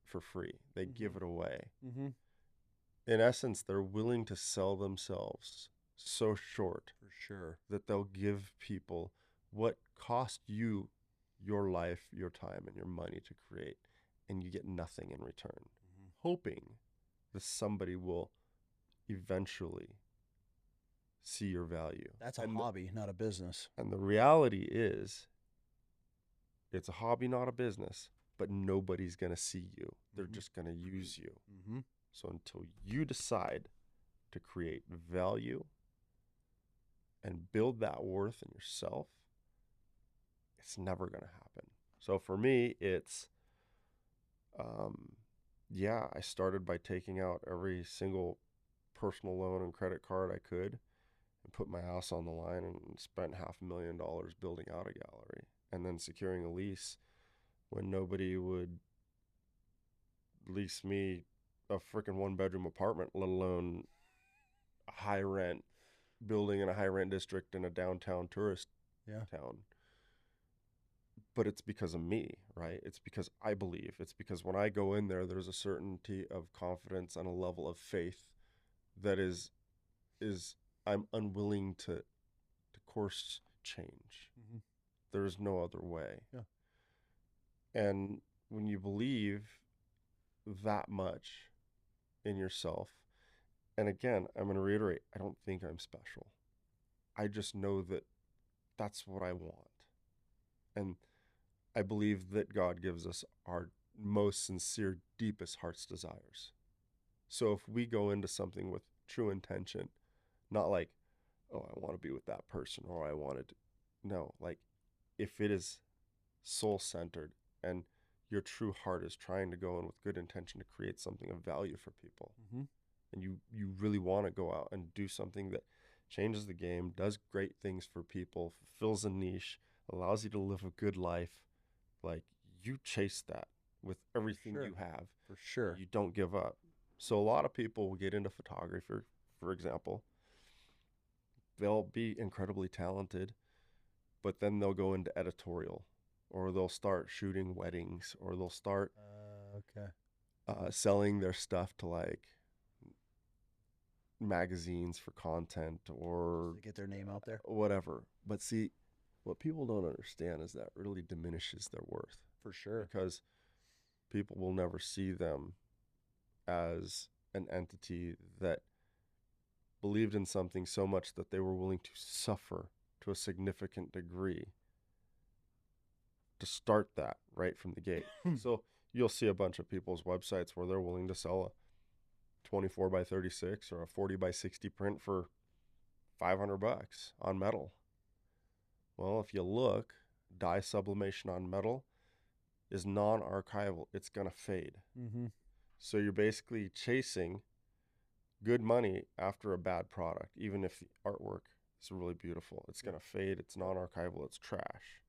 for free. They give it away. Mm-hmm. in essence, they're willing to sell themselves so short For sure. that they'll give people what cost you your life, your time, and your money to create, and you get nothing in return, hoping that somebody will eventually see your value. That's a hobby, not a business. And the reality is, it's a hobby, not a business, but nobody's going to see you. They're just going to use you. So until you decide to create value and build that worth in yourself, it's never going to happen. So for me, it's, yeah, I started by taking out every single personal loan and credit card I could and put my house on the line and spent $500,000 building out a gallery and then securing a lease when nobody would lease me a freaking 1-bedroom apartment, let alone a high rent building in a high rent district in a downtown tourist town. But it's because of me, right? It's because I believe. It's because when I go in there, there's a certainty of confidence and a level of faith that is I'm unwilling to course change. There's no other way. And when you believe that much in yourself, and again, I'm going to reiterate, I don't think I'm special. I just know that that's what I want. And I believe that God gives us our most sincere, deepest heart's desires. So if we go into something with true intention, not like, oh, I want to be with that person or I wanted to. No, like if it is soul centered and your true heart is trying to go in with good intention to create something of value for people, and you really want to go out and do something that changes the game, does great things for people, fulfills a niche, allows you to live a good life, like you chase that with everything you have. For sure. You don't give up. So a lot of people will get into photography, for example. They'll be incredibly talented, but then they'll go into editorial, or they'll start shooting weddings, or they'll start selling their stuff to like magazines for content or get their name out there, whatever. But see, what people don't understand is that really diminishes their worth. For sure. Because people will never see them as an entity that believed in something so much that they were willing to suffer to a significant degree to start that right from the gate. So you'll see a bunch of people's websites where they're willing to sell a 24 by 36 or a 40 by 60 print for $500 on metal. Well, if you look, dye sublimation on metal is non-archival. It's going to fade. So you're basically chasing good money after a bad product, even if the artwork is really beautiful. It's going to fade. It's non-archival. It's trash.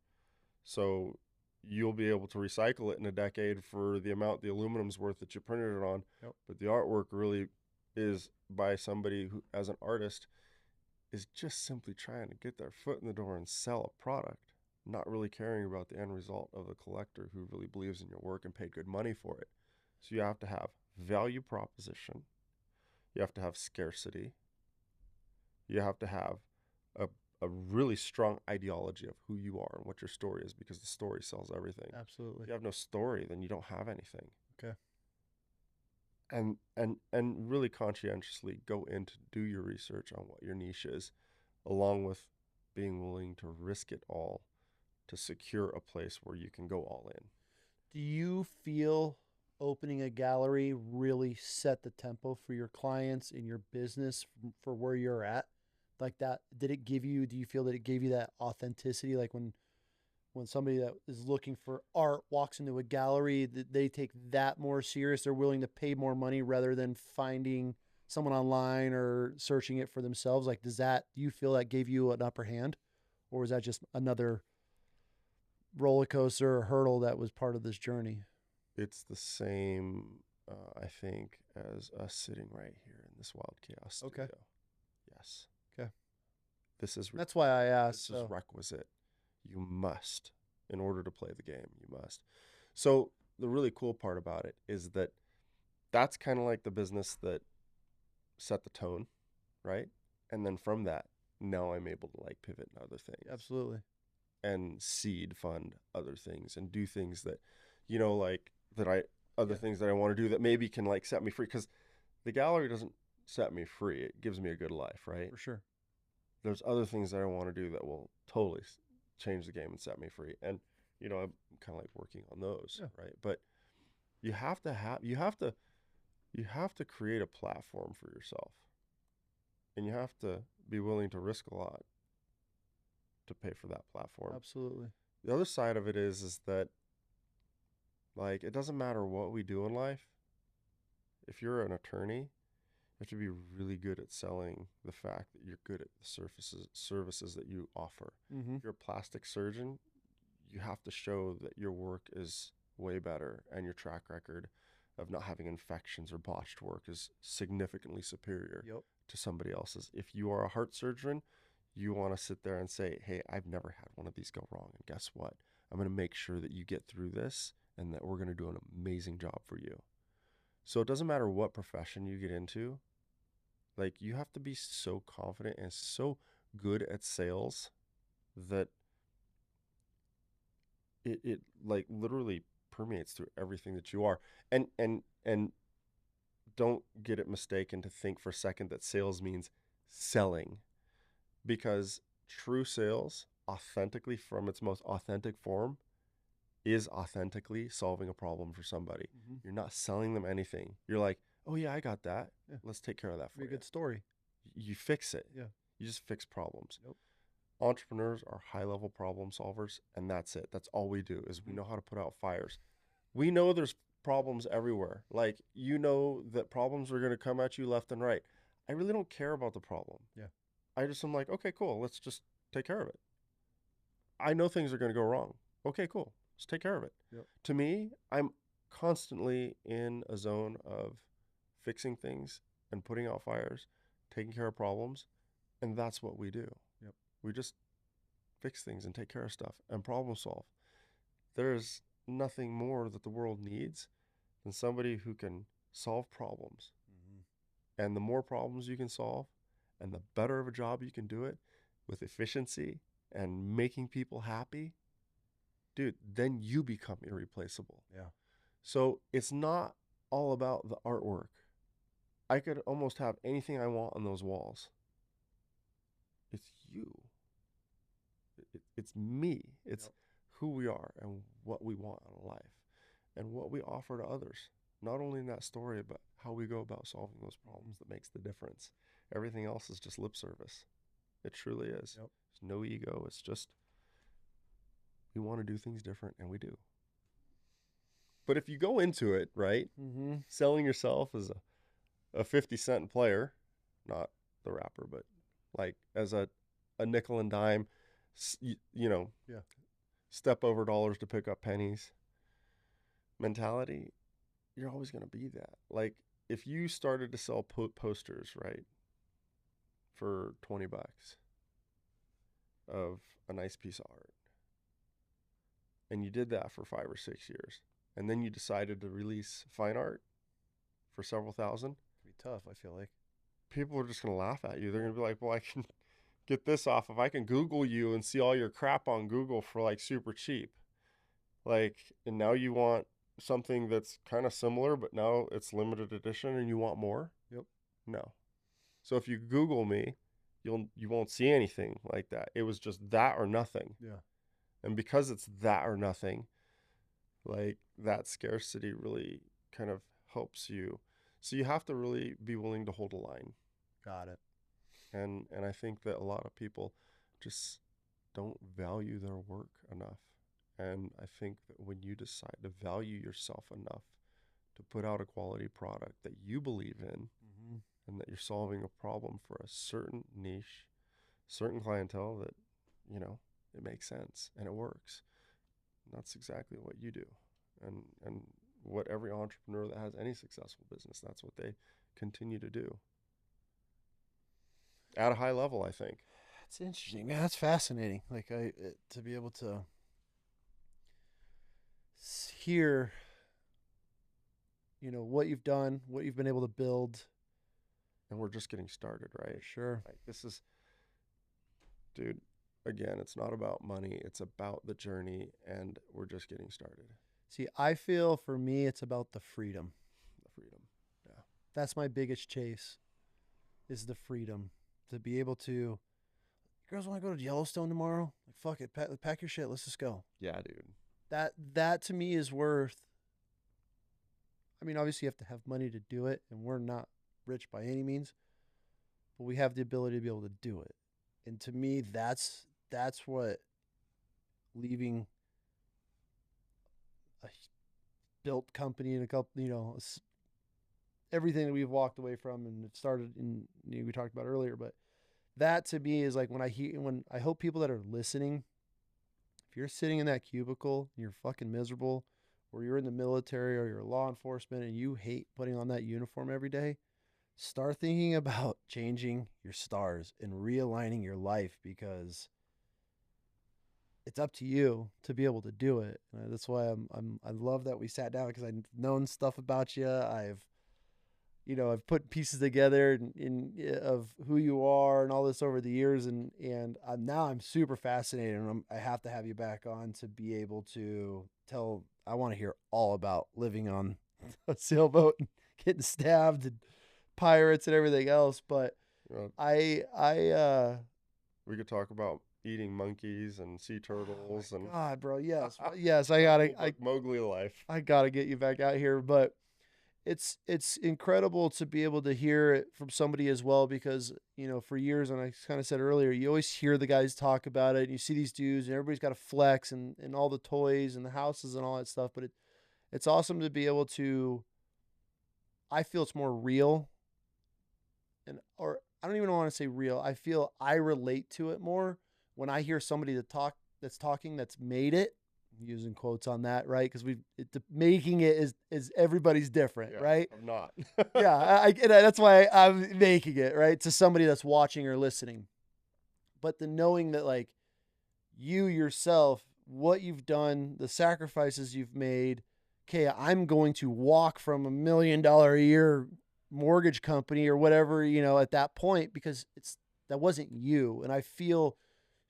So you'll be able to recycle it in a decade for the amount the aluminum's worth that you printed it on. But the artwork really is by somebody who, as an artist, is just simply trying to get their foot in the door and sell a product, not really caring about the end result of a collector who really believes in your work and paid good money for it. So you have to have value proposition. You have to have scarcity. You have to have a really strong ideology of who you are and what your story is, because the story sells everything. Absolutely. If you have no story, then you don't have anything. Okay. And really conscientiously go in to do your research on what your niche is, along with being willing to risk it all to secure a place where you can go all in. Do you feel opening a gallery really set the tempo for your clients in your business for where you're at? Like that, do you feel that it gave you that authenticity? Like when somebody that is looking for art walks into a gallery, that they take that more serious, they're willing to pay more money rather than finding someone online or searching it for themselves. Like, do you feel that gave you an upper hand, or was that just another roller coaster or hurdle that was part of this journey? It's the same, I think, as us sitting right here in this Wild Chaos studio. Okay. Yes. Okay. That's why I asked. This is requisite. You must, in order to play the game, you must. So the really cool part about it is that that's kind of like the business that set the tone, right? And then from that, now I'm able to like pivot in other things. Absolutely. And seed fund other things and do things that, you know, like that I, other things that I want to do that maybe can like set me free. Because the gallery doesn't set me free. It gives me a good life, right? For sure. There's other things that I want to do that will totally change the game and set me free. And, you know, I'm kind of like working on those, right? But you have to create a platform for yourself. And you have to be willing to risk a lot to pay for that platform. Absolutely. The other side of it is that like it doesn't matter what we do in life. If you're an attorney, you have to be really good at selling the fact that you're good at the services that you offer. Mm-hmm. If you're a plastic surgeon, you have to show that your work is way better and your track record of not having infections or botched work is significantly superior to somebody else's. If you are a heart surgeon, you want to sit there and say, hey, I've never had one of these go wrong. And guess what? I'm going to make sure that you get through this and that we're going to do an amazing job for you. So it doesn't matter what profession you get into. Like you have to be so confident and so good at sales that it like literally permeates through everything that you are. And don't get it mistaken to think for a second that sales means selling. Because true sales, authentically from its most authentic form, is authentically solving a problem for somebody. Mm-hmm. You're not selling them anything. You're like, oh yeah, I got that. Yeah. Let's take care of that for you. Be a good story. You fix it. Yeah. You just fix problems. Yep. Entrepreneurs are high-level problem solvers, and that's it. That's all we do is we know how to put out fires. We know there's problems everywhere. Like, you know that problems are going to come at you left and right. I really don't care about the problem. Yeah. I just am like, okay, cool. Let's just take care of it. I know things are going to go wrong. Okay, cool. Let's take care of it. Yep. To me, I'm constantly in a zone of fixing things and putting out fires, taking care of problems, and that's what we do. Yep. We just fix things and take care of stuff and problem solve. There's nothing more that the world needs than somebody who can solve problems. Mm-hmm. And the more problems you can solve and the better of a job you can do it with efficiency and making people happy, dude, then you become irreplaceable. Yeah. So it's not all about the artwork. I could almost have anything I want on those walls. It's you. It's me. It's who we are and what we want in life and what we offer to others. Not only in that story, but how we go about solving those problems that makes the difference. Everything else is just lip service. It truly is. Yep. There's no ego. It's just we want to do things different, and we do. But if you go into it, right, selling yourself as a 50-cent player, not the rapper, but like as a nickel and dime, you know, step over dollars to pick up pennies mentality, you're always going to be that. Like if you started to sell posters, right, for $20 of a nice piece of art, and you did that for 5 or 6 years, and then you decided to release fine art for several thousand, it'd be tough, I feel like. People are just going to laugh at you. They're going to be like, well, I can get this off if I can Google you and see all your crap on Google for like super cheap. Like, and now you want something that's kind of similar, but now it's limited edition and you want more? Yep. No. So if you Google me, you won't see anything like that. It was just that or nothing. Yeah. And because it's that or nothing, like that scarcity really kind of helps you. So you have to really be willing to hold a line. Got it. And I think that a lot of people just don't value their work enough. And I think that when you decide to value yourself enough to put out a quality product that you believe in, and that you're solving a problem for a certain niche, certain clientele, that, you know, it makes sense and it works. And that's exactly what you do. And what every entrepreneur that has any successful business, that's what they continue to do. At a high level, I think. That's interesting, man. That's fascinating. Like to be able to hear, you know, what you've done, what you've been able to build, and we're just getting started, right? Sure. Like this is, dude, again, it's not about money, it's about the journey, and we're just getting started. See, I feel for me, it's about the freedom. The freedom. Yeah. That's my biggest chase, is the freedom to be able to. Girls want to go to Yellowstone tomorrow? Like, fuck it, pack your shit. Let's just go. Yeah, dude. That to me is worth. I mean, obviously you have to have money to do it, and we're not rich by any means, but we have the ability to be able to do it. And to me, that's what leaving a built company and a couple, everything that we've walked away from, and it started in, we talked about earlier, but that to me is like when I hope people that are listening, if you're sitting in that cubicle and you're fucking miserable, or you're in the military or you're law enforcement and you hate putting on that uniform every day, start thinking about changing your stars and realigning your life, because it's up to you to be able to do it. And that's why I love that we sat down, because I've known stuff about you. I've put pieces together of who you are and all this over the years, and now I'm super fascinated, and I have to have you back on to be able to tell. I want to hear all about living on a sailboat and getting stabbed and pirates and everything else. But we could talk about eating monkeys and sea turtles and God, bro, yes, yes, I Mowgli life. I gotta get you back out here, but it's incredible to be able to hear it from somebody as well, because for years, and I kind of said earlier, you always hear the guys talk about it, and you see these dudes and everybody's got a flex and all the toys and the houses and all that stuff, but it's awesome to be able to. I feel it's more real, or I don't even want to say real. I feel I relate to it more when I hear somebody that's made it, using quotes on that, right? Because making it is everybody's different, right? I'm not. Yeah, that's why I'm making it, right, to somebody that's watching or listening. But the knowing that, like, you yourself, what you've done, the sacrifices you've made. Okay, I'm going to walk from $1 million a year mortgage company or whatever, at that point, because that wasn't you. And I feel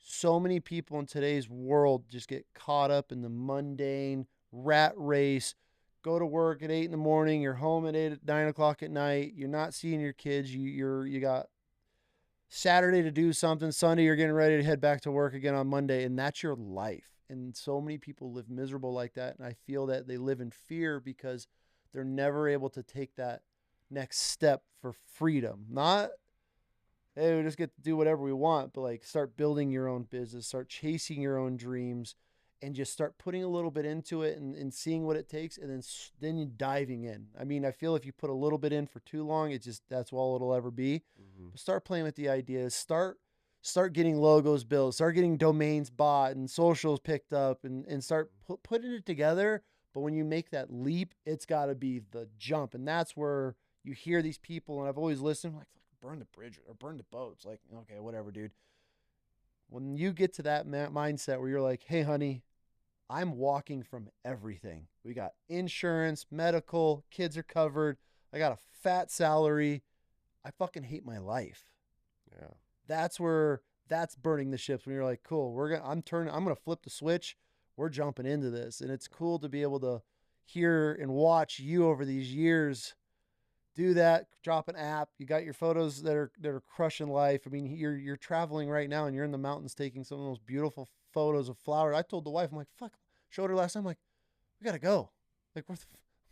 so many people in today's world just get caught up in the mundane rat race. Go to work at 8 a.m, you're home at 9 o'clock at night. You're not seeing your kids. You got Saturday to do something. Sunday, you're getting ready to head back to work again on Monday. And that's your life. And so many people live miserable like that. And I feel that they live in fear because they're never able to take that next step for freedom. Not, hey, we just get to do whatever we want, but like start building your own business, start chasing your own dreams, and just start putting a little bit into it and seeing what it takes, and then you diving in. I mean, I feel if you put a little bit in for too long, that's all it'll ever be. Mm-hmm. But start playing with the ideas. Start getting logos built. Start getting domains bought and socials picked up, and start putting it together. But when you make that leap, it's got to be the jump, and that's where you hear these people. And I've always listened, like, burn the bridge or burn the boats. Like, okay, whatever, dude. When you get to that mindset where you're like, hey, honey, I'm walking from everything. We got insurance, medical, kids are covered. I got a fat salary. I fucking hate my life. Yeah. That's burning the ships, when you're like, cool, I'm going to flip the switch. We're jumping into this. And it's cool to be able to hear and watch you over these years do that, drop an app. You got your photos that are crushing life. I mean, you're traveling right now, and you're in the mountains taking some of those beautiful photos of flowers. I told the wife, I'm like, fuck, showed her last time, I'm like, we gotta go. Like,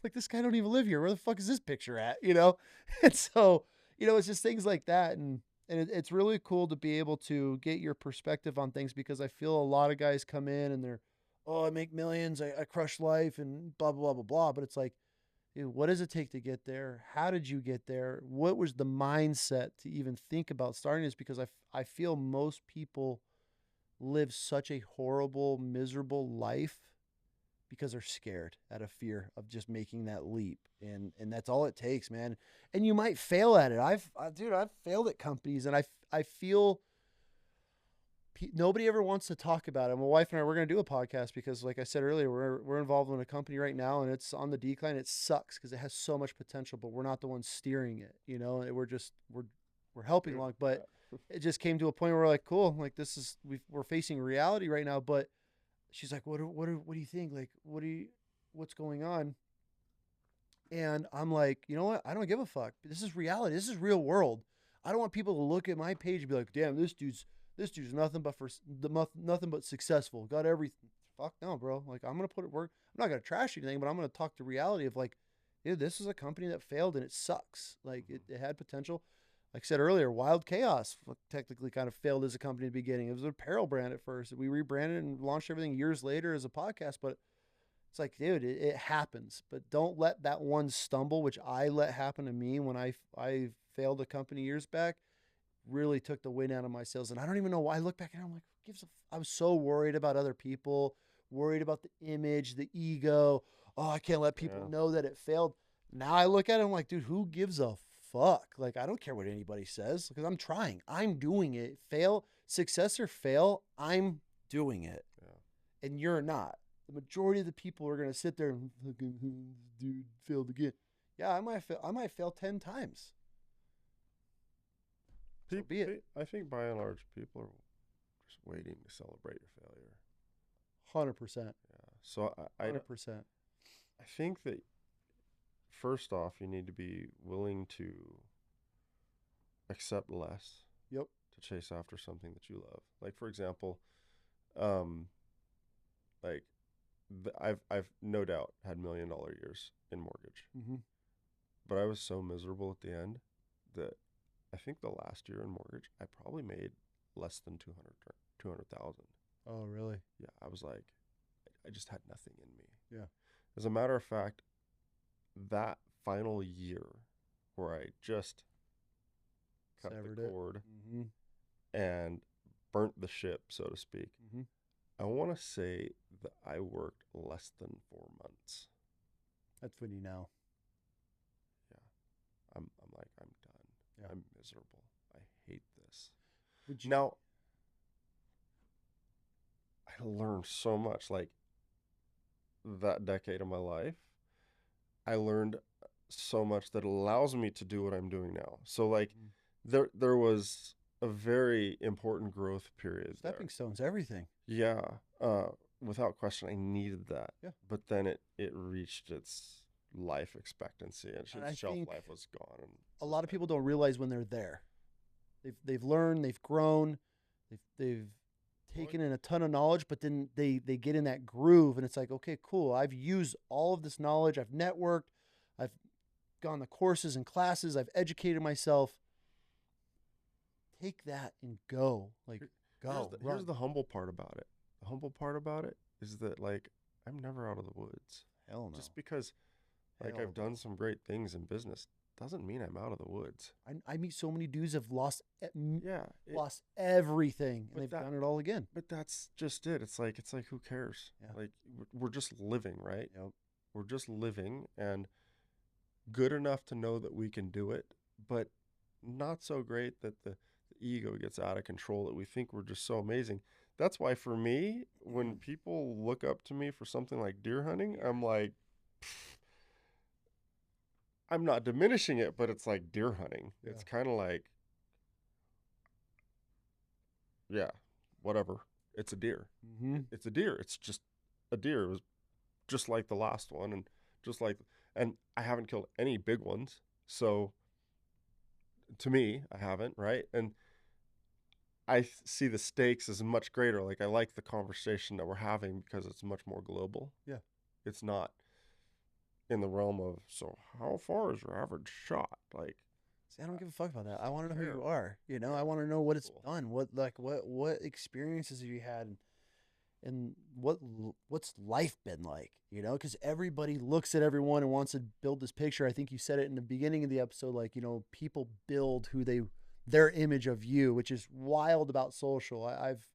like, this guy don't even live here. Where the fuck is this picture at? And so, it's just things like that. And it's really cool to be able to get your perspective on things, because I feel a lot of guys come in and they're, oh, I make millions, I crush life and blah, blah, blah, blah. But it's like, dude, what does it take to get there? How did you get there? What was the mindset to even think about starting this? Because I feel most people live such a horrible, miserable life because they're scared out of fear of just making that leap. And that's all it takes, man. And you might fail at it. I've failed at companies, and I feel nobody ever wants to talk about it. My wife and I, we're going to do a podcast because, like I said earlier, we're involved in a company right now, and it's on the decline. It sucks because it has so much potential, but we're not the ones steering it. You know, we're helping along, but it just came to a point where we're like, cool, like we're facing reality right now. But she's like, what do you think? Like, what's going on? And I'm like, you know what? I don't give a fuck. This is reality. This is real world. I don't want people to look at my page and be like, damn, this dude's nothing but successful. Got everything. Fuck no, bro. Like, I'm gonna put it work. I'm not gonna trash anything, but I'm gonna talk the reality of like, dude, this is a company that failed and it sucks. Like, it had potential. Like I said earlier, Wild Chaos technically kind of failed as a company at the beginning. It was an apparel brand at first. We rebranded and launched everything years later as a podcast, but it's like, dude, it happens. But don't let that one stumble, which I let happen to me when I failed a company years back, really took the wind out of my sails. And I don't even know why. I look back and I'm like, I was so worried about other people, worried about the image, the ego. Oh, I can't let people know that it failed. Now I look at it, I'm like, dude, who gives a fuck? Like, I don't care what anybody says because I'm trying. I'm doing it. Fail, success or fail, I'm doing it. Yeah. And you're not. The majority of the people are going to sit there and dude failed again. Yeah, I might fail 10 times. So be it. I think by and large, people are just waiting to celebrate your failure. 100%. Yeah. So 100%. I think that first off, you need to be willing to accept less. Yep. To chase after something that you love. Like, for example, like I've no doubt had $1 million years in mortgage, but I was so miserable at the end that I think the last year in mortgage I probably made less than 200,000. Oh, really? Yeah, I was like, I just had nothing in me. Yeah. As a matter of fact, that final year where I just cut Severed the cord it. and burnt the ship, so to speak. I want to say that I worked less than 4 months. That's when you know. Yeah. I'm like, I'm done. Yeah. I'm miserable. I hate this. Now, I learned so much. Like, that decade of my life, I learned so much that allows me to do what I'm doing now. So, like, there was a very important growth period. Stepping stones, everything. Yeah. Without question, I needed that. Yeah. But then it reached its life expectancy and its shelf life was gone. And a lot of people don't realize when they're there. They've learned, they've grown, they've taken in a ton of knowledge, but then they get in that groove and it's like, okay, cool. I've used all of this knowledge. I've networked. I've gone to courses and classes. I've educated myself. Take that and go. Like, go. Here's the humble part about it. The humble part about it is that, like, I'm never out of the woods. Hell no. Just because, like, I've done some great things in business doesn't mean I'm out of the woods. I meet so many dudes have lost everything and they've done it all again. But that's just it. It's like who cares? Yeah. Like, we're just living, right? Yep. We're just living and good enough to know that we can do it, but not so great that the ego gets out of control, that we think we're just so amazing. That's why for me, when people look up to me for something like deer hunting, I'm like, I'm not diminishing it, but it's like deer hunting. Yeah. It's kind of like, yeah, whatever. It's a deer. It's a deer. It's just a deer. It was just like the last one, and I haven't killed any big ones. So to me, I haven't, right? And I see the stakes as much greater. Like, I like the conversation that we're having because it's much more global. Yeah. It's not in the realm of, so how far is your average shot? Like, see, I don't give a fuck about that. I want to know who you are. You know, I want to know what it's done. What experiences have you had, and what's life been like? You know, because everybody looks at everyone and wants to build this picture. I think you said it in the beginning of the episode. Like, you know, people build their image of you, which is wild about social. I've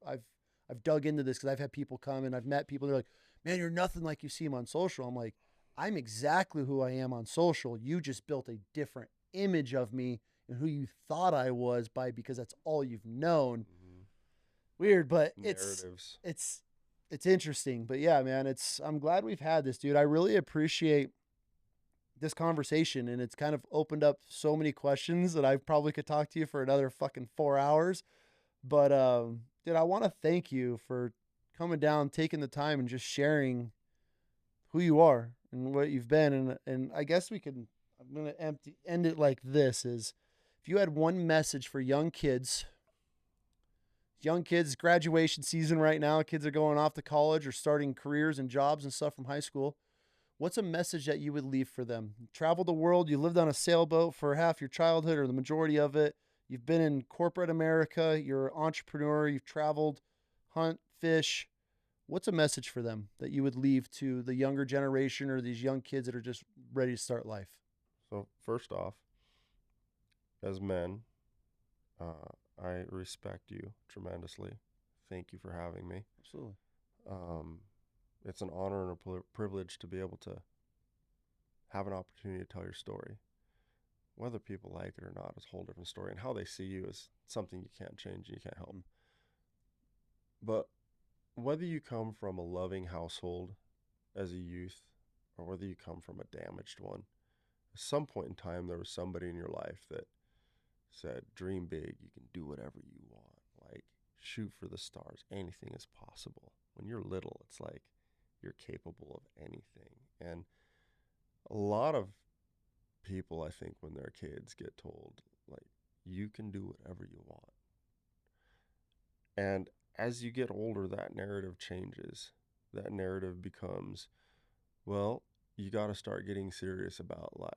dug into this because I've had people come and I've met people. They're like, man, you're nothing like you see him on social. I'm like, I'm exactly who I am on social. You just built a different image of me and who you thought I was because that's all you've known. weird, but narratives. it's interesting. But yeah, man, I'm glad we've had this, dude. I really appreciate this conversation, and it's kind of opened up so many questions that I probably could talk to you for another fucking 4 hours. But dude, I want to thank you for coming down, taking the time, and just sharing who you are and what you've been. And I guess we can. I'm gonna end it like this: is if you had one message for young kids, graduation season right now, kids are going off to college or starting careers and jobs and stuff from high school. What's a message that you would leave for them? You traveled the world, you lived on a sailboat for half your childhood or the majority of it. You've been in corporate America, you're an entrepreneur, you've traveled, hunt, fish. What's a message for them that you would leave to the younger generation or these young kids that are just ready to start life? So first off, as men, I respect you tremendously. Thank you for having me. Absolutely. Um, it's an honor and a privilege to be able to have an opportunity to tell your story. Whether people like it or not is a whole different story, and how they see you is something you can't change and you can't help. Mm. But whether you come from a loving household as a youth or whether you come from a damaged one, at some point in time there was somebody in your life that said, dream big, you can do whatever you want. Like, shoot for the stars. Anything is possible. When you're little, it's like you're capable of anything. And a lot of people, I think, when they're kids, get told, like, you can do whatever you want. And as you get older, that narrative changes. That narrative becomes, well, you got to start getting serious about life.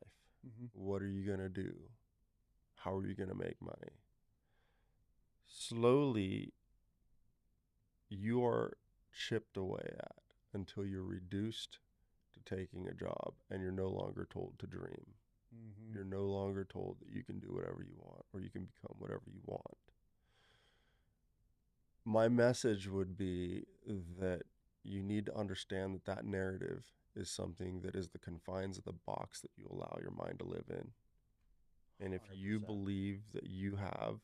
Mm-hmm. What are you going to do? How are you going to make money? Slowly, you are chipped away at until you're reduced to taking a job and you're no longer told to dream. Mm-hmm. You're no longer told that you can do whatever you want or you can become whatever you want. My message would be that you need to understand that that narrative is something that is the confines of the box that you allow your mind to live in. And if you 100%. believe that you have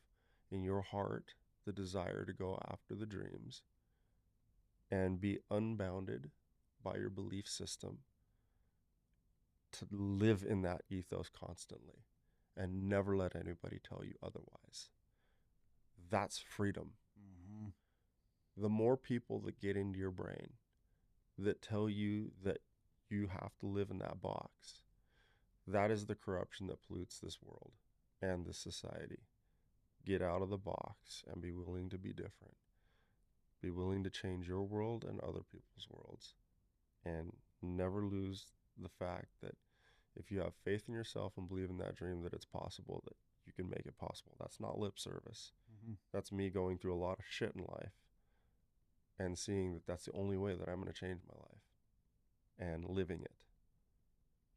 in your heart the desire to go after the dreams and be unbounded by your belief system, to live in that ethos constantly and never let anybody tell you otherwise, that's freedom. Mm-hmm. The more people that get into your brain that tell you that you have to live in that box, that is the corruption that pollutes this world and this society. Get out of the box and be willing to be different. Be willing to change your world and other people's worlds. And never lose the fact that if you have faith in yourself and believe in that dream that it's possible, that you can make it possible. That's not lip service. Mm-hmm. That's me going through a lot of shit in life and seeing that that's the only way that I'm going to change my life and living it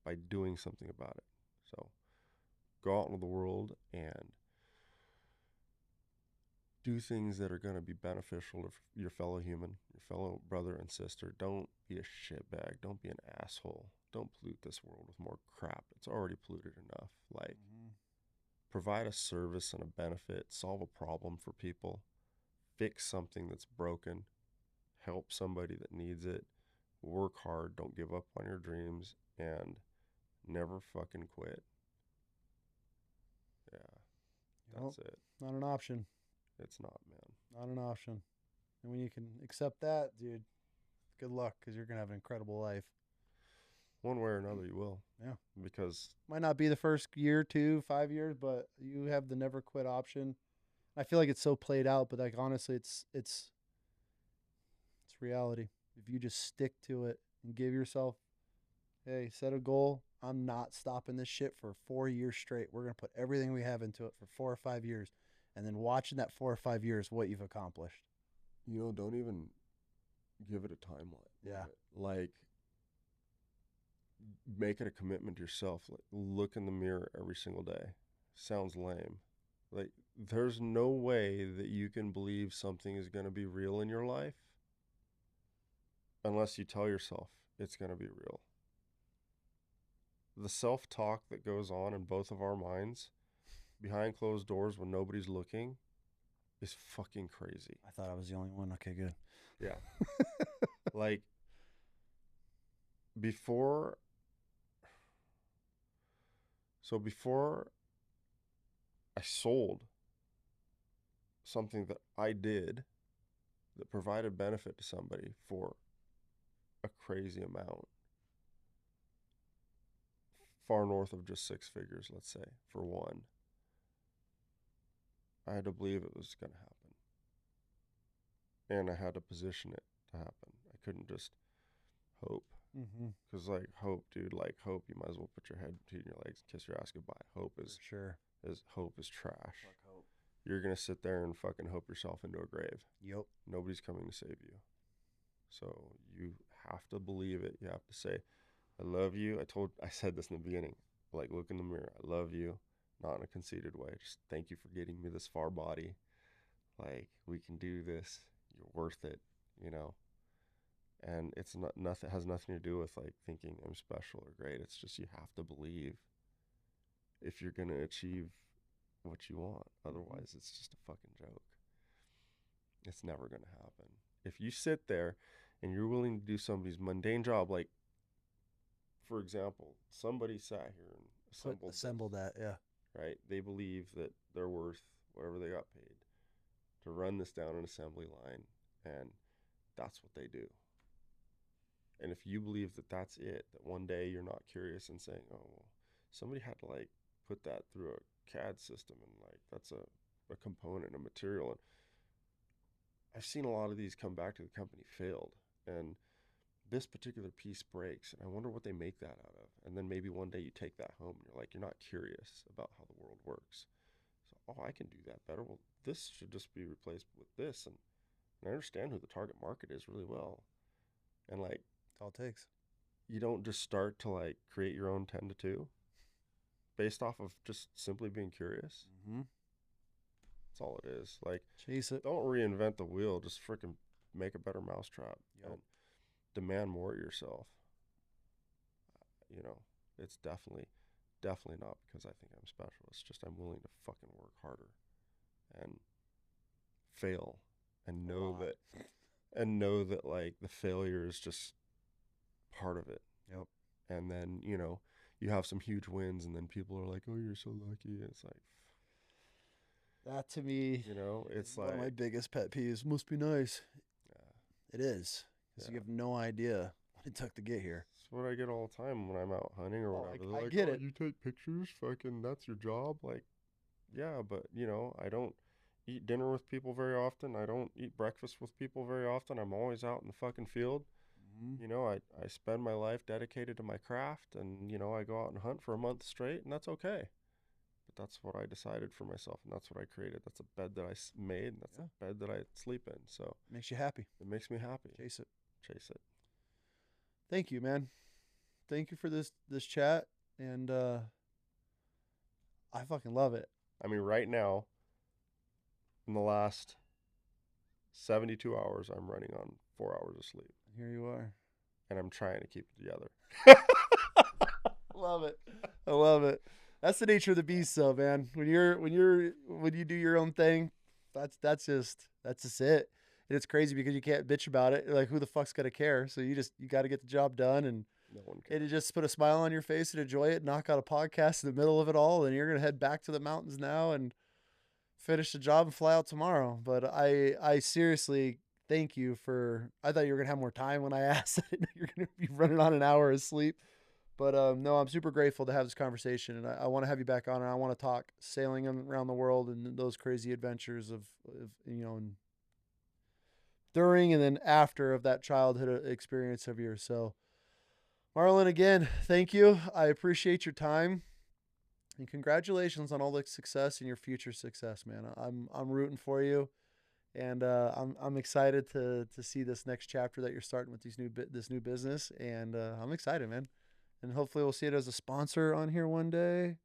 by doing something about it. So go out into the world and do things that are going to be beneficial to your fellow human, your fellow brother and sister. Don't be a shitbag. Don't be an asshole. Don't pollute this world with more crap. It's already polluted enough. Like, Mm-hmm. provide a service and a benefit, solve a problem for people, fix something that's broken, help somebody that needs it, work hard, don't give up on your dreams, and never fucking quit. Yeah, Well, that's it. not an option. It's not, man. Not an option. And when you can accept that, dude, good luck because you're going to have an incredible life. One way or another, you will. Yeah. Because Might not be the first year, 2, 5 years, but you have the never quit option. I feel like it's so played out, but like honestly, it's reality. If you just stick to it and give yourself, hey, set a goal. I'm not stopping this shit for 4 years straight. We're gonna put everything we have into it for 4 or 5 years, and then watching that 4 or 5 years what you've accomplished. don't even give it a timeline. Yeah. Like, make it a commitment to yourself. Like, look in the mirror every single day. Sounds lame. Like, there's no way that you can believe something is going to be real in your life unless you tell yourself it's going to be real. The self talk that goes on in both of our minds behind closed doors when nobody's looking is fucking crazy. I thought I was the only one. Okay, good. Yeah. Like, before I sold something that I did that provided benefit to somebody for a crazy amount, far north of just six figures, let's say, for one, I had to believe it was going to happen. And I had to position it to happen. I couldn't just hope. Because, like, hope, dude, like, hope, you might as well put your head between your legs and kiss your ass goodbye. Hope is, For sure. Hope is trash. Fuck hope. You're going to sit there and fucking hope yourself into a grave. Yep. Nobody's coming to save you. So you have to believe it. You have to say, I love you. I said this in the beginning. Like, look in the mirror. I love you. Not in a conceited way. Just thank you for getting me this far, body. Like, we can do this. You're worth it, you know? And it's not nothing, has nothing to do with like thinking I'm special or great. It's just you have to believe if you're going to achieve what you want. Otherwise, it's just a fucking joke. It's never going to happen. If you sit there and you're willing to do somebody's mundane job, like, for example, somebody sat here and assembled that, yeah. Right? They believe that they're worth whatever they got paid to run this down an assembly line, and that's what they do. And if you believe that that's it, that one day you're not curious and saying, oh, well, somebody had to like put that through a CAD system, and like that's a component, a material. And I've seen a lot of these come back to the company failed, and this particular piece breaks, and I wonder what they make that out of. And then maybe one day you take that home and you're like, you're not curious about how the world works. So, oh, I can do that better. Well, this should just be replaced with this. And I understand who the target market is really well. And like, that's all it takes. You don't just start to like create your own 10 to 2 based off of just simply being curious. That's all it is. Like, chase it. Don't reinvent the wheel. Just freaking make a better mousetrap. Yep. And demand more of yourself. You know, it's definitely not because I think I'm special. It's just I'm willing to fucking work harder and fail and know that like the failure is just part of it. Yep. And then, you know, you have some huge wins and then people are like, oh, you're so lucky. And it's like, that to me, you know, it's one like of my biggest pet peeves. Must be nice. Yeah. It is. Because you have no idea what it took to get here. That's what I get all the time when I'm out hunting or whatever. They're I like, get oh, it. you take pictures? Fucking, that's your job? Like, yeah, but, you know, I don't eat dinner with people very often. I don't eat breakfast with people very often. I'm always out in the fucking field. You know, I spend my life dedicated to my craft, and, you know, I go out and hunt for a month straight, and that's okay. But that's what I decided for myself, and that's what I created. That's a bed that I made, and that's a bed that I sleep in. So makes you happy. It makes me happy. Chase it. Chase it. Thank you, man. Thank you for this chat, and I fucking love it. I mean, right now, in the last 72 hours, I'm running on 4 hours of sleep. Here you are. And I'm trying to keep it together. Love it. I love it. That's the nature of the beast, though, man. When you do your own thing, that's just it. And it's crazy because you can't bitch about it. Like, who the fuck's gonna care? So you got to get the job done, and no one cares. And just put a smile on your face and enjoy it. Knock out a podcast in the middle of it all, and you're gonna head back to the mountains now and finish the job and fly out tomorrow. But I seriously thank you for. I thought you were gonna have more time when I asked. You're gonna be running on an hour of sleep. But no, I'm super grateful to have this conversation, and I want to have you back on, and I want to talk sailing around the world and those crazy adventures of you know, and during and then after of that childhood experience of yours. So, Marlon, again, thank you. I appreciate your time, and congratulations on all the success and your future success, man. I'm rooting for you, and I'm excited to see this next chapter that you're starting with this new business, and I'm excited, man. And hopefully we'll see it as a sponsor on here one day.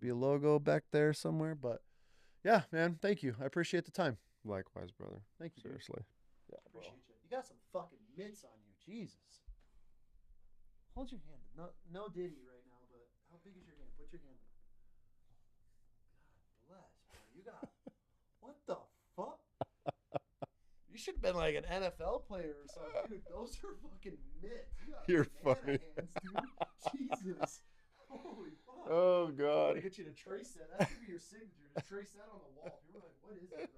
Be a logo back there somewhere. But yeah, man, thank you. I appreciate the time. Likewise, brother. Thank you. Seriously. Yeah, appreciate you. You got some fucking mitts on you. Jesus. Hold your hand. No ditty right now, but how big is your hand? Put your hand. God bless, bro. You got what the fuck? should have been like an NFL player or something. Dude, those are fucking mitts. You're banana funny. Hands, dude. Jesus. Holy fuck. Oh I'm God. gonna get you to trace that. That should be your signature. Just trace that on the wall. People are like, what is that?